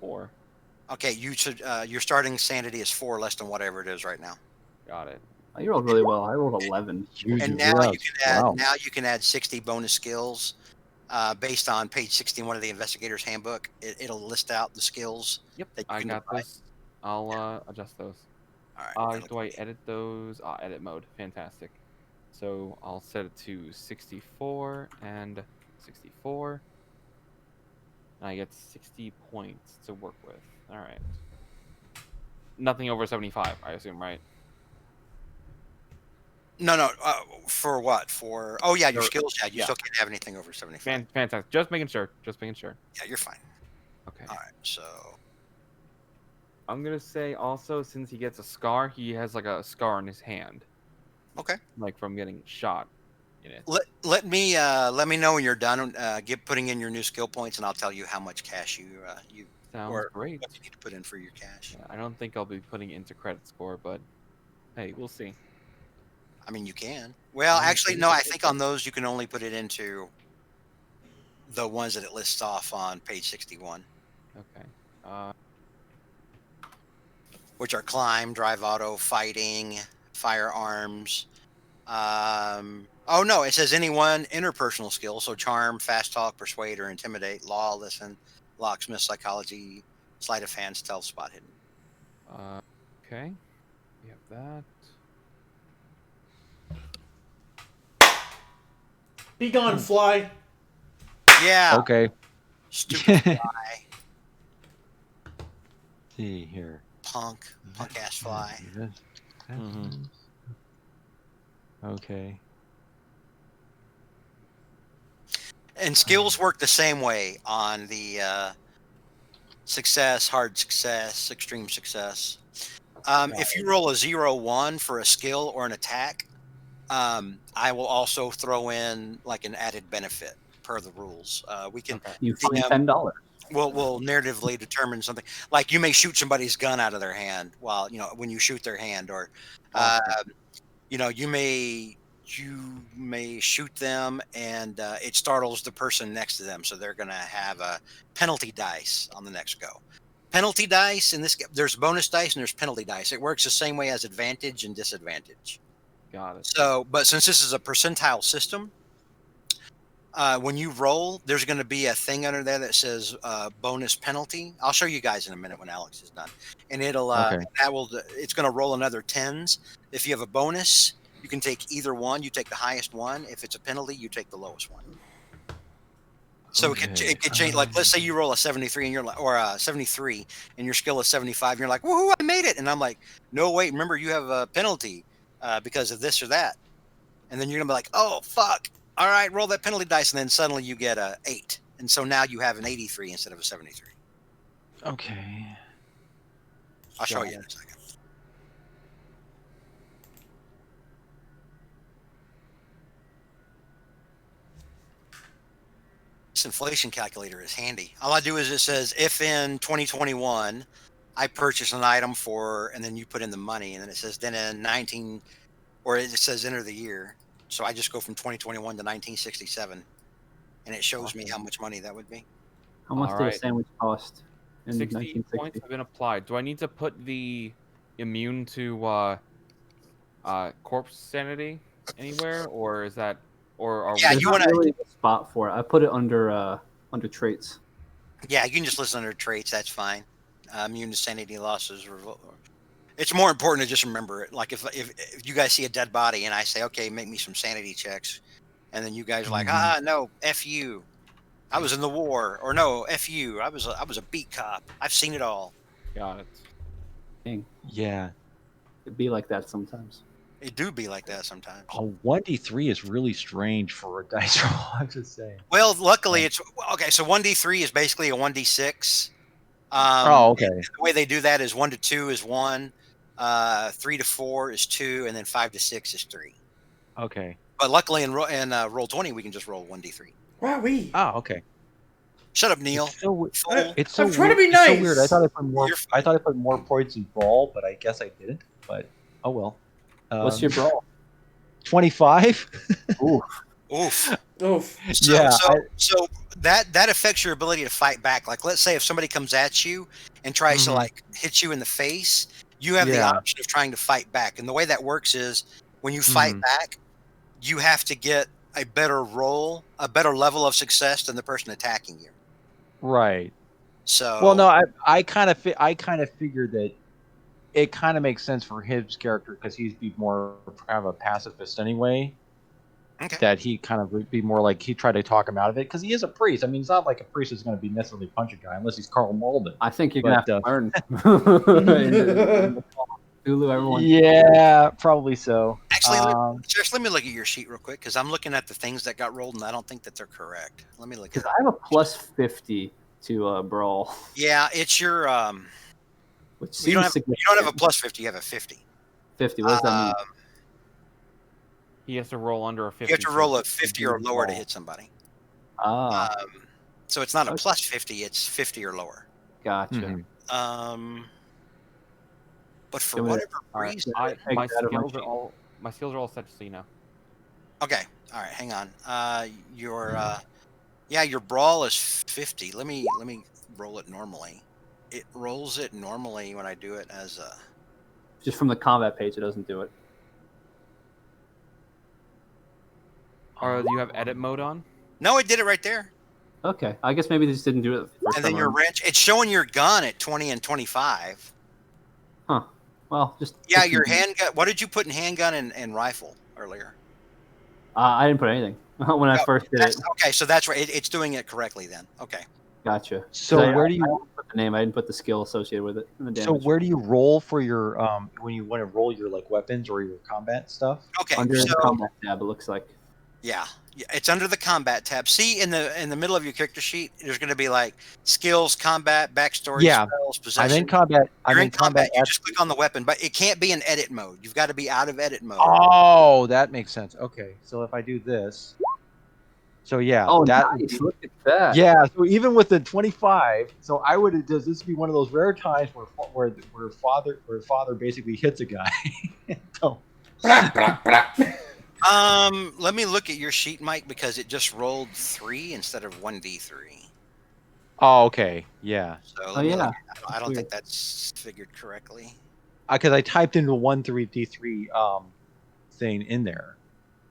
4. Okay. Your starting sanity is 4, less than whatever it is right now. Got it. Oh, you rolled really well. I rolled 11. And now you can add 60 bonus skills based on page 61 of the investigator's handbook. It'll list out the skills. Yep, that you I can got apply. those. I'll adjust those. All right. Do I edit those? Edit mode. Fantastic. So I'll set it to 64 and 64. And I get 60 points to work with. All right. Nothing over 75, I assume, right? No. For what? Oh yeah, your Or- skills. Yeah, you yeah. still can't have anything over 75. Fantastic. Just making sure. Yeah, you're fine. Okay. All right. So I'm gonna say also, since he gets a scar, he has like a scar on his hand. okay. Like from getting shot in it. Let me know when you're done. Putting in your new skill points, and I'll tell you how much cash you Sounds or great. what you need to put in for your cash. Yeah, I don't think I'll be putting it into credit score, but hey, we'll see. I mean, you can. Well, actually, no. I think on those you can only put it into. the ones that it lists off on page 61, Okay. which are climb, drive auto, fighting, firearms. Oh no, it says anyone interpersonal skills, so charm, fast talk, persuade or intimidate, law, listen, locksmith, psychology, sleight of hand, stealth, spot hidden. Okay. We have that. Be gone, fly. Yeah. Okay. Stupid Let's fly, see here. punk ass fly. Mhm. Okay. And skills work the same way on the success, hard success, extreme success. If you roll a 0-1 for a skill or an attack, I will also throw in like an added benefit per the rules. We can Okay. You find DM $10. will narratively determine something like you may shoot somebody's gun out of their hand while when you shoot their hand, or Awesome. you may shoot them and it startles the person next to them, so they're going to have a penalty dice on the next go. Penalty dice in this, there's bonus dice and there's penalty dice. It works the same way as advantage and disadvantage. Got it. So, but since this is a percentile system, when you roll, there's going to be a thing under there that says bonus penalty. I'll show you guys in a minute when Alex is done, and Okay. it's going to roll another tens. If you have a bonus, you can take either one. You take the highest one. If it's a penalty, you take the lowest one. So it could change. Like, let's say you roll a 73 and you're like, or a 73 and your skill is 75, and you're like, woohoo, I made it. And I'm like, no, wait, remember you have a penalty because of this or that. And then you're gonna be like, oh fuck. All right, roll that penalty dice, and then suddenly you get a 8. And so now you have an 83 instead of a 73. Okay. I'll show you in a second. This inflation calculator is handy. All I do is it says if in 2021 I purchase an item for, and then you put in the money, and then it says then in 19, or it says enter the year. So I just go from 2021 to 1967, and it shows me how much money that would be. How much All did a right. sandwich cost in 60 1960? points have been applied. Do I need to put the immune to corpse sanity anywhere, or is that, or are Yeah, There's you not wanna- really a spot for it. I put it under traits. Yeah, you can just list under traits. That's fine. Immune to sanity losses. It's more important to just remember it. Like if you guys see a dead body and I say, okay, make me some sanity checks, and then you guys are like, no, F you. I was in the war, or no, F you. I was a beat cop. I've seen it all. got it? Dang, Yeah. it'd be like that sometimes. It do be like that sometimes. A 1d3 is really strange for a dice roll. I'm just saying. Well, luckily it's okay. So 1d3 is basically a 1d6. Okay. The way they do that is 1 to 2 is 1, 3 to 4 is 2, and then 5 to 6 is 3. Okay. But luckily in roll 20 we can just roll 1d3. Wowee. Oh, okay. Shut up, Neil. It's so, Fool. it's so I'm trying to weird. be It's so nice. weird. I thought I put more. You're I thought I put more points in brawl, but I guess I didn't. But oh well. What's your brawl? 25. Ooh, Oof. Oof. So, Yeah, so that affects your ability to fight back. Like, let's say if somebody comes at you and tries to like hit you in the face, you have the Yeah. option of trying to fight back. And the way that works is when you fight back, you have to get a better roll, a better level of success than the person attacking you. Right. So Well, no, I kind of figured that it kind of makes sense for his character because he'd be more kind of a pacifist anyway. Okay. That he kind of would be more like he tried to talk him out of it because he is a priest. I mean, it's not like a priest is going to be necessarily punch a guy unless he's Carl Malden. I think you're gonna have to But, learn. Cthulhu, everyone. Yeah, probably so. actually, Josh, let me look at your sheet real quick because I'm looking at the things that got rolled and I don't think that they're correct. Let me look at Because it. I have a plus 50 to brawl, Yeah, it's your which you don't seems have a plus 50, you have a 50. 50. What does that mean? He has to roll under a 50. You have to so roll a it's 50 or lower to brawl. hit somebody. Ah, So it's not a Okay. plus 50, it's 50 or lower. gotcha. Mhm. But for Give me whatever all right. reason, Take My that of my skills are sheet. all set, just so you know. okay, all right, hang on. Yeah, your brawl is 50. Let me roll it normally. It rolls it normally when I do it as a. Just from the combat page, it doesn't do it. Or do you have edit mode on? No, it did it right there. Okay, I guess maybe they just didn't do it. And then your wrench, it's showing your gun at 20 and 25. Huh. Well, just Yeah, your handgun. What did you put in handgun and rifle earlier? I didn't put anything when I first did it. Okay, so that's right. It's doing it correctly then. Okay. Gotcha. So where do you I put the name? I didn't put the skill associated with it. And the so damage. where do you roll for your when you want to roll your like weapons or your combat stuff? Okay. Under so, the combat tab, it looks like. Yeah, it's under the combat tab. See in the middle of your character sheet, there's going to be like skills, combat, backstory, Yeah. spells, I'm possession. in combat. You're in combat. You just click on the weapon, but it can't be in edit mode. You've got to be out of edit mode. Oh, that makes sense. Okay, so if I do this, so yeah, Oh, that nice! Look at that. yeah. So even with the 25, so I would does this be one of those rare times where father basically hits a guy? So, Let me look at your sheet, Mike, because it just rolled 3 instead of 1d3. oh, okay, yeah. So Oh yeah. I don't think that's figured correctly. Because I typed in the 1-3d3 thing in there,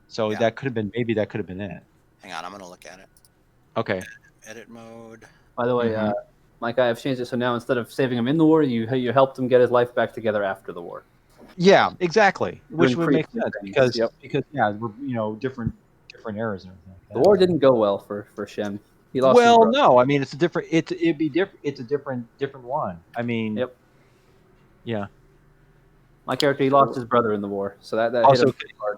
so Yeah. that could have been that could have been it. Hang on, I'm gonna look at it. Okay. Edit mode. By the way, Mhm. Mike, I have changed it so now instead of saving him in the war, you helped him get his life back together after the war. Yeah, exactly. Which would make increase sense things, because yeah, we're different eras and everything. Like The that. war didn't go well for Shem. He lost. Well, his brother. no, I mean it's a different. It'd be different. It's a different one. I mean, Yep. Yeah. My character, he lost his brother in the war, so that hit Also, him pretty hard.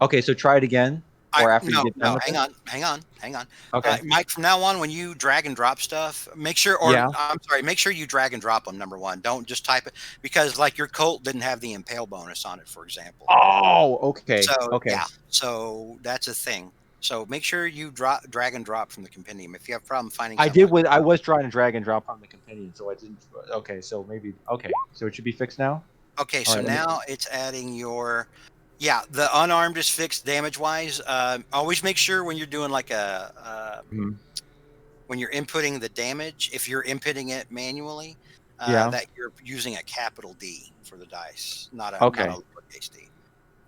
okay, so try it again, or after no, you get done. no, with hang on. Okay. Mike, from now on, when you drag and drop stuff, make sure, or Yeah. I'm sorry, make sure you drag and drop them. Number one, don't just type it because, like, your Colt didn't have the impale bonus on it, for example. Oh, okay. So Okay. yeah, so that's a thing. So make sure you drag and drop from the compendium. If you have a problem finding, I something did. I was trying to drag and drop from the companion, so I didn't. Okay, so maybe. Okay, so it should be fixed now. Okay, All so right, now it's adding your, yeah, the unarmed is fixed damage wise. Always make sure when you're doing like Mhm. when you're inputting the damage, if you're inputting it manually, Yeah. that you're using a capital D for the dice, not a Okay. lowercase d.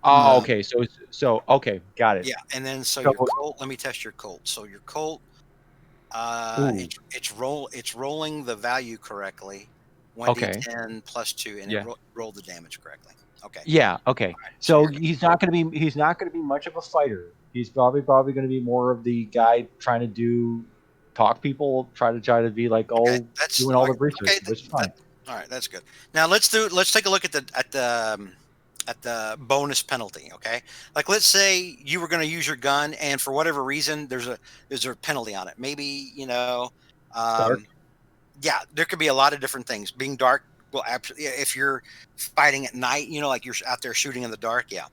Oh, okay. So okay, got it. Yeah, and then so So- your Colt. Let me test your Colt. So your Colt, Ooh. it's rolling the value correctly, Okay. 1d10 plus 2, and Yeah. it rolled the damage correctly. Okay. Yeah. Okay. Right, So you're- he's not going to be much of a fighter. He's probably going to be more of the guy trying to talk people, try to be like that's doing all the research, okay, which is fine. All right, that's good. Now let's take a look at the bonus penalty. Okay, like let's say you were going to use your gun, and for whatever reason, there's a penalty on it. Maybe Dark. yeah, there could be a lot of different things. Being dark will absolutely, if you're fighting at night, like you're out there shooting in the dark. Yeah.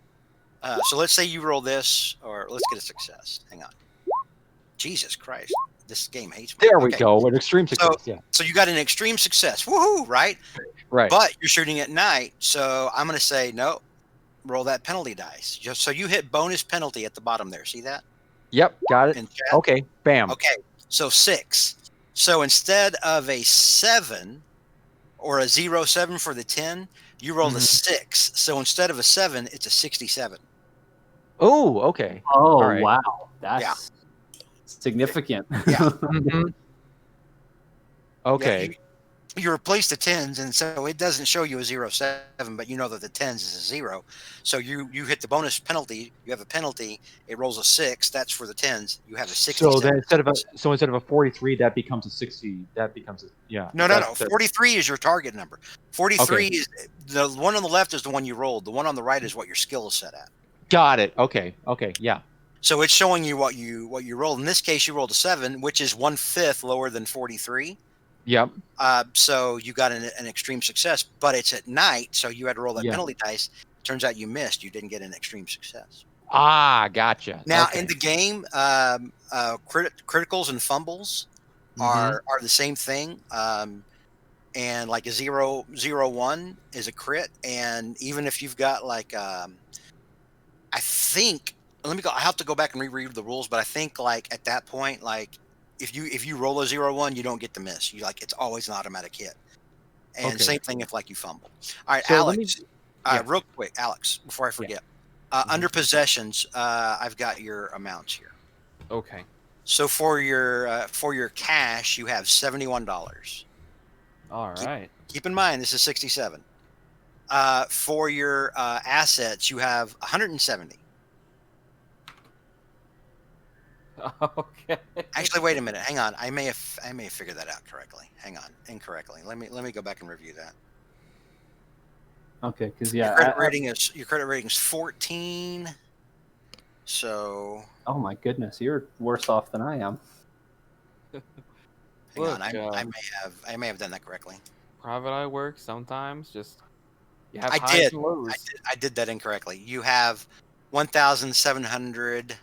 So let's say you roll this, or let's get a success. Hang on. Jesus Christ, this game hates me. There we Okay. go. An extreme success. Yeah. So you got an extreme success. Woohoo! Right. Right. But you're shooting at night, so I'm going to say no. Roll that penalty dice. Just so you hit bonus penalty at the bottom there. See that? Yep. Got it. In chat? Okay. Bam. Okay. So 6. So instead of a 7 or a 0-7 for the 10, you rolled a 6. So instead of a 7, it's a 67. Oh. Okay. Oh All right. wow, that's significant. Yeah. Okay. Yeah, you replace the 10s, and so it doesn't show you a 0-7, but you know that the 10s is a 0. So you hit the bonus penalty. You have a penalty. It rolls a 6. That's for the 10s. You have a 67. So then instead of a 43, that becomes a 60. That becomes a yeah. No. That's- 43 is your target number. 43 is the one on the left is the one you rolled. The one on the right is what your skill is set at. Got it. Okay. Okay. Yeah. So it's showing you what you rolled. In this case, you rolled a 7, which is 1/5 lower than 43. Yep. So you got an extreme success, but it's at night, so you had to roll that Yeah. penalty dice. Turns out you missed. You didn't get an extreme success. Ah, gotcha. Now Okay. in the game, criticals and fumbles are the same thing. And like a 0-0-1 is a crit, and even if you've got like I think let me go. I have to go back and reread the rules, but I think like at that point, like if you roll a 0-1, you don't get to miss. You like it's always an automatic hit. And Okay. same thing if like you fumble. All right, So let me. Alex. Yeah. Real quick, Alex, before I forget, under possessions, I've got your amounts here. Okay. So for your cash, you have $71. All right. Keep in mind this is 67. For your assets, you have 170. Okay. Actually, wait a minute. Hang on. I may have figured that out correctly. Hang on, incorrectly. Let me go back and review that. Okay, because Your yeah, credit rating is 14. So oh my goodness, you're worse off than I am. hang Look, on. I may have done that correctly. private eye work sometimes. Just you have I highs did. and lows. I did that incorrectly. You have 1,700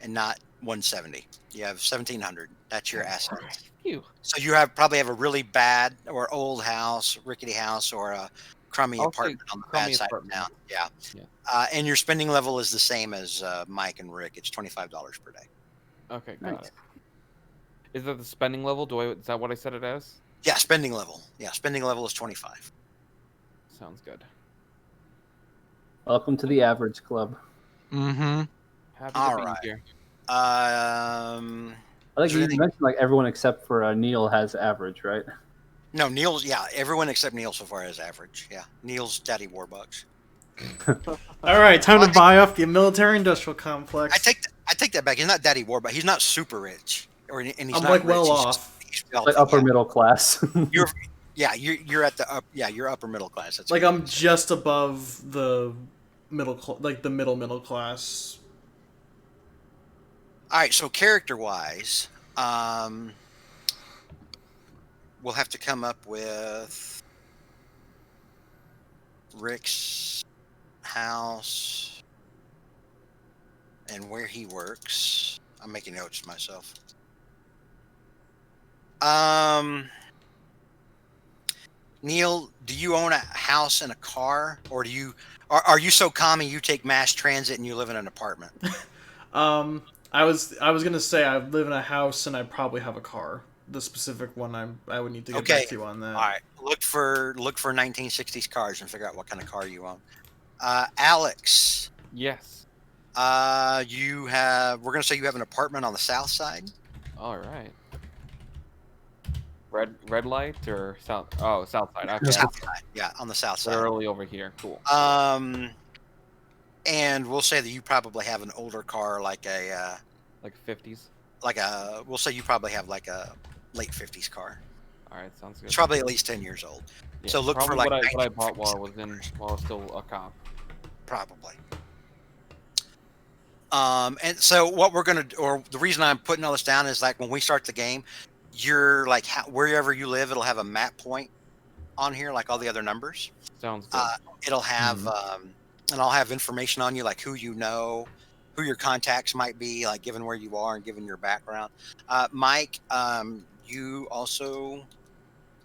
and not 170. You have 1,700. That's your assets. Phew. So you probably have a really bad or old house, rickety house, or a crummy I'll say apartment on the crummy bad side of apartment. town. Yeah. Yeah. And your spending level is the same as Mike and Rick. It's $25 per day. Okay, got Nice. it. Is that the spending level? Is that what I said it as? Yeah, spending level. Yeah, spending level is 25. Sounds good. Welcome to the average club. Mm-hmm. Happy All to be right. here. I like Is there you anything- mentioned like everyone except for Neil has average, right? No, Neil's. Yeah, everyone except Neil so far has average. Yeah, Neil's Daddy Warbucks. All right, time to buy off the military-industrial complex. I take that back. He's not Daddy Warbucks. He's not super rich, and he's I'm not like rich. well He's off. He's wealthy. Like upper Yeah. middle class. You're at the up. Yeah, you're upper middle class. That's Like what I'm just above the the middle class. All right. So character wise, we'll have to come up with Rick's house and where he works. I'm making notes myself. Neil, do you own a house and a car, or are you so common you take mass transit and you live in an apartment? I was gonna say I live in a house and I probably have a car. The specific one I would need to get back to you on that. All right. Look for 1960s cars and figure out what kind of car you own. Alex, Yes. we're gonna say you have an apartment on the south side. All right. Red light or south? Oh, south side. Okay. South side. Yeah, on the south side. Literally over here. Cool. And we'll say that you probably have an older car, like Like 50s. we'll say you probably have like a late 50s car. All right, sounds good. It's probably at least 10 years old. Yeah, So look for probably like what I bought 1950s. while I was still a cop. Probably. And so what we're gonna, or the reason I'm putting all this down is like when we start the game, you're like wherever you live, it'll have a map point on here, like all the other numbers. Sounds good. It'll have, and I'll have information on you, like who you know, who your contacts might be, like given where you are and given your background. Mike, you also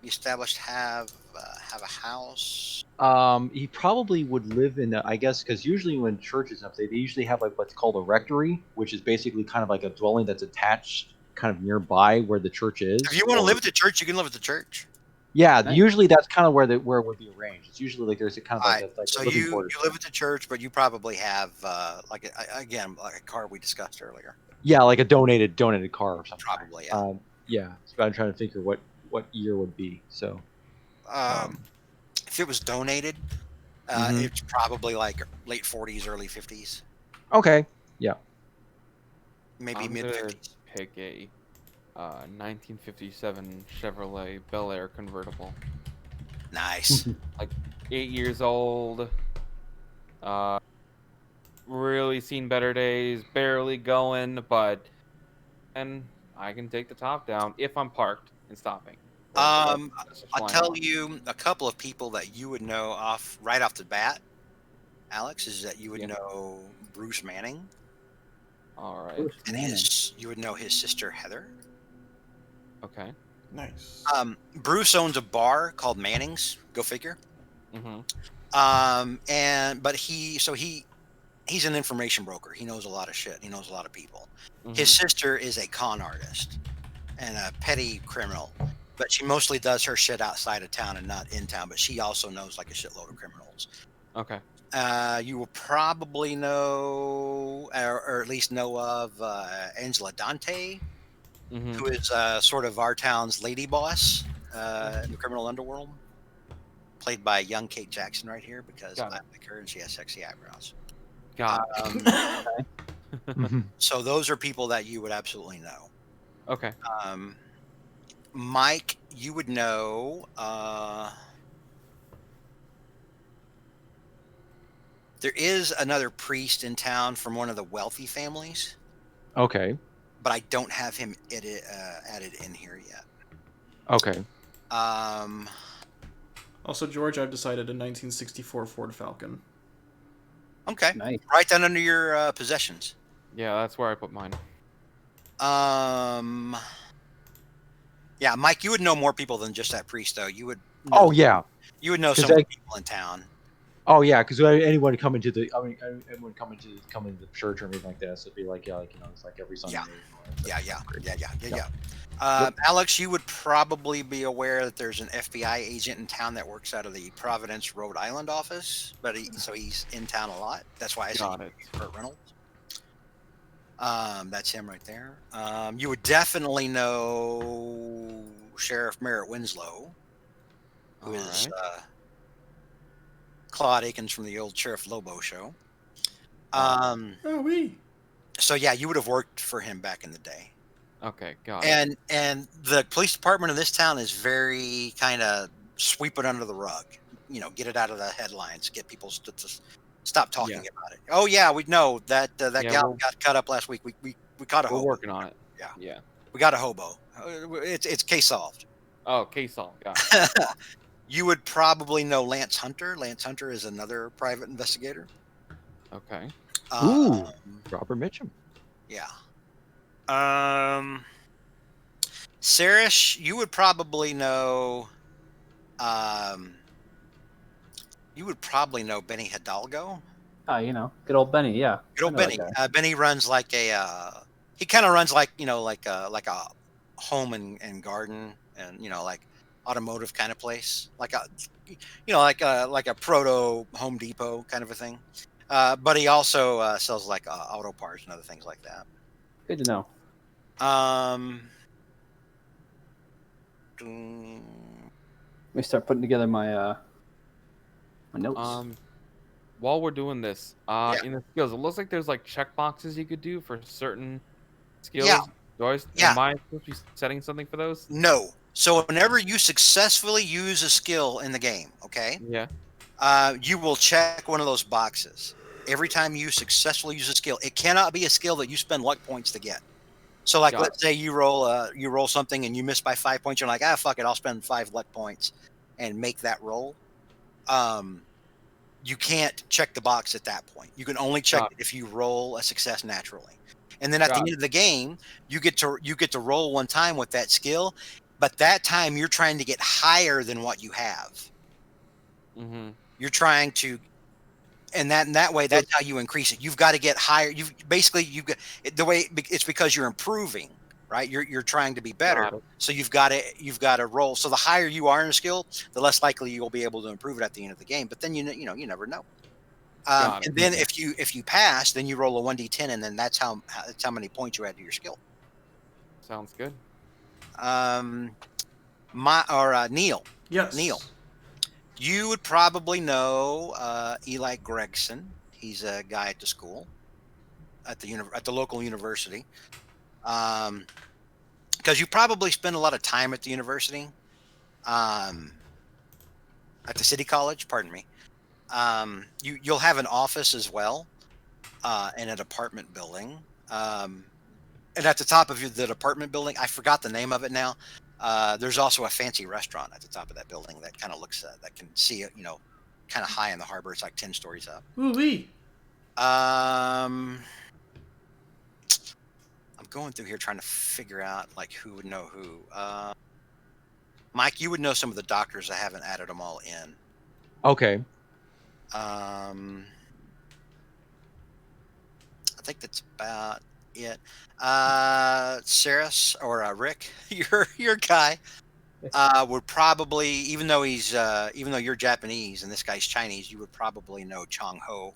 established have a house. He probably would live in, I guess, because usually when churches and stuff, they usually have like what's called a rectory, which is basically kind of like a dwelling that's attached kind of nearby where the church is. If you want to live at the church, you can live at the church. Yeah, Nice. usually that's kind of where it would be arranged. It's usually like there's a kind of like, So a living you quarters. live at the church, but you probably have like a car we discussed earlier. Yeah, like a donated car or something. Probably, yeah. Yeah. So I'm trying to figure what year would be. So If it was donated, Mhm. it's probably like late 40s, early 50s, okay. Yeah. maybe I'm mid gonna 50s. pick a 1957 Chevrolet Bel Air convertible. Nice. 8 years old. Really seen better days. Barely going, and I can take the top down if I'm parked and stopping. I'll tell you a couple of people that you would know right off the bat, Alex, is that you would know Bruce Manning, All right. Bruce and Manning. you would know his sister Heather. Okay. Nice. Bruce owns a bar called Manning's. Go figure. Mm-hmm. But he he's an information broker. He knows a lot of shit. He knows a lot of people. Mhm. His sister is a con artist and a petty criminal, but she mostly does her shit outside of town and not in town. But she also knows like a shitload of criminals. Okay. You will probably know, or at least know of Angela Dante, Mhm. who is sort of our town's lady boss in the criminal underworld, played by young Kate Jackson right here because Got I it. like her and she has sexy eyebrows. Got So those are people that you would absolutely know. Okay. Mike, you would know. There is another priest in town from one of the wealthy families, Okay. but I don't have him added in here yet. Okay. Also, George, I've decided a 1964 Ford Falcon. Okay. Nice. Write that under your possessions. Yeah, that's where I put mine. Yeah, Mike, you would know more people than just that priest, though. You would. Oh yeah. You would know 'Cause some I- people in town. Oh yeah, because anyone coming to the, anyone coming to the church or anything like that, so it'd be like, yeah, like, it's like every Sunday. Yeah. Yep. Alex, you would probably be aware that there's an FBI agent in town that works out of the Providence, Rhode Island office, but he's in town a lot. That's why I said Got it. Kurt Reynolds. That's him right there. You would definitely know Sheriff Merritt Winslow, who is Alright. Claude Akins from the old Sheriff Lobo show. Oh, we. So yeah, you would have worked for him back in the day. Okay. Got it. And the police department of this town is very kind of sweep it under the rug. Get it out of the headlines, get people to stop talking Yeah. about it. Oh yeah, we know that Yeah, gal got cut up last week. We caught a We're hobo. working on it. Yeah. Yeah. We got a hobo. It's case solved. Oh, case solved. Got it. You would probably know Lance Hunter. Lance Hunter is another private investigator. Okay. Ooh, Robert Mitchum. Yeah. Sarish, you would probably know. You would probably know Benny Hidalgo. Good old Benny. Yeah. Good old I know that Benny. guy. Benny runs like a. He kind of runs like like a home and garden and like automotive kind of place, like a like a proto Home Depot kind of a thing. But he also sells like auto parts and other things like that. Good to know. Mm, Let me start putting together my my notes. While we're doing this, Yeah. in the skills, it looks like there's like check boxes you could do for certain skills. Yeah. Yeah. Am I supposed to be setting something for those? No. So whenever you successfully use a skill in the game, okay, Yeah. you will check one of those boxes. Every time you successfully use a skill, it cannot be a skill that you spend luck points to get. So, like, Got let's say you roll something and you miss by 5 points. You're like, fuck it, I'll spend 5 luck points and make that roll. You can't check the box at that point. You can only check Got it if you roll a success naturally. And then at the Got end of the game, you get to roll one time with that skill, but that time you're trying to get higher than what you have. Mm-hmm. You're trying to, and that way, that's how you increase it. You've got to get higher. You the way it's because you're improving, right? You're trying to be better. Got it. So you've got to roll. So the higher you are in a skill, the less likely you'll be able to improve it at the end of the game. But then you never know. Got it. And then if you pass, then you roll a 1d10, and then that's how many points you add to your skill. Sounds good. Neil. Yes. Neil. You would probably know Eli Gregson. He's a guy at the school, at the local university. Because you probably spend a lot of time at the university, at the city college. Pardon me. You'll have an office as well, in an apartment building. And at the top of the apartment building, I forgot the name of it now. There's also a fancy restaurant at the top of that building that kind of looks that can see it, kind of high in the harbor. It's like 10 stories up. Ooh-wee. I'm going through here trying to figure out like who would know who. Mike, you would know some of the doctors. I haven't added them all in. Okay. think that's about it. Saris or Rick, your guy would probably, even though you're Japanese and this guy's Chinese, you would probably know Chong Ho,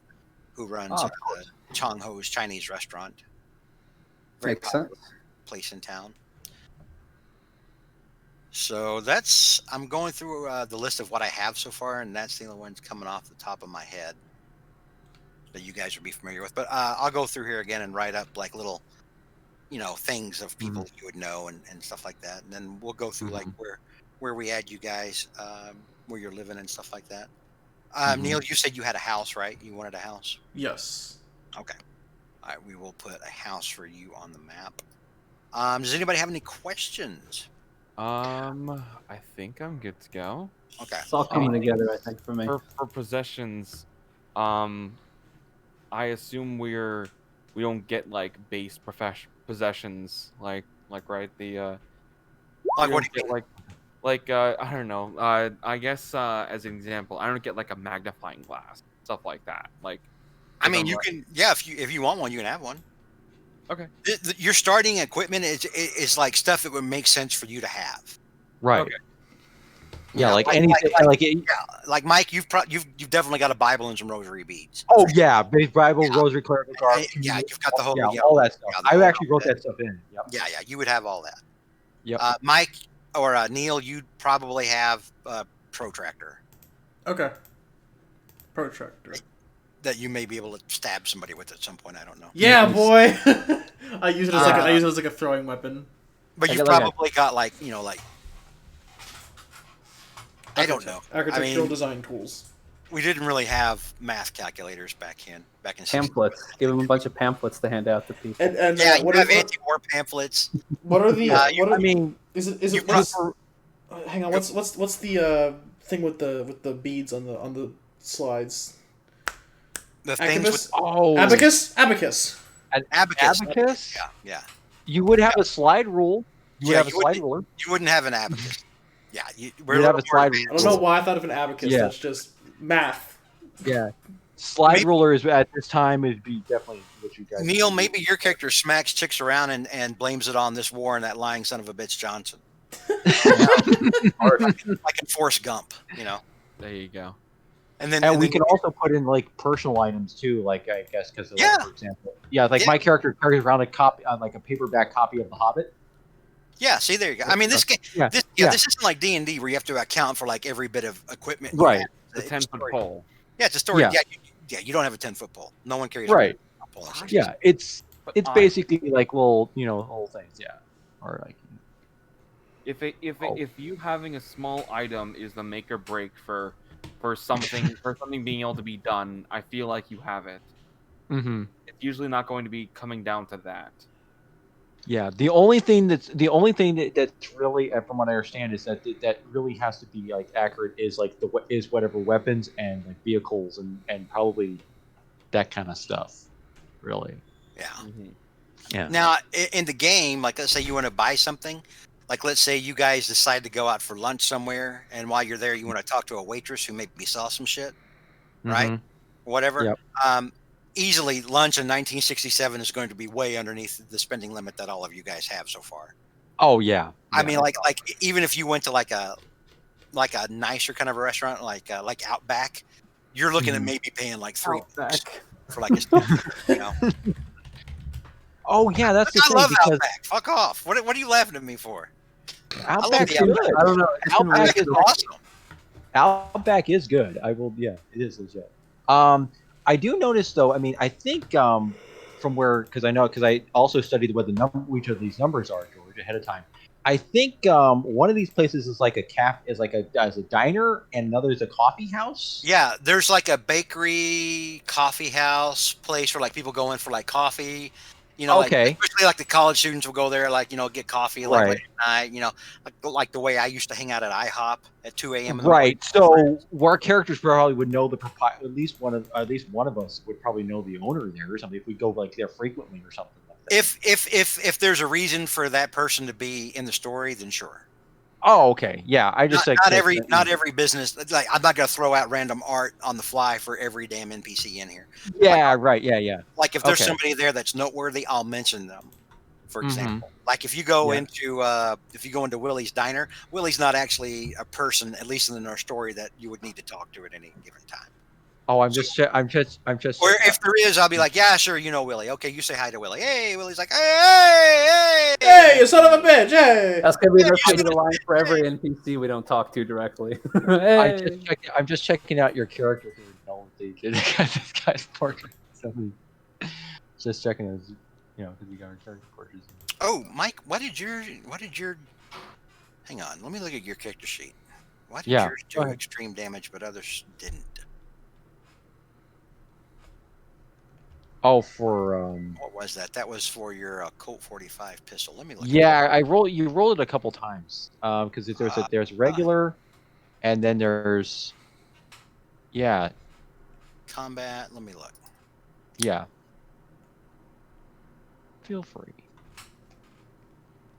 who runs of course. Chong Ho's Chinese restaurant. Very Makes popular sense. place in town. So I'm going through the list of what I have so far, and that's the only ones coming off the top of my head that you guys would be familiar with. But I'll go through here again and write up like little, things of people you would know and stuff like that. And then we'll go through like where we had you guys, where you're living and stuff like that. Neil, you said you had a house, right? You wanted a house? Yes. Okay. All right, we will put a house for you on the map. Does anybody have any questions? I think I'm good to go. Okay. It's all coming together, I think, for me. For possessions, I assume we don't get like base possessions like right the Like we what don't do you get mean? like I don't know, I guess as an example, I don't get like a magnifying glass, stuff like that. Like I mean, I'm you like- can, yeah, if you want one, you can have one. Okay. Your starting equipment is like stuff that would make sense for you to have. Right. Okay. Yeah, Yeah, like like- anything. like- Like, Like Mike, you've definitely got a Bible and some rosary beads. oh yeah, base Bible, rosary, clerical guard. Yeah, you've got the whole, Yeah, all that stuff. yeah, the I whole actually wrote alphabet. that stuff in. Yep. Yeah, you would have all that. Yep. Mike or Neil, you'd probably have a protractor Okay. Protractor. that you may be able to stab somebody with at some point. I don't know. Yeah, boy. I use it as like a throwing weapon. But I you've got like a- probably got like I don't know. Architectural I mean, design tools. we didn't really have math calculators back in 60s. Pamphlets. Give them a bunch of pamphlets to hand out to people. And Yeah, you what have are anti-war pamphlets. what are the what are, I mean, is it you what's, hang on, what's the thing with the beads on the slides? The things with Abacus? abacus. abacus. Yeah. You would have a slide rule. You would Yeah, have a you slide would- ruler. You wouldn't have an abacus. Yeah, we're You'd a have little a slide more I don't know why I thought of an abacus. Yeah. That's just math. Yeah. Slide Maybe- ruler is at this time would be definitely what you guys. Neil, would maybe your character smacks chicks around and blames it on this war and that lying son of a bitch Johnson. Or like in Forrest Gump, there you go. And then And we then can also put in like personal items too, like I guess because Yeah. for example, like Yeah. my character carries around a copy, like a paperback copy of The Hobbit. yeah, see there you go. I mean this game, Yeah, this yeah. this isn't like D&D where you have to account for like every bit of equipment. you Right. have. The It's a 10-foot story. pole. Yeah, it's a story. Yeah. You don't have a 10-foot pole. No one carries Right. a pole. Yeah, it's But basically like little whole things. Yeah, or like if you having a small item is the make or break for something being able to be done, I feel like you have it. mm-hmm. It's usually not going to be coming down to that. Yeah, the only thing that's really, from what I understand, is that really has to be like accurate is like whatever weapons and like vehicles and probably that kind of stuff, really. Yeah. Yeah. Now, in the game, like let's say you want to buy something, like let's say you guys decide to go out for lunch somewhere, and while you're there, you want to talk to a waitress who maybe saw some shit, right? Mhm. Whatever. Yep. Easily, lunch in 1967 is going to be way underneath the spending limit that all of you guys have so far. Oh yeah. I mean, like even if you went to like a nicer kind of a restaurant, like Outback, you're looking at maybe paying like $3 for like a steak, Oh yeah, that's the I thing love because Outback. Fuck off. What are you laughing at me for? Outback's the Outback. good. I don't know. It's been Outback is really- awesome. Outback is good. I will. Yeah, it is legit. I do notice though. I mean, I think from where because I also studied what each of these numbers are, George, ahead of time. I think one of these places is like a diner, and another is a coffee house. Yeah, there's like a bakery, coffee house place where like people go in for like coffee. Okay. Like, especially like the college students will go there, like get coffee like Right. late at night. Like the way I used to hang out at IHOP at 2 a.m. in the morning. Right. So our characters probably would know the proprietor. At least one of us would probably know the owner there or something if we go like there frequently or something like that. If there's a reason for that person to be in the story, then sure. Oh, okay. Yeah, I just said Not every business. Like I'm not gonna throw out random art on the fly for every damn NPC in here. Yeah, right. Yeah. Like if there's Okay. somebody there that's noteworthy, I'll mention them. For Mhm. example, like if you go Yeah. into Willie's diner, Willie's not actually a person, at least in our story, that you would need to talk to at any given time. Oh, I'm just. Or if there is, I'll be like, yeah, sure, you know Willie. Okay, you say hi to Willie. Hey, Willie's like, hey. Hey, you son of a bitch! Hey. That's gonna be the line for every NPC we don't talk to directly. Hey. I'm just checking out your character who knows this guy's portrait. So just checking his, because we got our character portraits. Oh, Mike, what did your? Hang on, let me look at your character sheet. Why did yours do extreme damage, but others didn't? Oh, for What was that? That was for your Colt 45 pistol. Let me look. Yeah, you roll it a couple times because there's regular, and then there's combat. Let me look. Yeah. Feel free.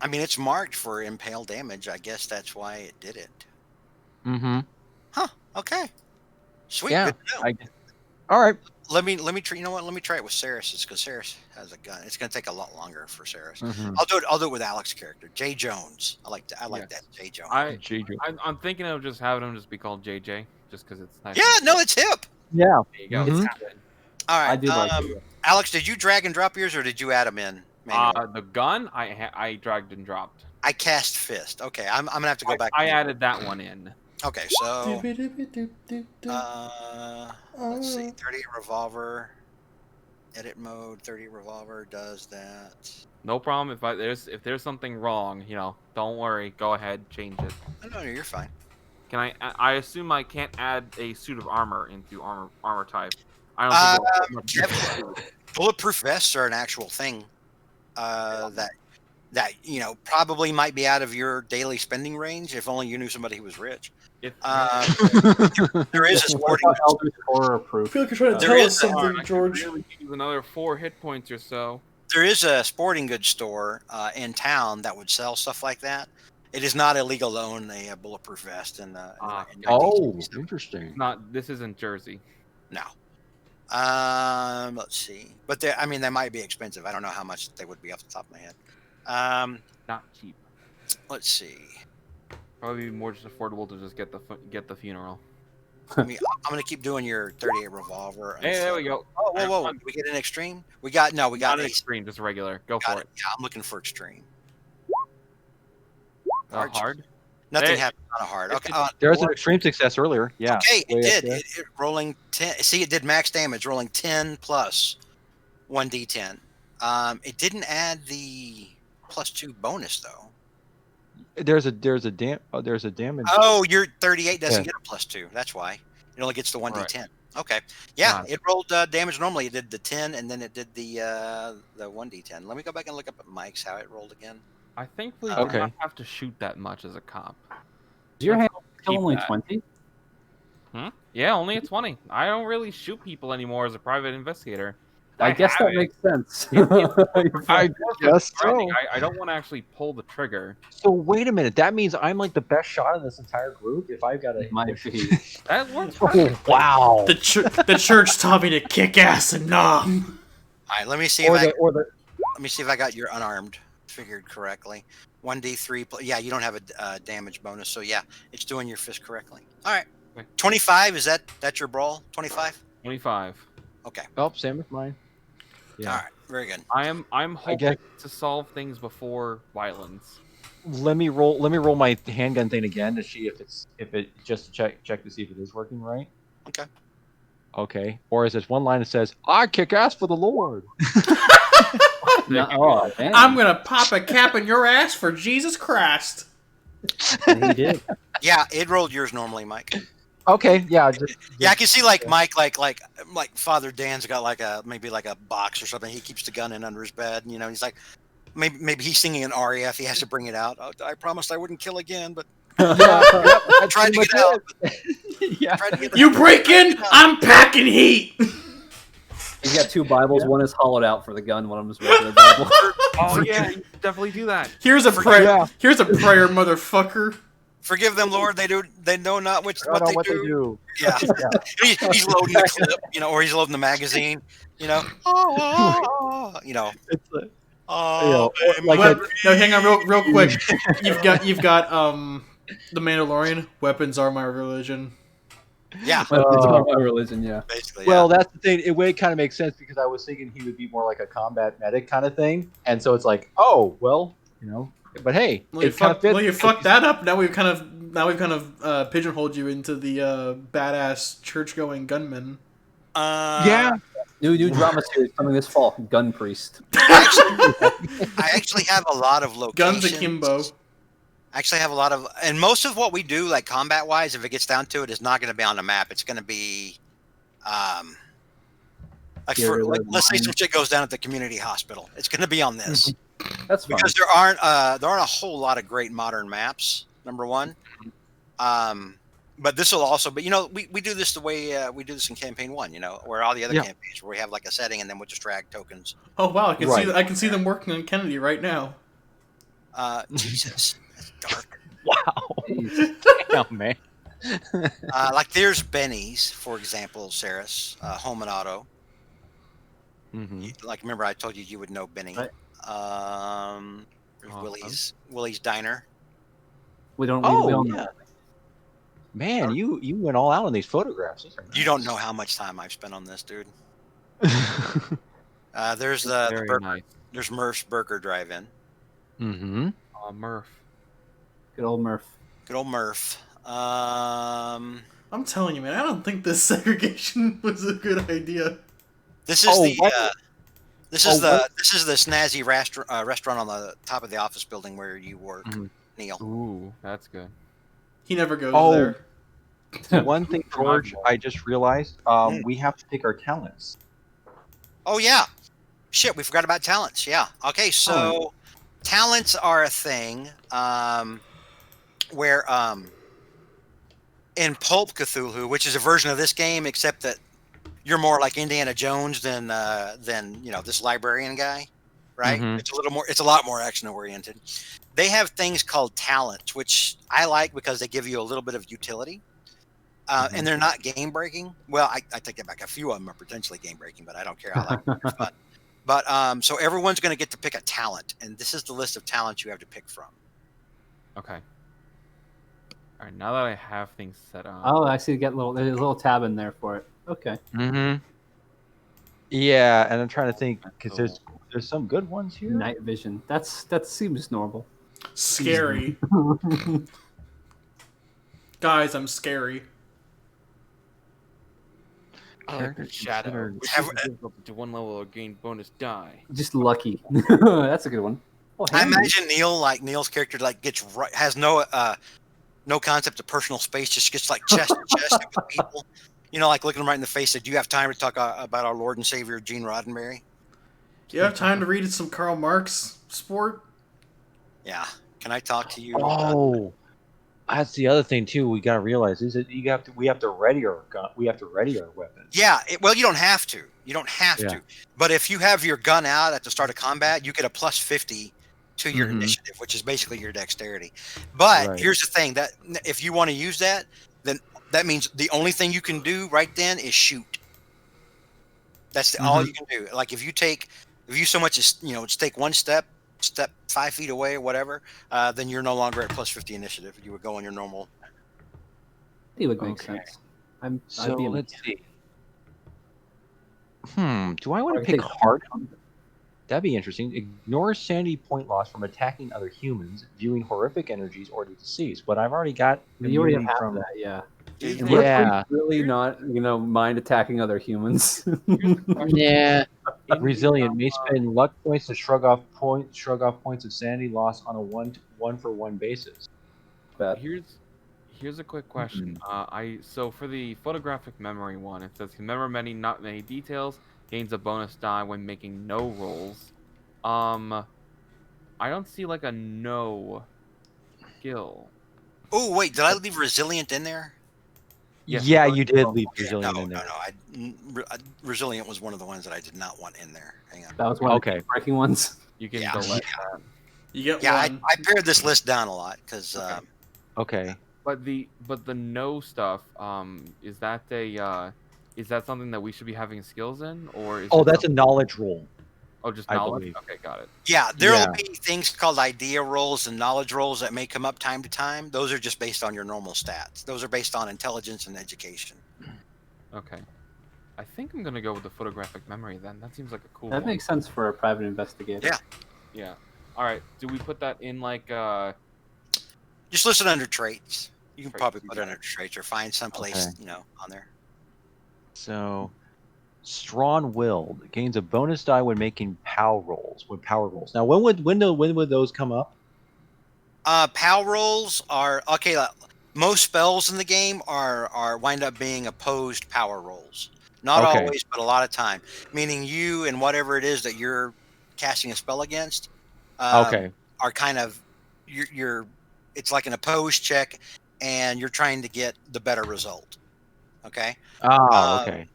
I mean, it's marked for impale damage. I guess that's why it did it. Mm-hmm. Huh. Okay. Sweet. Yeah. Good to know. All right. Let me try. You know what? Let me try it with Saris, because Saris has a gun. It's going to take a lot longer for Saris. Mhm. I'll do it with Alex's character, Jay Jones. I like that, Jay Jones. I'm thinking of just having him just be called JJ, just because it's nice. Yeah, no, it's hip. Yeah. There you go. Mhm. It's happening. All right. I do like it. Alex, did you drag and drop yours, or did you add them in? manually? The gun I dragged and dropped. I cast fist. Okay, I'm gonna have to go back. I added that one in. Okay, so let's see. 30 revolver. Edit mode. 30 revolver does that. No problem. If there's something wrong, don't worry. Go ahead, change it. No, you're fine. Can I assume I can't add a suit of armor into armor type. I don't think bulletproof vests are an actual thing. That probably might be out of your daily spending range. If only you knew somebody who was rich. There is a sporting horror proof. I feel like you're trying to tell us something, George. Really use another 4 hit points or so. There is a sporting goods store in town that would sell stuff like that. It is not illegal to own a bulletproof vest. Interesting. This isn't Jersey. No. Let's see. But they might be expensive. I don't know how much they would be off the top of my head. Not cheap. Let's see. Probably more just affordable to just get the funeral. I'm gonna keep doing your 38 revolver. Hey, there we go. Oh, whoa! Did we get an extreme? We got an extreme, just regular. Go for it. Yeah, I'm looking for extreme. Hard. Nothing happened on a hard. Okay. There was an extreme success earlier. Yeah. Okay, it did. It rolling 10. See, it did max damage, rolling 10 plus 1d10. It didn't add the +2 bonus though. There's a damage. Oh, your 38 doesn't get a +2. That's why. It only gets the 1d10. Right. Okay. Yeah, it rolled damage normally. It did the 10, and then it did the 1d10. Let me go back and look up at Mike's how it rolled again. I think we do not have to shoot that much as a cop. Is your hand only 20? Yeah, only a 20. I don't really shoot people anymore as a private investigator. I guess that makes sense. I guess so. I don't want to actually pull the trigger. So wait a minute. That means I'm like the best shot in this entire group if I've got a... That works. Oh, wow. The church taught me to kick ass and numb. All right, let me see let me see if I got your unarmed figured correctly. 1d3. Yeah, you don't have a damage bonus, so yeah, it's doing your fist correctly. All right. 25. Is that your brawl? 25. 25. Okay. Oh, same with mine. Yeah. All right. Very good. I'm hoping to solve things before violence. Let me roll my handgun thing again to see if it just check to see if it is working right. Okay. Okay. Or is this one line that says, "I kick ass for the Lord"? No, I'm gonna pop a cap in your ass for Jesus Christ. And he did. Yeah, it rolled yours normally, Mike. Okay, yeah. Yeah, I can see Mike, like Father Dan's got maybe a box or something. He keeps the gun in under his bed. And, he's like, maybe he's singing an aria if he has to bring it out. I promised I wouldn't kill again, but I tried to get out. Yeah. You break in, I'm packing heat. He's got 2 Bibles. One is hollowed out for the gun. One of them is regular Bible. Oh yeah, you definitely do that. Here's a prayer. Here's a prayer, motherfucker. Forgive them, Lord. They know not I don't know what they do. Yeah. Yeah. He's loading the clip, or he's loading the magazine, Oh, It's like, oh, like Well, no, hang on, real quick. You've got the Mandalorian. Weapons are my religion. yeah, It's not my religion, yeah. basically, well, that's the thing. It kind of makes sense because I was thinking he would be more like a combat medic kind of thing, and so it's like, oh, well, But hey, Well, you it kind of fits. fucked that up. Now we've kind of pigeonholed you into the badass church-going gunman. Yeah. New drama series coming this fall. Gun Priest. I actually have a lot of locations. Guns akimbo. I actually have a lot of, and most of what we do, like combat-wise, if it gets down to it, is not going to be on the map. It's going to be, let's say some shit goes down at the community hospital. It's going to be on this. That's fine. Because there aren't a whole lot of great modern maps. Number one, but this will also. But we do this the way we do this in campaign 1. Where all the other campaigns where we have like a setting and then we'll just drag tokens. Oh wow, I can see them working on Kennedy right now. Jesus, that's dark. Wow. Damn, man. Like there's Benny's, for example, Saris, Home and Auto. Mm-hmm. Like remember I told you would know Benny. Right. There's Willie's Diner. We don't. Yeah. Man, you went all out on these photographs. You don't know how much time I've spent on this, dude. There's Very burger. nice. There's Murph's Burger Drive-In. Mm-hmm. Murph. Good old Murph. Good old Murph. I'm telling you, man, I don't think this segregation was a good idea. This is this is what? the snazzy restaurant on the top of the office building where you work, Neil. Ooh, that's good. He never goes Oh. there. One thing, George, I just realized we have to pick our talents. Oh yeah, shit, we forgot about talents. Yeah. Okay, so talents are a thing where in Pulp Cthulhu, which is a version of this game, except that you're more like Indiana Jones than this librarian guy, right? Mhm. It's a lot more action oriented. They have things called talents, which I like because they give you a little bit of utility, and they're not game breaking. Well, I take that back. A few of them are potentially game breaking, but I don't care. I like them. They're fun. But so everyone's going to get to pick a talent, and this is the list of talents you have to pick from. Okay. All right. Now that I have things set up. Oh, I see. There's a little tab in there for it. Okay. Mm-hmm. Yeah, and I'm trying to think because there's some good ones here. Night vision. That seems normal. Scary. Guys, I'm scary. Character shadow. Which Have- goes up to 1 level or gain bonus die. Just lucky. That's a good one. Oh, I handy. imagine Neil's character has no concept of personal space, just gets like chest to chest with people. Like looking them right in the face. Said, "Do you have time to talk about our Lord and Savior Gene Roddenberry?" Do you have time to read some Karl Marx sport? Yeah. Can I talk to you? Oh, that's the other thing too. We gotta realize is that we have to ready our gun. We have to ready our weapons. Yeah. Well, you don't have to. You don't have Yeah. to. But if you have your gun out at the start of combat, you get a plus 50 to your initiative, which is basically your dexterity. But Right. here's the thing: that if you want to use that, then that means the only thing you can do right then is shoot. That's all you can do. Like if you so much as just take one step 5 feet away or whatever, then you're no longer at plus 50 initiative. You would go on your normal. It would make Okay. sense. So let's see. Do I want Or to I pick think- hard? That'd be interesting. Ignore sanity point loss from attacking other humans, viewing horrific energies, or the deceased. But I've already got You already have immunity half from of that, yeah. Yeah. Really not, mind attacking other humans. Yeah. Resilient may spend luck points to shrug off points of sanity loss on a one-for-one basis. Bad. Here's a quick question. So for the photographic memory one, it says remember not many details, gains a bonus die when making no rolls. I don't see like a no skill. Oh wait, did I leave resilient in there? Yes, Yeah, first you did roll. leave Yeah, resilient no, in there. resilient was one of the ones that I did not want in there. Hang on. That was one of the breaking ones. You can Yeah. delete that. You get Yeah, one. I pared this list down a lot because Okay. But the no stuff, is that something that we should be having skills in, or is Oh, it that's a something? knowledge roll, Oh, just I knowledge. believe. Okay, got it. Yeah, there'll Yeah. be things called idea rolls and knowledge rolls that may come up time to time. Those are just based on your normal stats. Those are based on intelligence and education. Okay, I think I'm gonna go with the photographic memory then. That seems like a cool That one. makes sense for a private investigator. Yeah. Yeah. All right. Do we put that in like Just listen under traits. You can Traits, probably you put it got under traits or find someplace, Okay. on there. So, strong-willed gains a bonus die when making power rolls. Now, when would those come up? PAL rolls are okay. Most spells in the game are wind up being opposed power rolls. Not Okay. always, but a lot of time. Meaning you and whatever it is that you're casting a spell against, Okay. are kind of you're. It's like an opposed check, and you're trying to get the better result. Okay. Ah, Um, okay.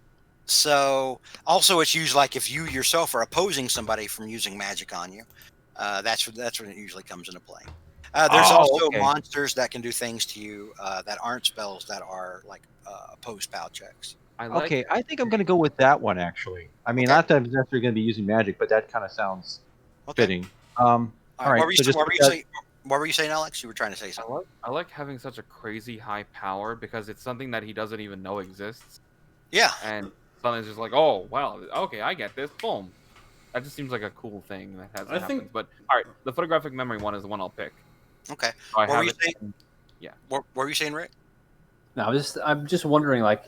So also it's used like if you yourself are opposing somebody from using magic on you. That's when it usually comes into play. There's Oh, also okay. monsters that can do things to you that aren't spells that are like opposed PAL checks. I like Okay, I think I'm gonna go with that one actually. I mean, Okay. not that I'm necessarily gonna be using magic, but that kind of sounds Okay. fitting. All All right. right. So just What were put you that. saying? What were you saying, Alex? You were trying to say I something. like having such a crazy high power because it's something that he doesn't even know exists, Yeah. and suddenly it's just like, oh wow, okay, I get this. Boom. That just seems like a cool thing that has I happens. think But all right, the photographic memory one is the one I'll pick. Okay. So I What were have you it. saying? Yeah. What were you saying, Rick? No, I'm just wondering, like,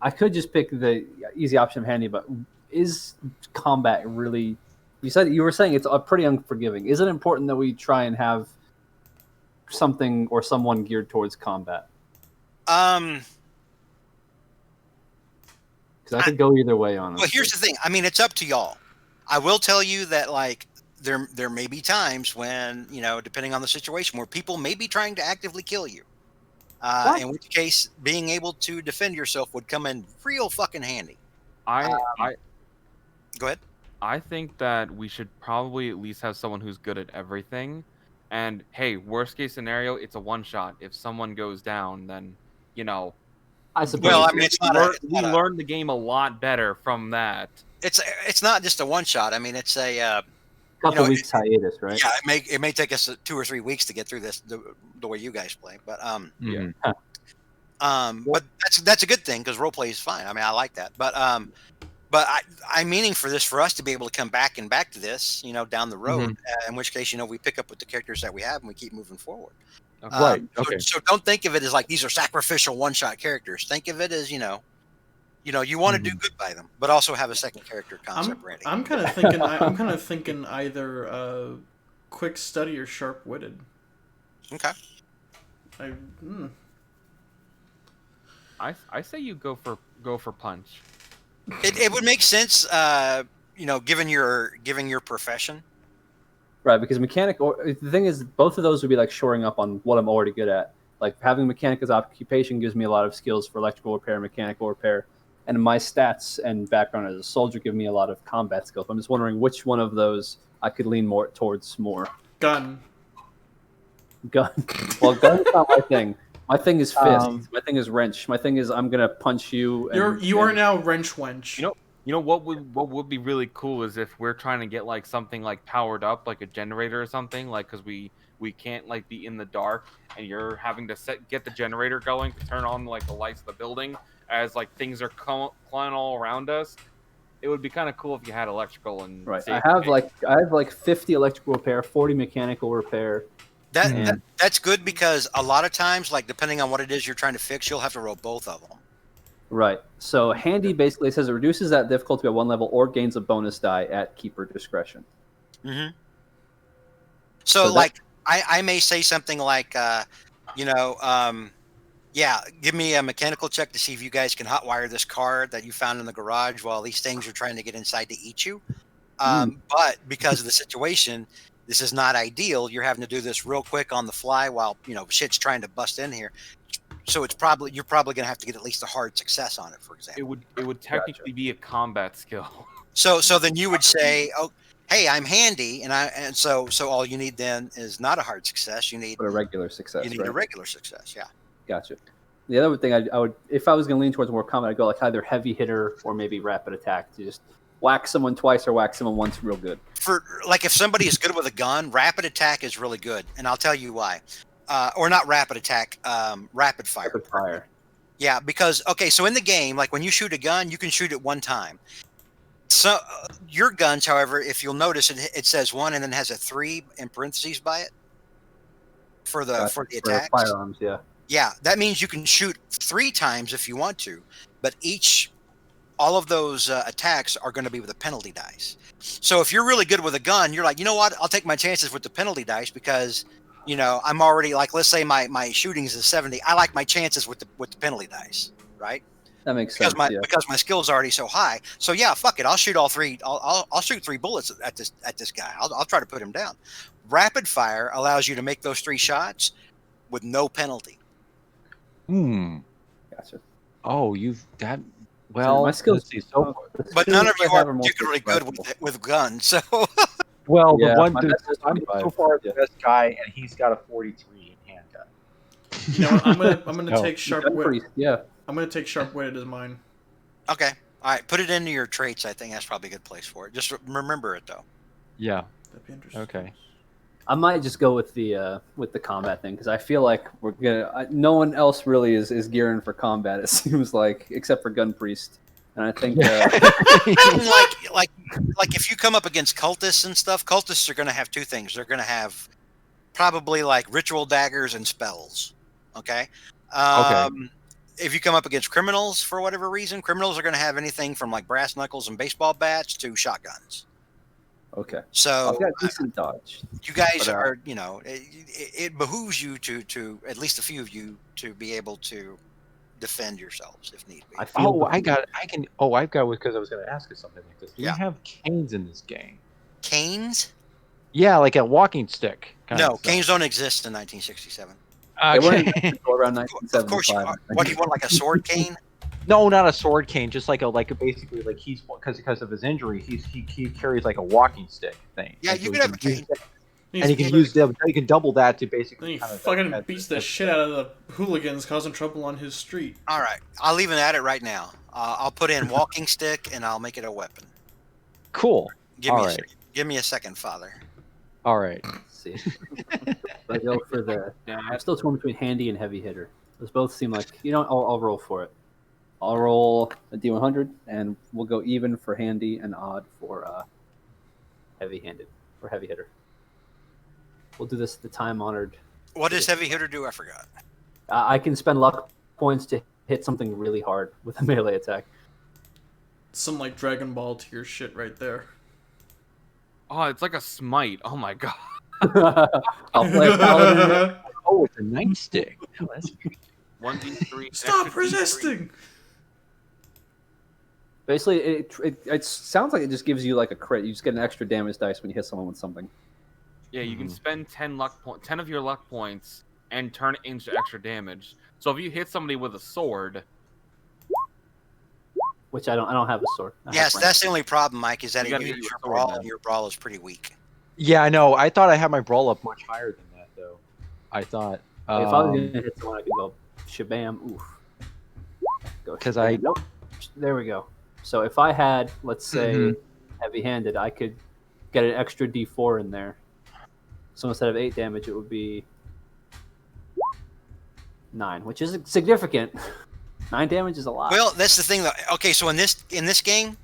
I could just pick the easy option of handy, but is combat really? You were saying it's pretty unforgiving. Is it important that we try and have something or someone geared towards combat? Um. Because I could go either way, honestly. Well, here's the thing. I mean, it's up to y'all. I will tell you that like there may be times when depending on the situation where people may be trying to actively kill you. In which case, being able to defend yourself would come in real fucking handy. I Go ahead. I think that we should probably at least have someone who's good at everything. And hey, worst case scenario, it's a one shot. If someone goes down, then I Well, suppose. I mean, we learn the game a lot better from that. it's not just a one shot. I mean, it's a Couple weeks hiatus, right? yeah. It may take us 2 or 3 weeks to get through this the way you guys play, but Mhm. but that's a good thing because role play is fine. I mean, I like that, but I'm meaning for us to be able to come back to this, down the road. In which case, we pick up with the characters that we have and we keep moving forward. Okay. Right. Okay. So don't think of it as like these are sacrificial one-shot characters. Think of it as you want to do good by them, but also have a second character concept ready. I'm kind of thinking. I'm kind of thinking either quick study or sharp witted. Okay. I say you go for punch. It would make sense, given your profession. Right, because mechanic, or the thing is, both of those would be like shoring up on what I'm already good at. Like having mechanic as occupation gives me a lot of skills for electrical repair, mechanical repair, and my stats and background as a soldier give me a lot of combat skills. I'm just wondering which one of those I could lean more towards more. Gun. Well, gun's not my thing. My thing is fist. My thing is wrench. My thing is I'm gonna punch you. You are now wrench wench. You know what would be really cool is if we're trying to get like something like powered up, like a generator or something, like because we can't like be in the dark, and you're having to get the generator going to turn on like the lights of the building as like things are flying all around us. It would be kind of cool if you had electrical and right. safety. I have like 50 electrical repair, 40 mechanical repair. That's good because a lot of times, like depending on what it is you're trying to fix, you'll have to roll both of them. Right. So handy basically says it reduces that difficulty by 1 level or gains a bonus die at keeper discretion. Mm-hmm. So like I may say something like, yeah, give me a mechanical check to see if you guys can hotwire this car that you found in the garage while these things are trying to get inside to eat you. But because of the situation, this is not ideal. You're having to do this real quick on the fly while shit's trying to bust in here. So you're probably going to have to get at least a hard success on it, for example. It would technically be a combat skill. So then you would say, oh, hey, I'm handy, and so all you need then is not a hard success. You need But a regular success, a right? regular success. Yeah. Gotcha. The other thing I would, if I was going to lean towards more combat, I'd go like either heavy hitter or maybe rapid attack to just whack someone twice or whack someone once real good. For like if somebody is good with a gun, rapid attack is really good, and I'll tell you why. Or not rapid attack, rapid fire. Rapid fire. Yeah, because okay, so in the game, like when you shoot a gun, you can shoot it one time. So your guns, however, if you'll notice, it says 1 and then has a 3 in parentheses by it for the attacks. Firearms, yeah. Yeah, that means you can shoot 3 times if you want to, but all of those attacks are going to be with a penalty dice. So if you're really good with a gun, you're like, you know what? I'll take my chances with the penalty dice because, I'm already like, let's say my shooting is a 70. I like my chances with the penalty dice, right? That makes sense. Because my skill's already so high. So yeah, fuck it. I'll shoot all 3. I'll shoot 3 bullets at this guy. I'll try to put him down. Rapid fire allows you to make those 3 shots with no penalty. Gotcha. Oh, you've got. Well, my skills, but none of you are particularly good with guns. So, well, yeah, the one my dude, best is I'm 25. so far the best guy, and he's got a 43 in handgun. You know what? I'm gonna take sharp wit. Yeah. I'm gonna take sharp witted as mine. Okay. All right. Put it into your traits. I think that's probably a good place for it. Just remember it though. Yeah. That'd be interesting. Okay. I might just go with the combat thing because I feel like we're gonna. No one else really is gearing for combat. It seems like, except for Gun Priest, and I think like if you come up against cultists and stuff, cultists are going to have 2 things. They're going to have probably like ritual daggers and spells. Okay. If you come up against criminals for whatever reason, criminals are going to have anything from like brass knuckles and baseball bats to shotguns. okay. So I've got decent dodge. You guys are, it behooves you to at least a few of you to be able to defend yourselves if need be. I've got because I was going to ask you something like this. Do you have canes in this game? Canes? Yeah, like a walking stick. No, canes don't exist in 1967. Okay. Around 1975. Of course you are. What do you want, like a sword cane? No, not a sword cane. Just like basically like he's because of his injury, he carries like a walking stick thing. Yeah, you can have a cane. And you can double that to basically. Then he fucking beats the shit out of the hooligans causing trouble on his street. All right, I'll even add it right now. I'll put in walking stick and I'll make it a weapon. Cool. Give me a second, Father. All right. Let's see. I go for the. I'm still torn between handy and heavy hitter. Those both seem like I'll roll for it. I'll roll a D100, and we'll go even for handy and odd for heavy-handed or heavy hitter. We'll do this the time-honored. What does heavy hitter do? I forgot. I can spend luck points to hit something really hard with a melee attack. Some like Dragon Ball tier shit right there. Oh, it's like a smite. Oh my god. I'll play a paladin. Oh, it's a nightstick. Oh, that's 1d3. Stop resisting! Basically, it sounds like it just gives you like a crit. You just get an extra damage dice when you hit someone with something. Yeah, you can spend 10 of your luck points and turn it into extra damage. So if you hit somebody with a sword, Which I don't have a sword. Yes, that's the only problem, Mike, is that You it gotta uses use your your brawl, sword, and your brawl is pretty weak. Yeah, I know. I thought I had my brawl up much higher than that, though. I thought. If I was going to hit someone, I could go shabam, oof. Because Nope. There we go. So if I had, let's say, heavy-handed, I could get an extra D4 in there. So instead of 8 damage, it would be 9, which is significant. 9 damage is a lot. Well, that's the thing, though. Okay, so in this game,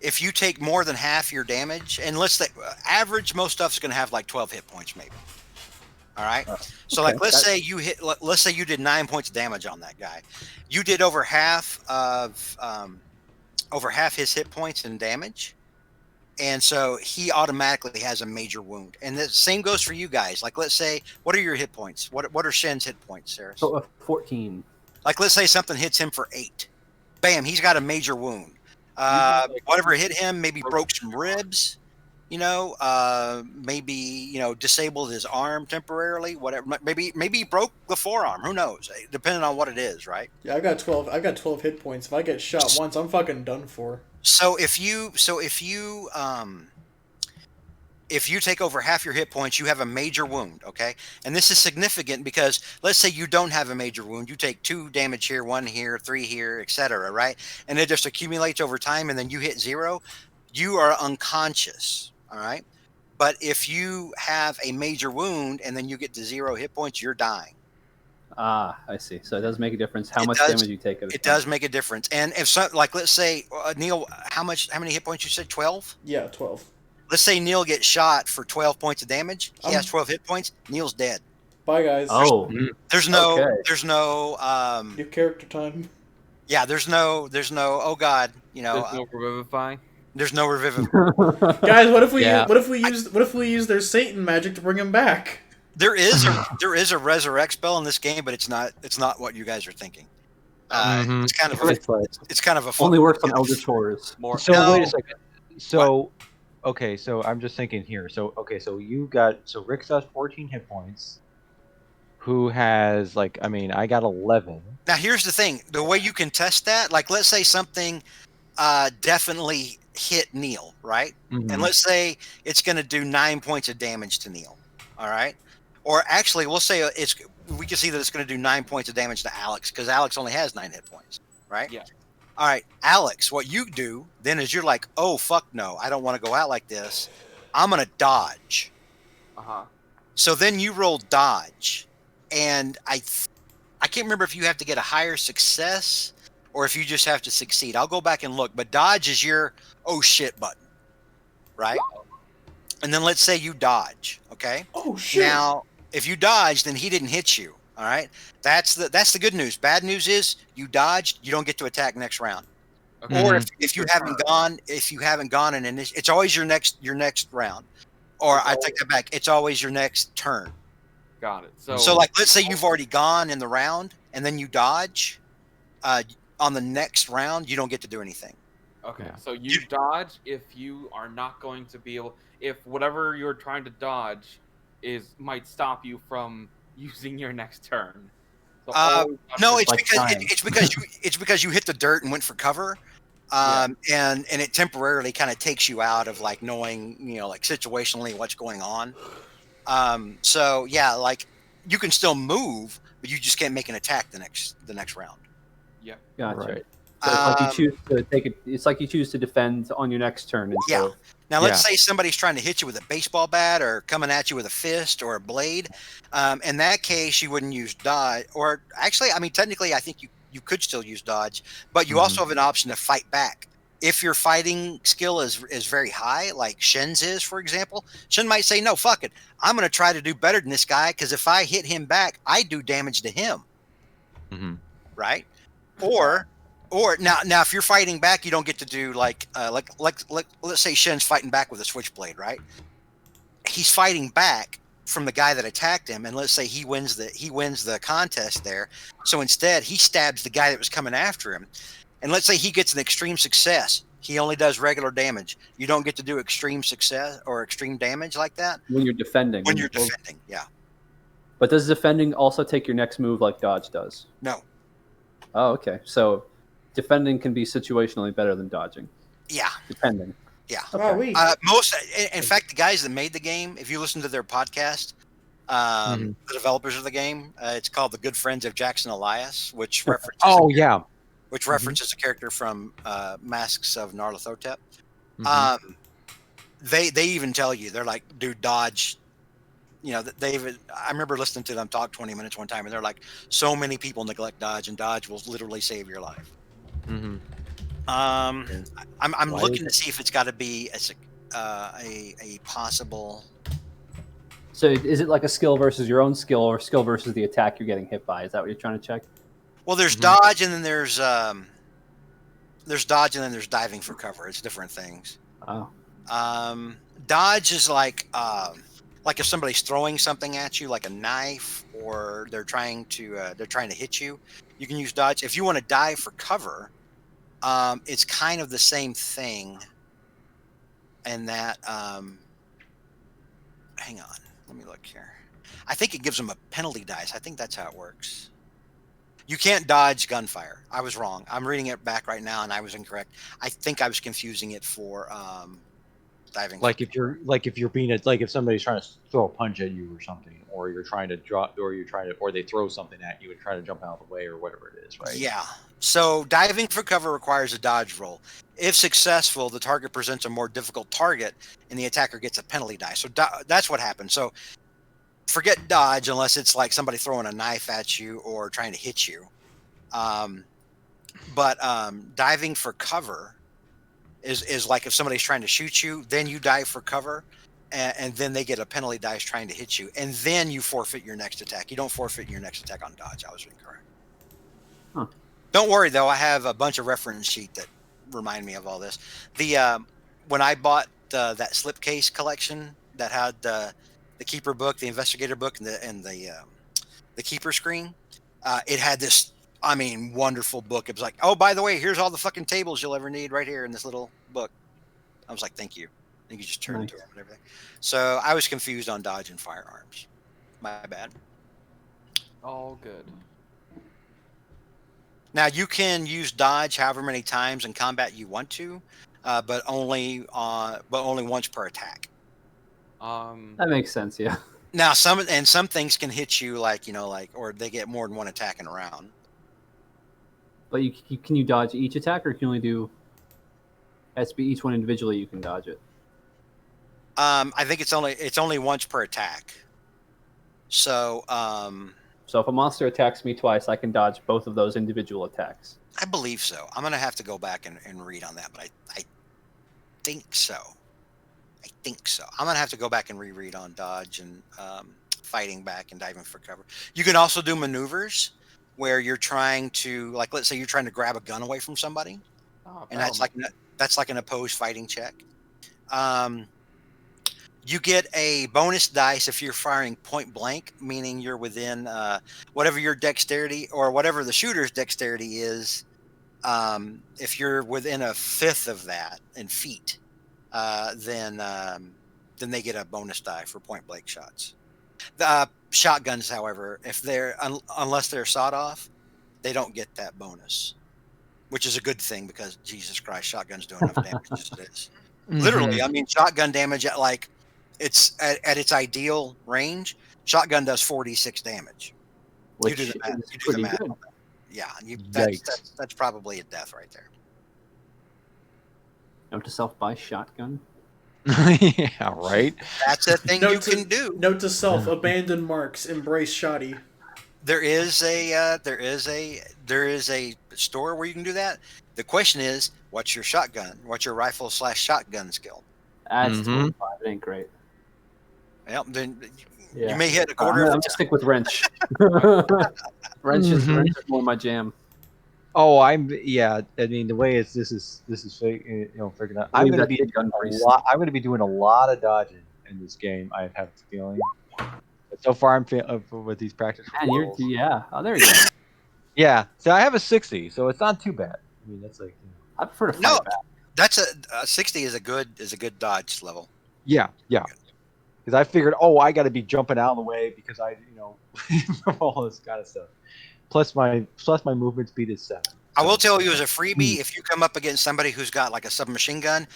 if you take more than half your damage, and let's say average, most stuff's going to have like 12 hit points, maybe. All right. So, like, let's say you did 9 points of damage on that guy. You did over half his hit points in damage, and so he automatically has a major wound. And the same goes for you guys. Like, let's say, what are your hit points? What are Shen's hit points, Sarah? So 14. Like, let's say something hits him for 8. Bam, he's got a major wound. Whatever hit him maybe broke some ribs. maybe disabled his arm temporarily, whatever. Maybe he broke the forearm. Who knows? Depending on what it is, right? Yeah, I've got 12. I've got 12 hit points. If I get shot once, I'm fucking done for. So if you take over half your hit points, you have a major wound, okay? And this is significant because let's say you don't have a major wound, you take 2 damage here, 1 here, 3 here, etc., right? And it just accumulates over time, and then you hit 0, you are unconscious, all right? But if you have a major wound and then you get to 0 hit points, you're dying. Ah, I see. So it does make a difference how much damage you take. It does make a difference. And if let's say Neil, how many hit points you said? 12? Yeah, 12. Let's say Neil gets shot for 12 points of damage. He has 12 hit points. Neil's dead. Bye, guys. Oh, there's no your character time. Yeah, there's no oh god, There's no revivifying. There's no revivifying. Guys, what if we use their Satan magic to bring him back? There is a resurrect spell in this game, but it's not what you guys are thinking. It's kind of a only works on Elder Chores. So wait a second. So okay, so I'm just thinking here. So Rick's has 14 hit points. Who has I got 11. Now here's the thing: the way you can test that, let's say something definitely hit Neil, right? Mm-hmm. And let's say it's going to do 9 points of damage to Neil. All right. Or actually, we'll say we can see that it's going to do 9 points of damage to Alex because Alex only has 9 hit points, right? Yeah. All right, Alex, what you do then is you're like, oh, fuck no, I don't want to go out like this. I'm going to dodge. Uh-huh. So then you roll dodge. And I can't remember if you have to get a higher success or if you just have to succeed. I'll go back and look. But dodge is your oh shit button, right? And then let's say you dodge, okay? Oh shit. Now, if you dodge, then he didn't hit you. All right, that's the good news. Bad news is you dodged. You don't get to attack next round. Okay. Or if you haven't gone and it's always your next round. Or I take that back. It's always your next turn. Got it. So let's say you've already gone in the round and then you dodge. On the next round, you don't get to do anything. Okay, yeah. So you dodge if you are not going to be able. If whatever you're trying to dodge might stop you from using your next turn. So no, it's because you hit the dirt and went for cover, and it temporarily kind of takes you out of knowing situationally what's going on. So yeah, you can still move, but you just can't make an attack the next round. Yep. Gotcha. Right. So it's like you choose to take it. It's like you choose to defend on your next turn. Yeah. Now let's say somebody's trying to hit you with a baseball bat or coming at you with a fist or a blade. In that case, you wouldn't use dodge. Or actually, technically, I think you could still use dodge, but you also have an option to fight back. If your fighting skill is very high, like Shen's is, for example, Shen might say, no, fuck it. I'm going to try to do better than this guy because if I hit him back, I do damage to him. Mm-hmm. Right? Or now if you're fighting back, you don't get to do let's say Shen's fighting back with a switchblade, right? He's fighting back from the guy that attacked him, and let's say he wins the contest there. So instead, he stabs the guy that was coming after him. And let's say he gets an extreme success. He only does regular damage. You don't get to do extreme success or extreme damage like that. When you're defending. Yeah. But does defending also take your next move like dodge does? No. Oh, okay. So defending can be situationally better than dodging. Yeah. Depending. Yeah. Okay. In fact, the guys that made the game, if you listen to their podcast, the developers of the game, it's called The Good Friends of Jackson Elias, which references references a character from Masks of Nyarlathotep. They even tell you, they're like, dude, dodge. I remember listening to them talk 20 minutes one time, and they're like, so many people neglect dodge, and dodge will literally save your life. I'm looking to see if it's got to be a possible. So is it like a skill versus your own skill, or skill versus the attack you're getting hit by? Is that what you're trying to check? Well, there's dodge, and then there's dodge, and then there's diving for cover. It's different things. Oh. Dodge is like if somebody's throwing something at you, like a knife, or they're trying to hit you. You can use dodge. If you want to dive for cover, it's kind of the same thing. and that hang on, let me look here. I think it gives them a penalty dice. I think that's how it works. You can't dodge gunfire. I was wrong. I'm reading it back right now, and I was incorrect. I think I was confusing it for diving. Like if you're being like if somebody's trying to throw a punch at you or something, or you're trying to drop, or they throw something at you and try to jump out of the way or whatever it is, right? Yeah. So diving for cover requires a dodge roll. If successful, the target presents a more difficult target, and the attacker gets a penalty die. So that's what happens. So forget dodge unless it's like somebody throwing a knife at you or trying to hit you. But diving for cover is like if somebody's trying to shoot you, then you dive for cover, and then they get a penalty dice trying to hit you, and then you forfeit your next attack. You don't forfeit your next attack on dodge. I was incorrect. Huh. Don't worry though, I have a bunch of reference sheet that remind me of all this. The when I bought that slipcase collection that had the keeper book, the investigator book, and the keeper screen, it had this. I mean, wonderful book. It was like, oh, by the way, here's all the fucking tables you'll ever need right here in this little book. I was like, thank you. I think you just turn Nice. to it and everything. So I was confused on dodge and firearms. My bad. All good. Now you can use dodge however many times in combat you want to, but only once per attack. That makes sense. Yeah. Now some things can hit you or they get more than one attack in a round. But can you dodge each attack, or can you only do? It has to be each one individually. You can dodge it. I think it's only once per attack. So So if a monster attacks me twice, I can dodge both of those individual attacks. I believe so. I'm gonna have to go back and read on that, but I think so. I think so. I'm gonna have to go back and reread on dodge and fighting back and diving for cover. You can also do maneuvers where you're trying to, like, let's say you're trying to grab a gun away from somebody, and that's like an opposed fighting check. You get a bonus dice if you're firing point blank, meaning you're within whatever your dexterity or whatever the shooter's dexterity is. If you're within a fifth of that in feet, then they get a bonus die for point blank shots. The shotguns, however, if they're unless they're sawed off, they don't get that bonus, which is a good thing because Jesus Christ, shotguns do enough damage as it is. Literally, I mean, shotgun damage at it's at its ideal range. Shotgun does 46 damage. Which you do the math. is You do the pretty math good. on that. Yeah, Yikes. that's probably a death right there. Note to self: buy shotgun. Yeah, right. That's a thing you can do. Note to self: abandon marks, embrace shoddy. There is a store where you can do that. The question is, what's your shotgun? What's your rifle/shotgun skill? That's Mhm. 25. It ain't great. Well, then Yeah. you may hit a I'm quarter of gonna the time. stick with wrench. Wrench is more my jam. Oh, I mean, the way this is figuring out. I'm Leave going to that be to gun a priest. lot. I'm going to be doing a lot of dodging in this game. I have a feeling. But so far, I'm with these practice Man, rolls. Oh, there you go. Yeah, so I have a 60, so it's not too bad. I mean, that's like. I prefer to fight No, back. that's a 60 is a good dodge level. Yeah. Because I figured, I got to be jumping out of the way because all this kind of stuff. Plus my movement speed is 7. I will tell you as a freebie, if you come up against somebody who's got like a submachine gun,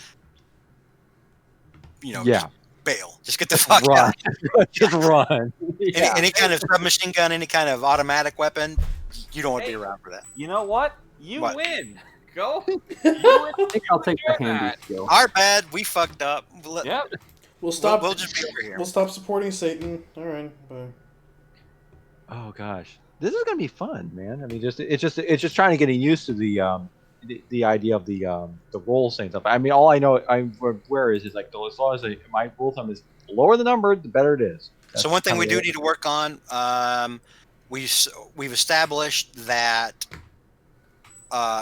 just bail. Just get the fuck out. Just run. Yeah. Any kind of submachine gun, any kind of automatic weapon, you don't want to be around for that. You know what? You What? win. Go. I think I'll take the Enjoy handy that. skill. Our bad. We fucked up. Yep. We'll stop. We'll just be over here. We'll stop supporting Satan. All right, bye. Oh gosh, this is gonna be fun, man. I mean, it's just trying to get used to the idea of the roll saying stuff. I mean, all I know where is like as long as my rule of thumb is the lower the number, the better it is. So one thing we do need to work on, we've established that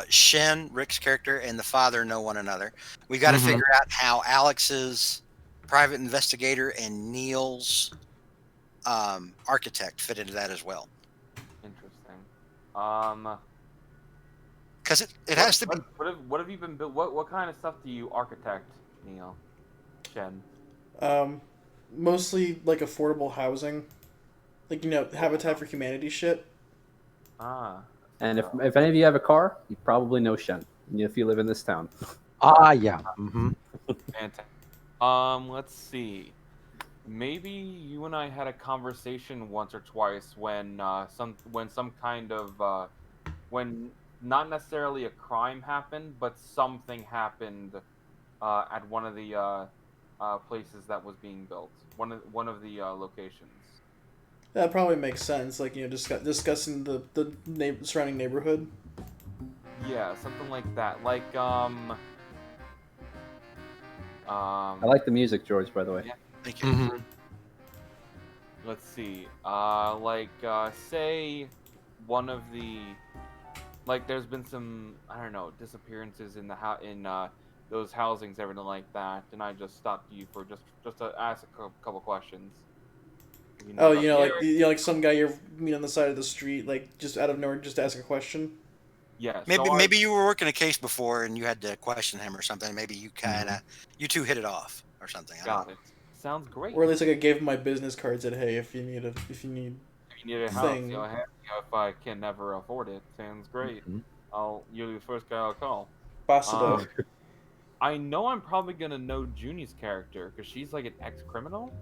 Shen, Rick's character, and the father know one another. We've got to figure out how Alex's private investigator and Neil's architect fit into that as well. Interesting. Because it has to be. What have you been built? What kind of stuff do you architect, Neil? Shen? Mostly like affordable housing, like Habitat for Humanity shit. Ah. And if any of you have a car, you probably know Shen. If you live in this town. Yeah. Mm-hmm. Fantastic. Let's see. Maybe you and I had a conversation once or twice when some kind of when not necessarily a crime happened, but something happened at one of the places that was being built. One of the locations. That probably makes sense. Like discussing the surrounding neighborhood. Yeah, something like that. Like I like the music, George. By the way. yeah. Thank you. Mm-hmm. Let's see. Say one of the there's been some I don't know disappearances in those housings, everything like that, and I just stopped you for just to ask a couple questions. If you know Oh, about the area. like some guy you're meeting on the side of the street, like just out of nowhere, just to ask a question. Yeah. Maybe So maybe you were working a case before and you had to question him or something. Maybe you you two hit it off or something. I don't got know. it. Sounds great. Or at least like I gave him my business card, said, "Hey, if you need If you need a house, thing, if I can never afford it, sounds great. Mhm. You're the first guy I'll call. Basado." I know I'm probably gonna know Junie's character because she's like an ex-criminal.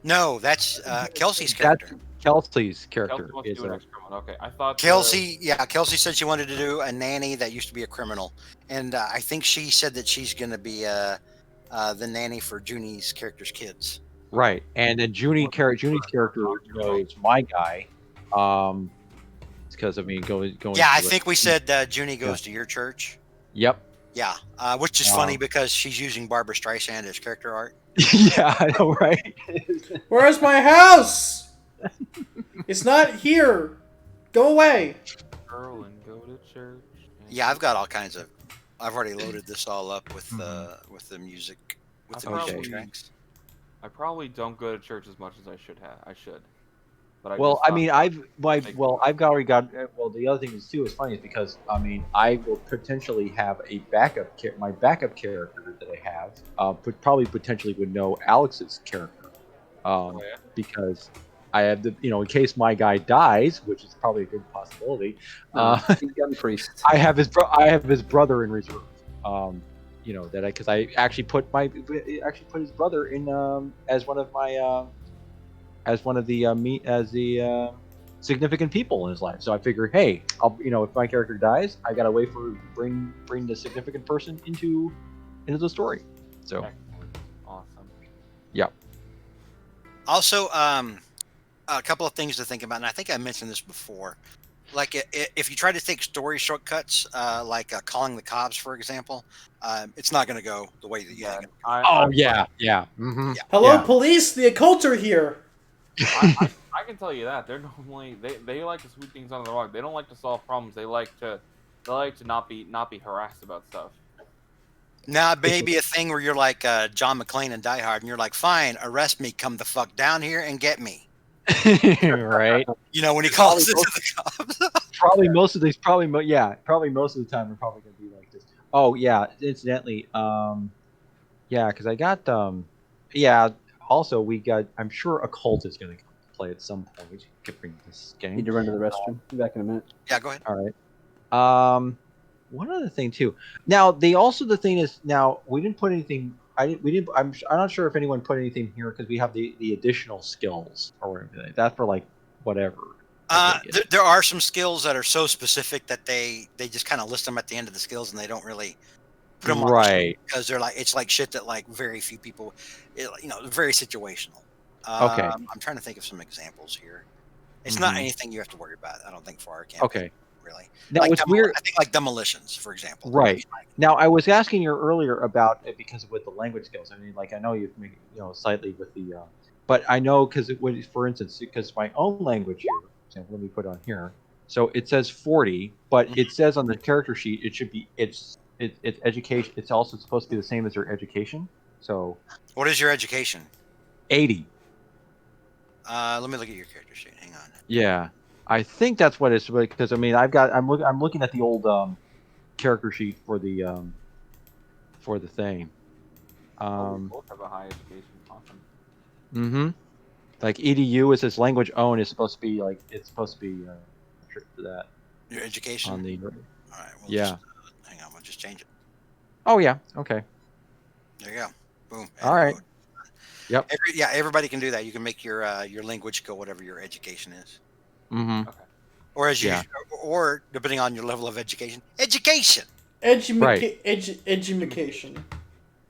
No, that's Kelsey's That's character. Kelsey's Kelsey character. wants to Is do an ex-criminal. Okay, I thought Kelsey said she wanted to do a nanny that used to be a criminal, and I think she said that she's going to be the nanny for Junie's character's kids. right, and then Junie's character knows my guy. It's because I mean going. Yeah, I to think we said Junie goes to your church. Yep. Yeah, which is funny because she's using Barbara Streisand as character art. Yeah, I know, right? Where's my house? It's not here. Go away. girl and go to church. Yeah, I've got all kinds of. I've already loaded this all up with the music with the music Okay. tracks. I probably don't go to church as much as I should have. I should, but Well, I mean, I've Make- already got. Well, the other thing is too is funny is because I mean, I will potentially have a my backup character that I have, probably potentially would know Alex's character, Oh, yeah? because I have the in case my guy dies, which is probably a good possibility. He's gun priest. I have his brother in reserve. That because I actually put his brother in as one of my as one of the significant people in his life. So I figure, hey, if my character dies, I got a way for bring the significant person into the story. So Excellent. Awesome. yeah. Also, a couple of things to think about, and I think I mentioned this before. Like if you try to take story shortcuts, like calling the cops, for example, it's not going to go the way that you think. Yeah. Mm-hmm. Yeah. Hello, Yeah. police. The occult are here. I can tell you that they're normally they like to sweep things under the rug. They don't like to solve problems. They like to not be harassed about stuff. Now, maybe a thing where you're like John McClane in Die Hard, and you're like, "Fine, arrest me. Come the fuck down here and get me." Right. When he calls into the cops. Probably most of the time we're probably going to be like this. Oh yeah, incidentally, because I got also we got. I'm sure Occult is going to come to play at some point. You could bring this game. Need to run to the restroom. Be back in a minute. Yeah, go ahead. All right. One other thing too. Now the thing is now we didn't put anything. I'm not sure if anyone put anything here because we have the additional skills or whatever. That's for like whatever. There are some skills that are so specific that they just kind of list them at the end of the skills and they don't really put them on the sheet because they're like it's like shit that like very few people, very situational. Okay. I'm trying to think of some examples here. It's not anything you have to worry about. I don't think for our campaign. Okay. Really. Now like it's weird. I think like demolitions, for example. Right. Now I was asking you earlier about it because with the language skills. I mean, like I know you've made, slightly with the, but I know because for instance, because my own language here. Example, let me put it on here. So it says 40, but it says on the character sheet it should be it's education. It's also supposed to be the same as your education. So. What is your education? 80. Let me look at your character sheet. Hang on. Yeah. I think that's what it's because I mean I'm looking at the old character sheet for the thing. We both have a high education. Awesome. Mm-hmm. Like EDU is its language own is supposed to be like it's supposed to be strict to that Your education. on the. All right. We'll Yeah. Just, hang on. We'll just change it. Oh yeah. Okay. There you go. Boom. All right. Yep. Everybody can do that. You can make your language go whatever your education is, Mm-hmm. Okay. or as you, Yeah. or depending on your level of education. Education. Right. Education.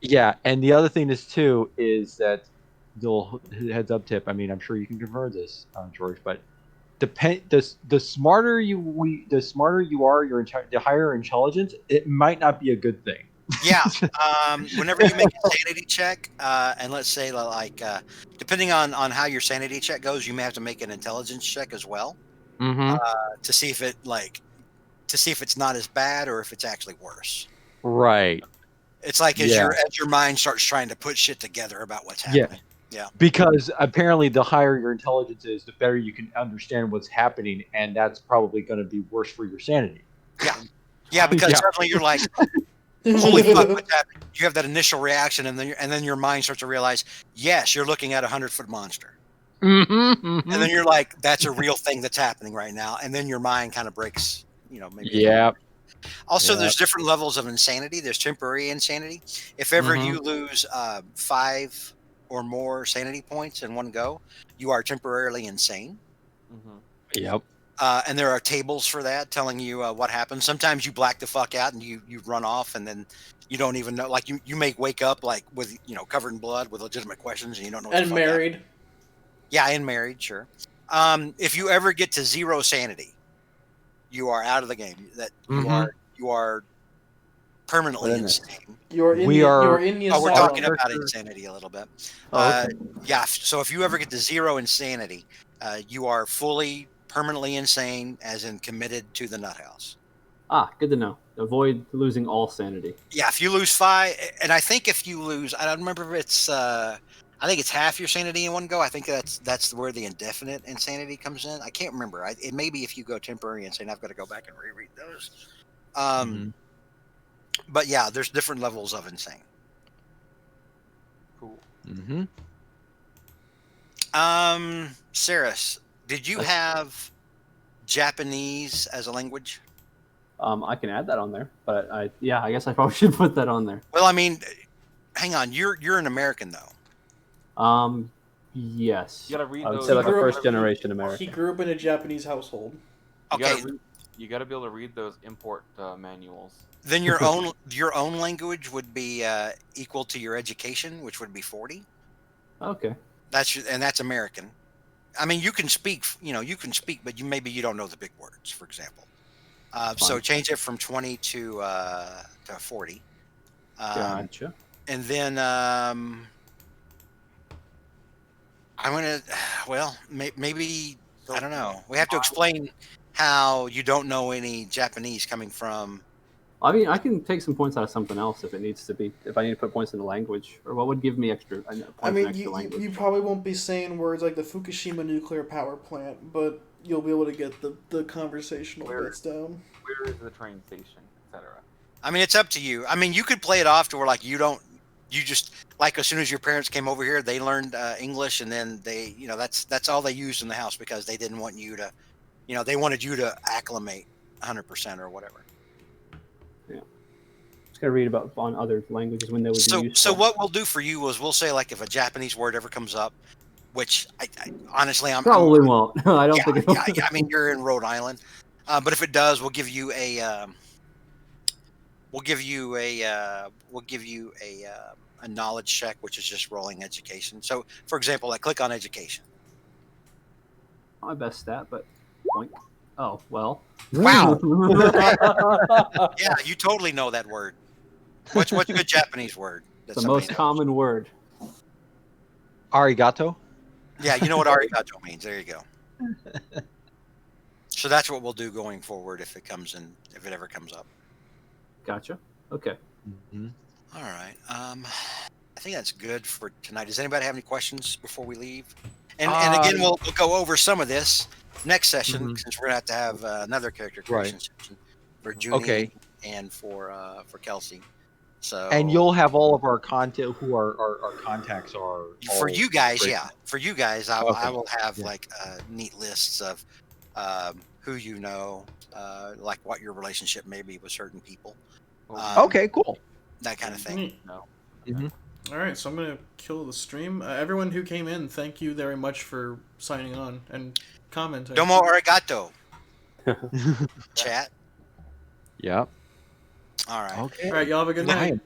Yeah, and the other thing is too is that little heads up tip. I mean, I'm sure you can confirm this, George, but the smarter the smarter you are, the higher intelligence. It might not be a good thing. Yeah. Whenever you make a sanity check, and let's say depending on how your sanity check goes, you may have to make an intelligence check as well Mm-hmm. to see if it's not as bad or if it's actually worse. Right. It's like Yeah. as your mind starts trying to put shit together about what's Yeah. happening. Yeah. Because apparently, the higher your intelligence is, the better you can understand what's happening, and that's probably going to be worse for your sanity. Yeah, because Yeah. suddenly you're like, holy fuck, what's happening? You have that initial reaction, and then your mind starts to realize, yes, you're looking at a 100-foot monster. Mm-hmm. And then you're like, that's a real thing that's happening right now. And then your mind kind of breaks, maybe. Yeah. Also, Yeah. there's different levels of insanity. There's temporary insanity. If ever Mhm. you lose 5 or more sanity points in one go, you are temporarily insane. Mm-hmm. Yep. And there are tables for that telling you what happens. Sometimes you black the fuck out and you run off, and then you don't even know. Like you may wake up like with covered in blood with legitimate questions, and you don't know. What the And fuck married. happened. Yeah, and married, sure. If you ever get to 0 sanity, you are out of the game. That you are permanently Goodness. insane. You're in We the are- you're in the Oh, we're asylum. talking about character- insanity a little bit. Oh, okay. Yeah. So if you ever get to 0 insanity, you are fully permanently insane, as in committed to the nut house. Ah, good to know. Avoid losing all sanity. Yeah, if you lose 5, and I think if you lose, I don't remember if it's, I think it's half your sanity in one go. I think that's where the indefinite insanity comes in. I can't remember. It may be if you go temporary insane. I've got to go back and reread those. Mhm. But yeah, there's different levels of insane. Cool. Mm-hmm. Saris, did you have Japanese as a language? I can add that on there, but I guess I probably should put that on there. Well, I mean, hang on. You're an American though. Yes. You gotta read I would those. say like a He grew up- first generation He American. grew up in a Japanese household. Okay, You gotta be able to read those import manuals. then your own language would be equal to your education, which would be 40. Okay. That's American. I mean, you can speak, but maybe you don't know the big words, for example. So Fine. change it from 20 to 40. Gotcha. And then I'm gonna, maybe So I don't know. We have to explain how you don't know any Japanese coming from. I mean, I can take some points out of something else if it needs to be. If I need to put points in the language, or what would give me extra points I in mean, extra language. you probably won't be saying words like the Fukushima nuclear power plant, but you'll be able to get the conversational Where- bits down. Where is the train station, etc. I mean, it's up to you. I mean, you could play it off to where like you just like as soon as your parents came over here, they learned English, and then they, that's all they used in the house because they didn't want you to, they wanted you to acclimate 100% or whatever. Just gotta read about on other languages when they would be So useful. what we'll do for you is we'll say like if a Japanese word ever comes up, which I honestly I'm Probably won't. I don't think it'll. yeah. I mean, you're in Rhode Island, but if it does, we'll give you a knowledge check, which is just rolling education. So, for example, I click on education. My best stat, but point. Oh well. Wow. Yeah, you totally know that word. What's a good Japanese word? that The somebody most knows? common word. Arigato. Yeah, you know what arigato means. There you go. So that's what we'll do going forward if it ever comes up. Gotcha. Okay. Mm-hmm. All right. I think that's good for tonight. Does anybody have any questions before we leave? And again, we'll go over some of this next session since we're gonna have to have another character creation session for Junie Okay. and for Kelsey. So And you'll have all of our content, who our contacts are. for all you guys, great. yeah, for you guys, I Okay. will have Yeah. like neat lists of who you know, like what your relationship may be with certain people, Okay, cool. that kind of thing. Neat. No. All right, so I'm gonna kill the stream. Everyone who came in, thank you very much for signing on and commenting. Domo arigato, chat. Yeah. All right. Okay. All right, y'all have a good night. Ryan.